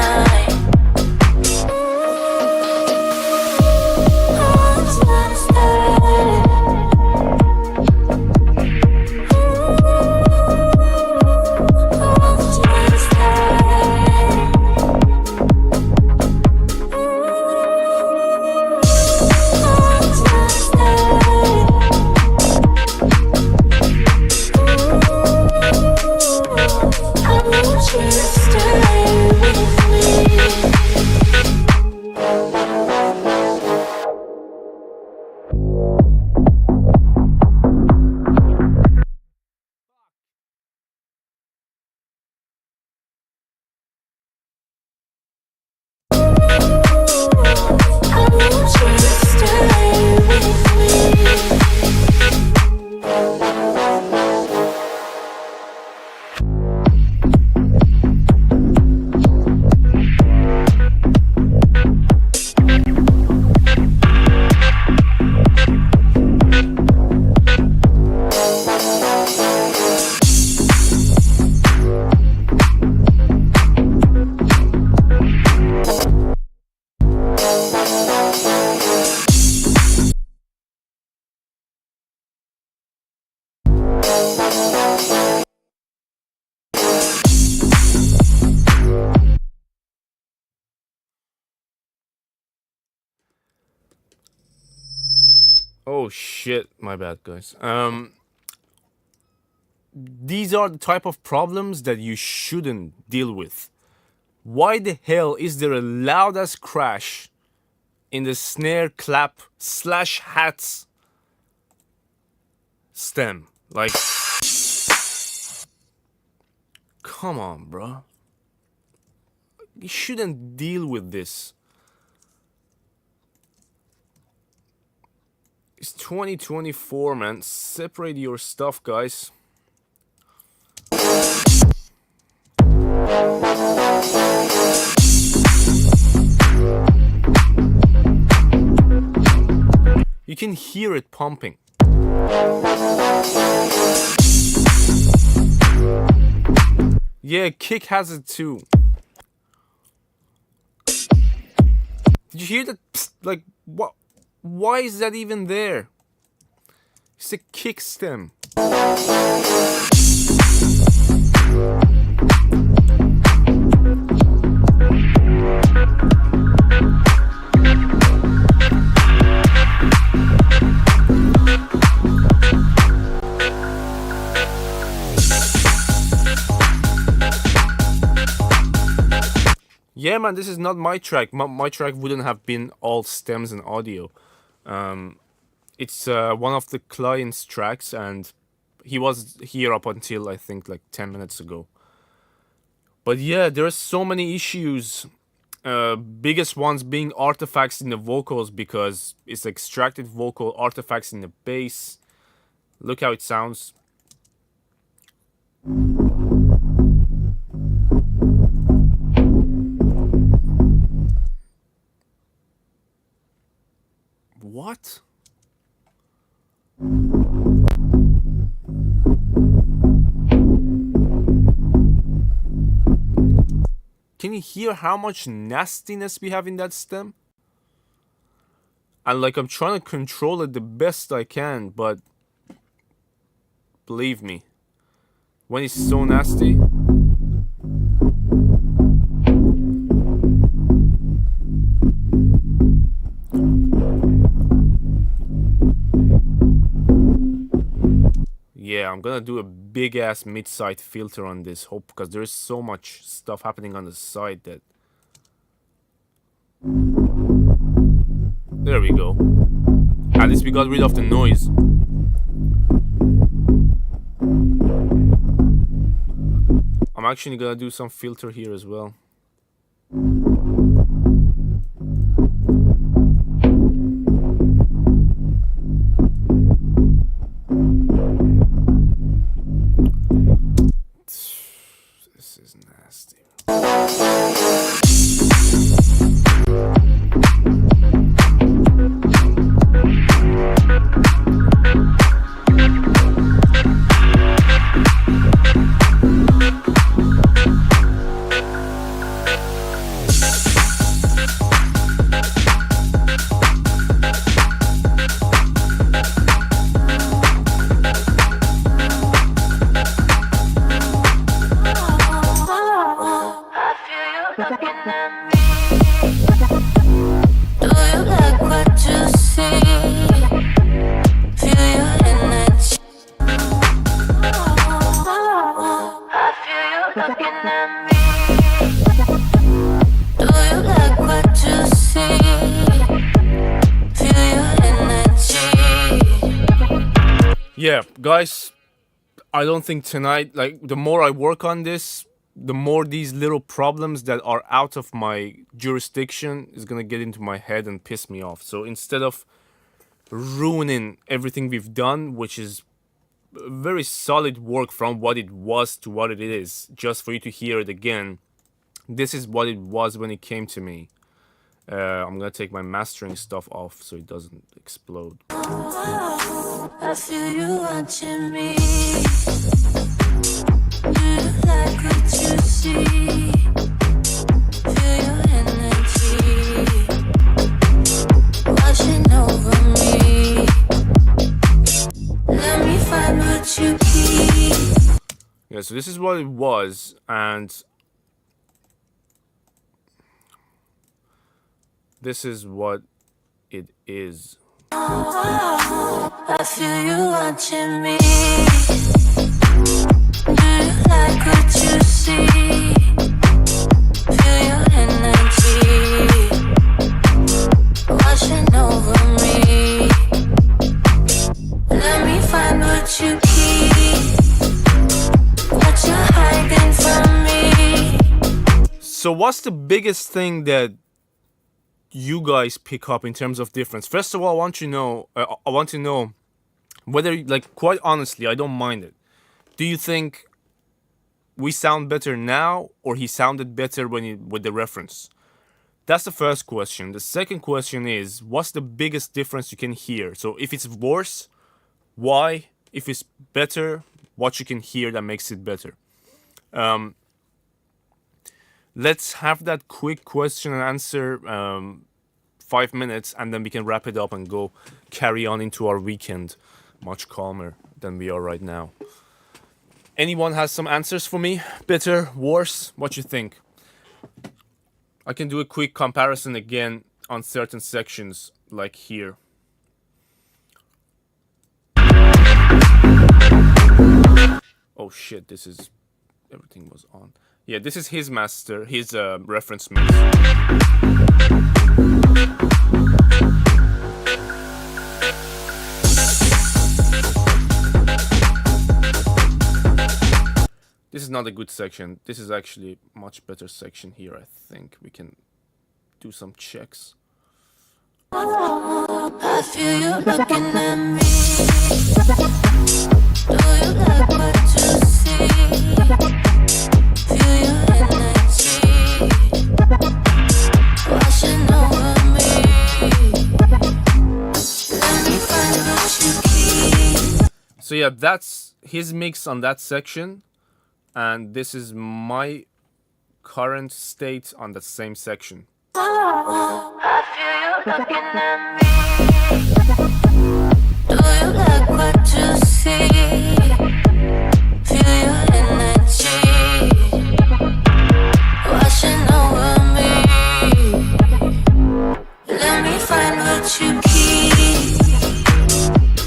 you to stay with me. I want you to stay with me. Oh shit, my bad, guys. These are the type of problems that you shouldn't deal with. Why the hell is there a loud ass crash in the snare clap slash hats stem? Like, come on, bro. You shouldn't deal with this. It's 2024, man. Separate your stuff, guys. You can hear it pumping. Yeah, Kick has it too. Did you hear that? Psst, like, what? Why is that even there? It's a kick stem. Yeah, man, this is not my track. My track wouldn't have been all stems and audio. It's one of the client's tracks, and he was here up until I think like 10 minutes ago. But yeah, there are so many issues. Biggest ones being artifacts in the vocals, because it's extracted vocal, artifacts in the bass. Look how it sounds. What? Can you hear how much nastiness we have in that stem? And like, I'm trying to control it the best I can, but believe me, when it's so nasty. Yeah, I'm gonna do a big ass mid-side filter on this, because there's so much stuff happening on the side that... There we go. At least we got rid of the noise. I'm actually gonna do some filter here as well. This is nasty. Do you like what you see? Feel your energy. Yeah, guys, I don't think tonight, like, the more I work on this, the more these little problems that are out of my jurisdiction is gonna get into my head and piss me off. So instead of ruining everything we've done, which is very solid work from what it was to what it is, just for you to hear it again, this is what it was when it came to me. I'm gonna take my mastering stuff off so it doesn't explode. I feel you watching me. Do you like what you see? Feel your energy washing over me. Let me find what you keep. Yeah, so this is what it was, and this is what it is. I feel you watching me. Do you like what you see? Feel your energy washing over me. Let me find what you keep. What you're hiding from me. So what's the biggest thing that you guys pick up in terms of difference? First of all, I want to know whether, like, quite honestly, I don't mind it. Do you think we sound better now, or he sounded better with the reference? That's the first question. The second question is, what's the biggest difference you can hear? So if it's worse, why? If it's better, what you can hear that makes it better? Let's have that quick question and answer, 5 minutes, and then we can wrap it up and go carry on into our weekend much calmer than we are right now. Anyone has some answers for me? Better, worse? What you think? I can do a quick comparison again on certain sections, like here. Oh shit, everything was on. Yeah, this is his master, his reference mix. This is not a good section. This is actually a much better section here, I think. We can do some checks. I feel you looking at me. Do you like what you see? Feel your energy washing over me. Let me find what you keep. So yeah, that's his mix on that section, and this is my current state on the same section. I feel you looking at me. Do you like what you see? Feel your energy washing over me. Let me find what you keep.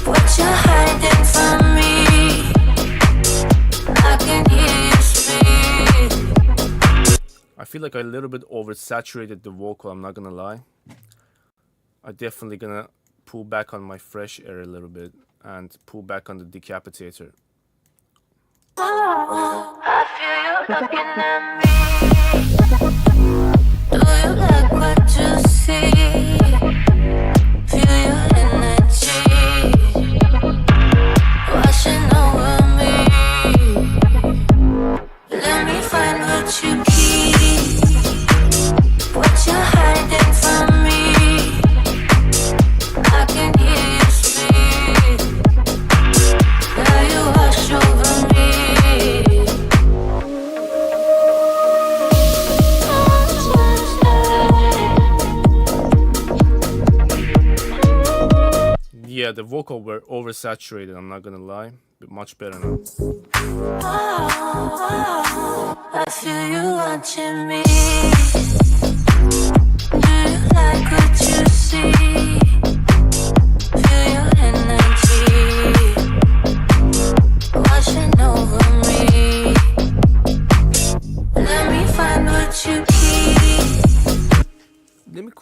What you're hiding from me. I can hear you speak. I feel like I a little bit oversaturated the vocal, I'm not gonna lie. I'm definitely gonna pull back on my fresh air a little bit and pull back on the decapitator. I feel you looking at me. Do you like what you see? Feel your energy washing over me. Let me find what you keep. What you're hiding from me. I can hear you speak. Girl, you wash over me. Yeah, the vocal were oversaturated, I'm not gonna lie, but much better now. I feel you watching me. Do you like what you see? Feel your energy washing over me.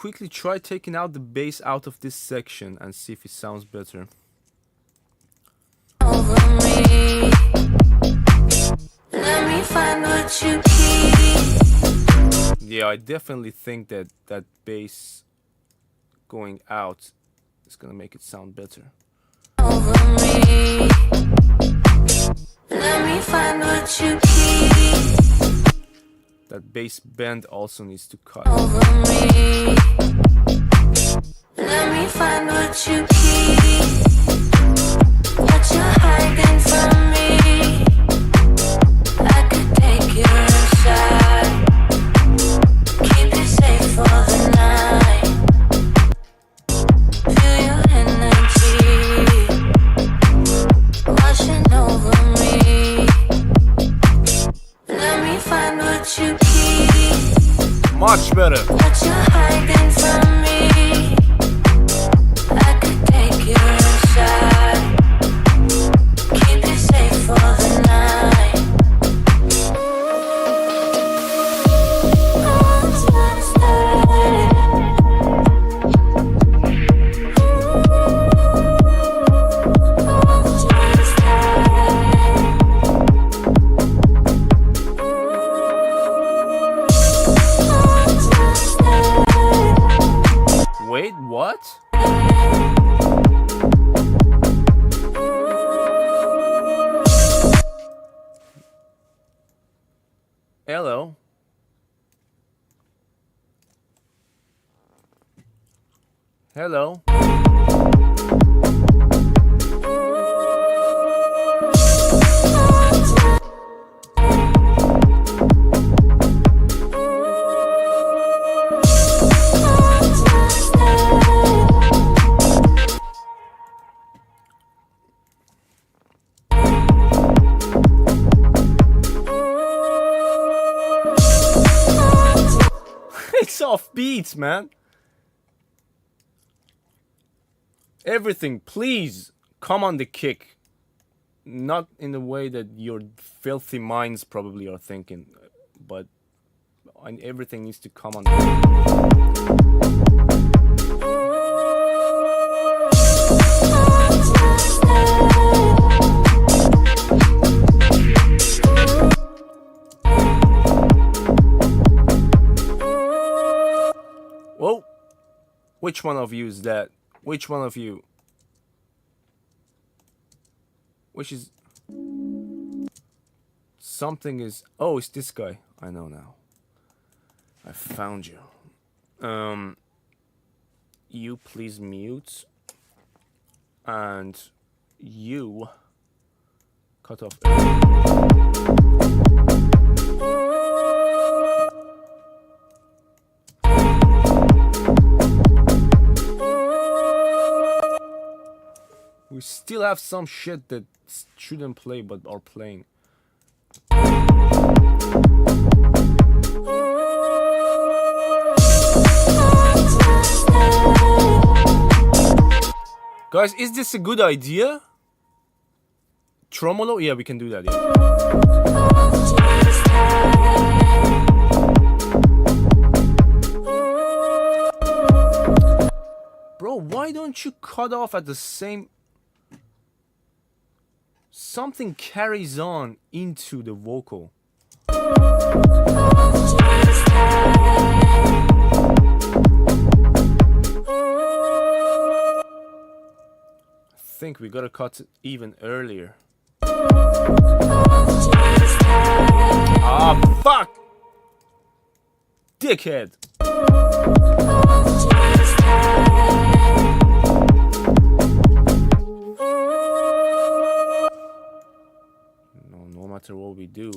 quickly try taking out the bass out of this section and see if it sounds better. Over me. Let me find what you keep. Yeah, I definitely think that that bass going out is gonna make it sound better. Over me. Let me find what you keep. That bass bend also needs to cut. Over me. Let me find what you keep. What you're hiding from me. I could take you inside. Keep you safe for the night. Feel your energy washing over me. Let me find what you keep. Much better. What you're hiding from me. I could take you inside. Keep you safe for the night. Wait, what? Hello. Hello. It's off beats, man. Everything, please come on the kick. Not in the way that your filthy minds probably are thinking, but everything needs to come on. Whoa! Which one of you is that? Which one of you? Which is... Something is... Oh, it's this guy. I know now. I found you. You please mute. And you... Cut off... We still have some shit that shouldn't play but are playing. Guys, is this a good idea? Tremolo? Yeah, we can do that. Yeah. Bro, why don't you cut off at the same... Something carries on into the vocal. I think we gotta cut it even earlier. Ah, fuck! Dickhead! No matter what we do.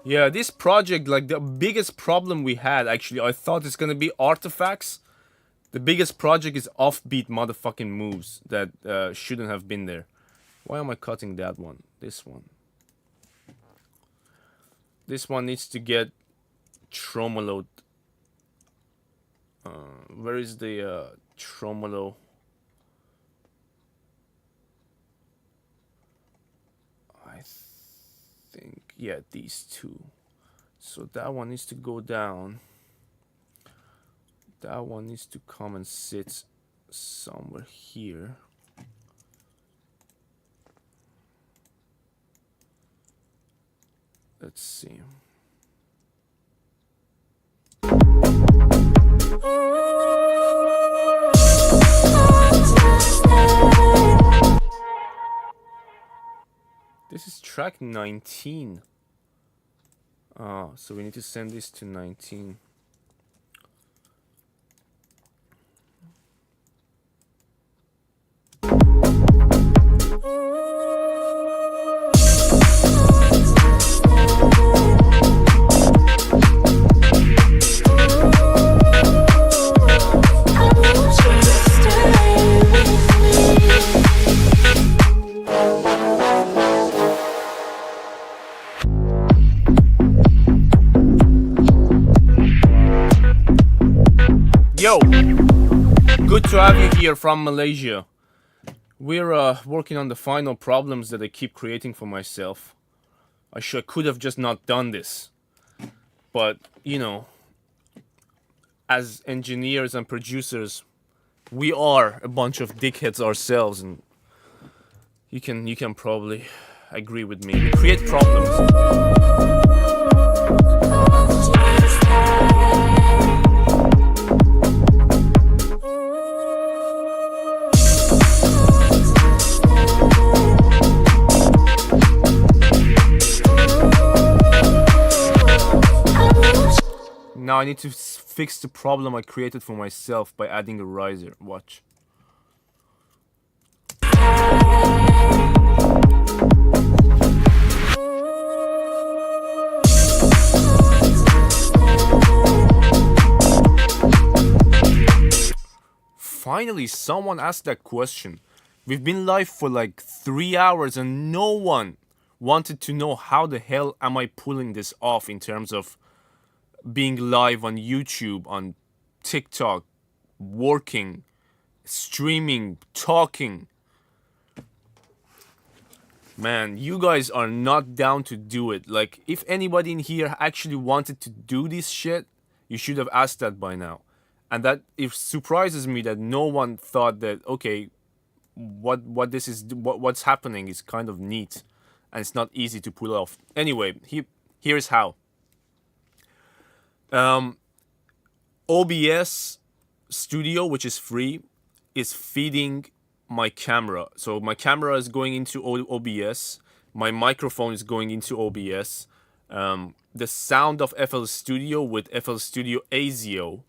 Yeah, this project, like the biggest problem we had, actually, I thought it's gonna be artifacts. The biggest project is offbeat motherfucking moves that shouldn't have been there. Why am I cutting that one? This one. This one needs to get tremoloed. Where is the tremolo? yeah, these two. So that one needs to go down. That one needs to come and sit somewhere here. Let's see. This is track 19. So we need to send this to 19. Yo, good to have you here from Malaysia. We're working on the final problems that I keep creating for myself. I could have just not done this, but you know, as engineers and producers, we are a bunch of dickheads ourselves, and you can probably agree with me. We create problems. Now I need to fix the problem I created for myself by adding a riser. Watch. Finally, someone asked that question. We've been live for like 3 hours and no one wanted to know how the hell am I pulling this off in terms of being live on YouTube, on TikTok, working, streaming, talking. Man, you guys are not down to do it. Like, if anybody in here actually wanted to do this shit, you should have asked that by now. And that it surprises me that no one thought that, okay, what's happening is kind of neat and it's not easy to pull off. Anyway, here's how. OBS Studio, which is free, is feeding my camera. So my camera is going into OBS. My microphone is going into OBS. The sound of FL Studio with FL Studio ASIO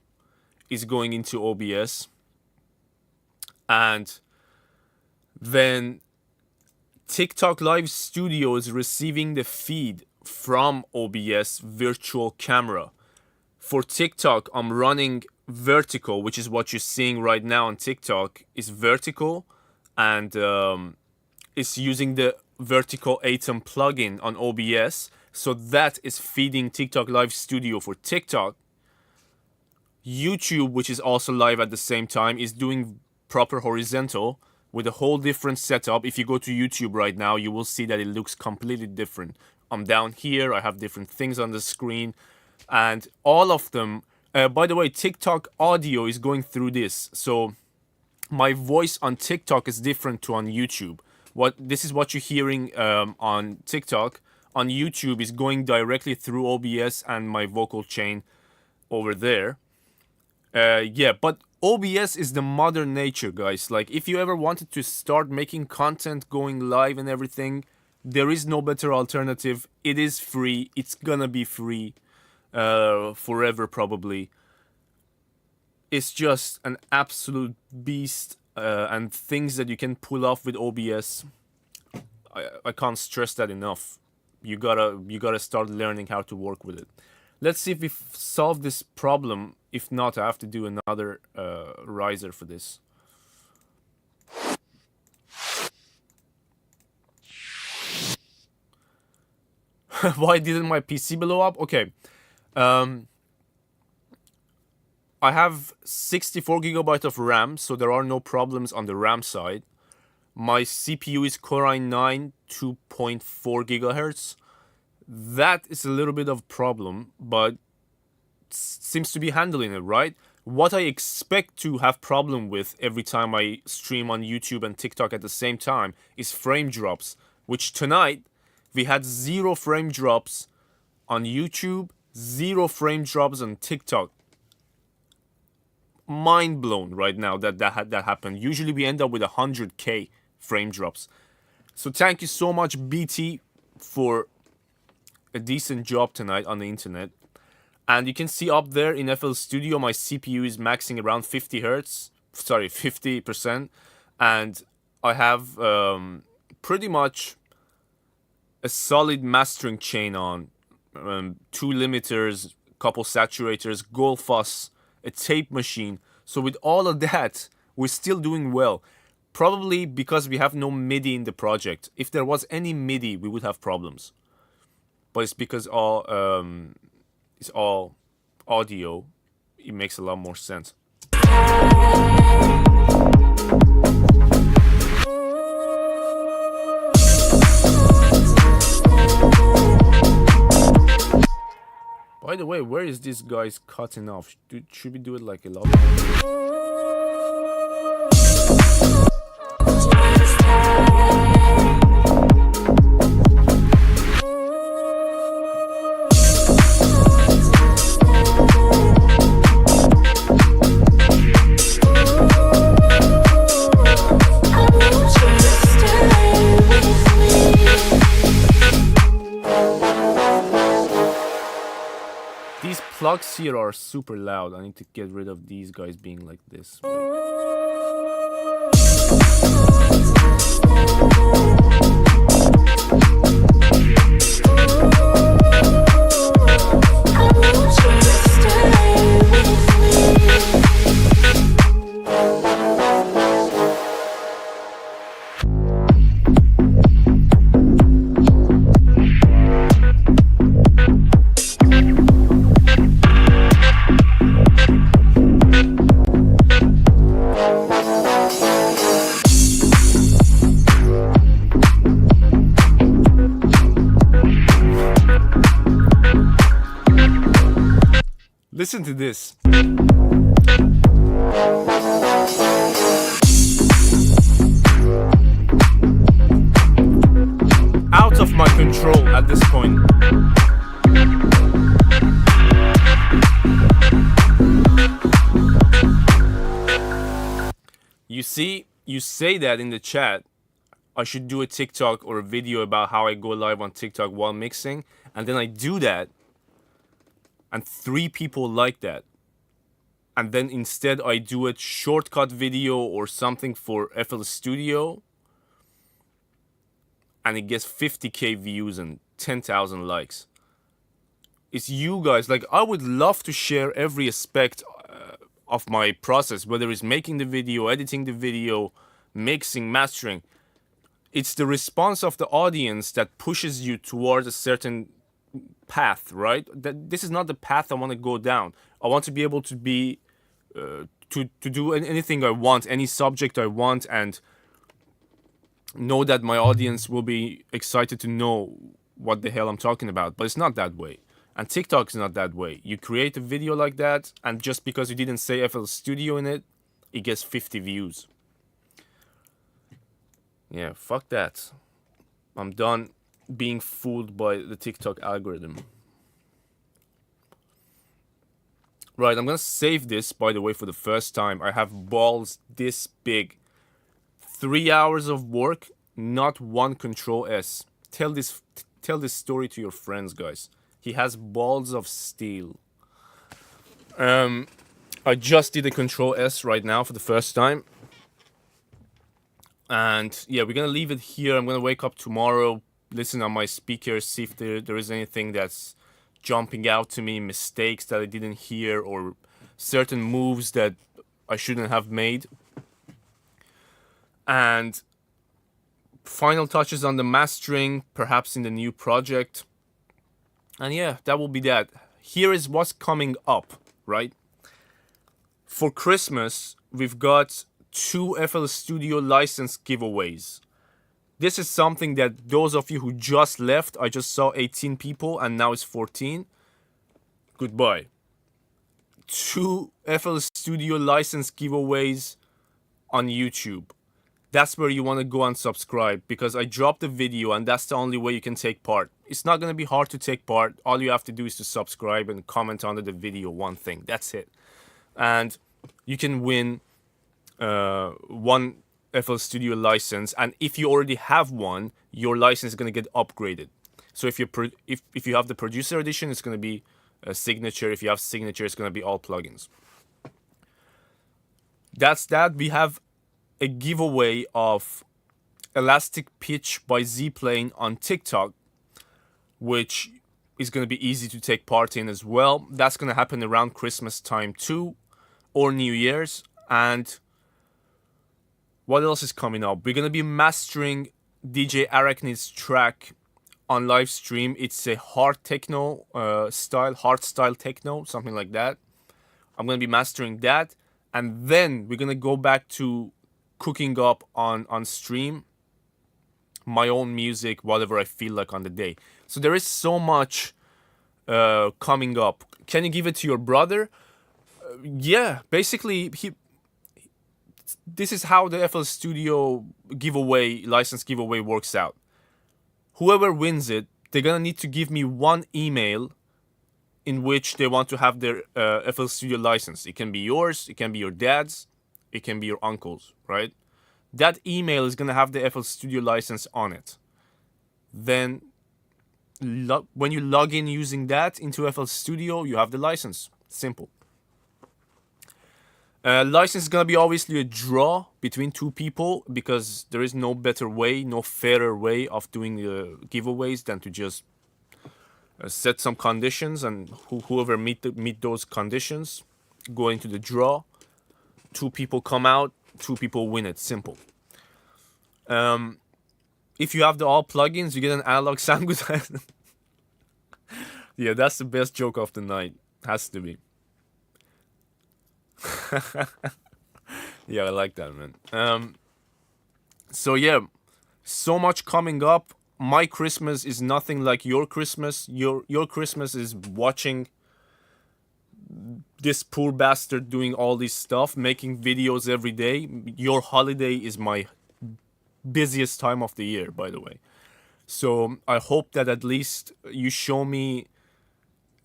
is going into OBS. And then TikTok Live Studio is receiving the feed from OBS Virtual Camera. For TikTok, I'm running vertical, which is what you're seeing right now on TikTok, is vertical, and it's using the vertical ATEM plugin on OBS. So that is feeding TikTok Live Studio for TikTok. YouTube, which is also live at the same time, is doing proper horizontal with a whole different setup. If you go to YouTube right now, you will see that it looks completely different. I'm down here, I have different things on the screen. And all of them, by the way, TikTok audio is going through this. So my voice on TikTok is different to on YouTube. This is what you're hearing on TikTok. On YouTube is going directly through OBS and my vocal chain over there. Yeah, but OBS is the mother nature, guys. Like, if you ever wanted to start making content, going live and everything, there is no better alternative. It is free. It's gonna be free. Forever probably. It's just an absolute beast, and things that you can pull off with OBS. I can't stress that enough. You gotta start learning how to work with it. Let's see if we solve this problem. If not, I have to do another riser for this. Why didn't my PC blow up? Okay. I have 64 GB of RAM, so there are no problems on the RAM side. My CPU is Core i9 2.4 GHz. that is a little bit of a problem, but seems to be handling it, right? What I expect to have problem with every time I stream on YouTube and TikTok at the same time is frame drops, which tonight we had 0 frame drops on YouTube, 0 frame drops on TikTok. Mind blown right now that happened. Usually we end up with 100k frame drops. So thank you so much, BT, for a decent job tonight on the internet. And you can see up there in FL Studio, my CPU is maxing around 50%. And I have pretty much a solid mastering chain on. 2 limiters, couple saturators, gold fuzz, a tape machine. So with all of that, we're still doing well. Probably because we have no MIDI in the project. If there was any MIDI, we would have problems. But it's because it's all audio. It makes a lot more sense. By the way, where is this guy's cutting off? Should we do it like a lot? These plugs here are super loud. I need to get rid of these guys being like this. Listen to this. Out of my control at this point. You see, you say that in the chat, I should do a TikTok or a video about how I go live on TikTok while mixing, and then I do that, and 3 people like that. And then instead I do a shortcut video or something for FL Studio, and it gets 50k views and 10,000 likes. It's you guys. Like, I would love to share every aspect of my process, whether it's making the video, editing the video, mixing, mastering. It's the response of the audience that pushes you towards a certain path, right? That this is not the path I want to go down. I want to be able to be to do anything I want, any subject I want, and know that my audience will be excited to know what the hell I'm talking about. But it's not that way, and TikTok is not that way. You create a video like that, and just because you didn't say FL Studio in it, it gets 50 views. Yeah, fuck that. I'm done being fooled by the TikTok algorithm. Right, I'm gonna save this, by the way, for the first time. I have balls this big. 3 hours of work, not one Control S. Tell this story to your friends, guys. He has balls of steel. I just did a Control S right now for the first time. And yeah, we're gonna leave it here. I'm gonna wake up tomorrow, listen on my speakers, see if there is anything that's jumping out to me, mistakes that I didn't hear, or certain moves that I shouldn't have made. And final touches on the mastering, perhaps in the new project. And yeah, that will be that. Here is what's coming up, right? For Christmas, we've got 2 FL Studio license giveaways. This is something that those of you who just left, I just saw 18 people and now it's 14. Goodbye. 2 FL Studio license giveaways on YouTube. That's where you want to go and subscribe, because I dropped the video and that's the only way you can take part. It's not going to be hard to take part. All you have to do is to subscribe and comment under the video one thing. That's it. And you can win one FL Studio license, and if you already have one, your license is going to get upgraded. So if you have the producer edition, it's going to be a signature. If you have signature, it's going to be all plugins. That's that. We have a giveaway of Elastic Pitch by Z-Plane on TikTok, which is going to be easy to take part in as well. That's going to happen around Christmas time too, or New Year's. And what else is coming up? We're going to be mastering DJ Arachnid's track on live stream. It's a hard techno hard style techno, something like that. I'm going to be mastering that. And then we're going to go back to cooking up on stream my own music, whatever I feel like on the day. So there is so much coming up. Can you give it to your brother? Yeah, basically this is how the FL Studio giveaway, license giveaway works out. Whoever wins it, they're gonna need to give me one email in which they want to have their FL Studio license. It can be yours, it can be your dad's, it can be your uncle's, right? That email is gonna have the FL Studio license on it. Then when you log in using that into FL Studio, you have the license. Simple. License is gonna be obviously a draw between 2 people, because there is no better way, no fairer way of doing the giveaways than to just set some conditions, and whoever meet those conditions go into the draw. 2 people come out, 2 people win it. Simple. If you have the all plugins, you get an analog sound good. Yeah, that's the best joke of the night. Has to be. Yeah, I like that, man. So yeah, so much coming up. My Christmas is nothing like your Christmas. Your Christmas is watching this poor bastard doing all this stuff, making videos every day. Your holiday is my busiest time of the year, by the way. So I hope that at least you show me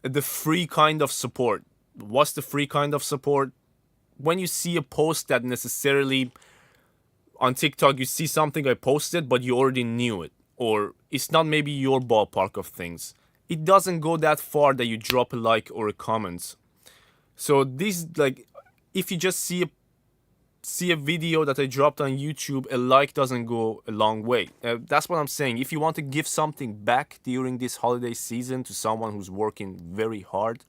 the free kind of support. What's the free kind of support? When you see a post that necessarily on TikTok, you see something I posted, but you already knew it, or it's not maybe your ballpark of things. It doesn't go that far that you drop a like or a comment. So this, like, if you just see a video that I dropped on YouTube, a like doesn't go a long way. That's what I'm saying. If you want to give something back during this holiday season to someone who's working very hard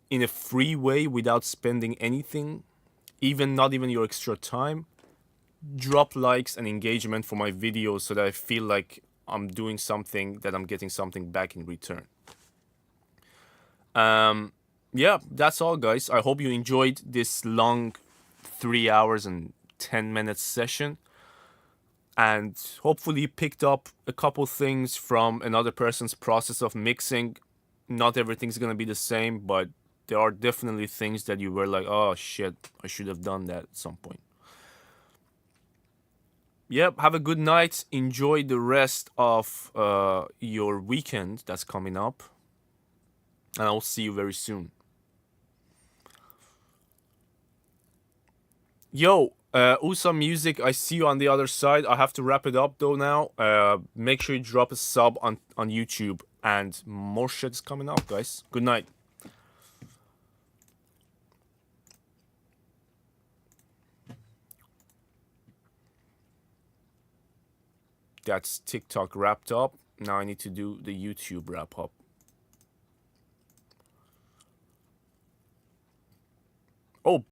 in a free way without spending anything, not even your extra time, drop likes and engagement for my videos so that I feel like I'm doing something, that I'm getting something back in return. Yeah, that's all, guys. I hope you enjoyed this long 3 hours and 10 minutes session, and hopefully picked up a couple things from another person's process of mixing. Not everything's gonna be the same, but there are definitely things that you were like, oh shit, I should have done that at some point. Yep, have a good night. Enjoy the rest of your weekend that's coming up, and I'll see you very soon. Yo, USA Music, I see you on the other side. I have to wrap it up though now. Make sure you drop a sub on YouTube, and more shit's coming up, guys. Good night. That's TikTok wrapped up. Now I need to do the YouTube wrap up. Oh,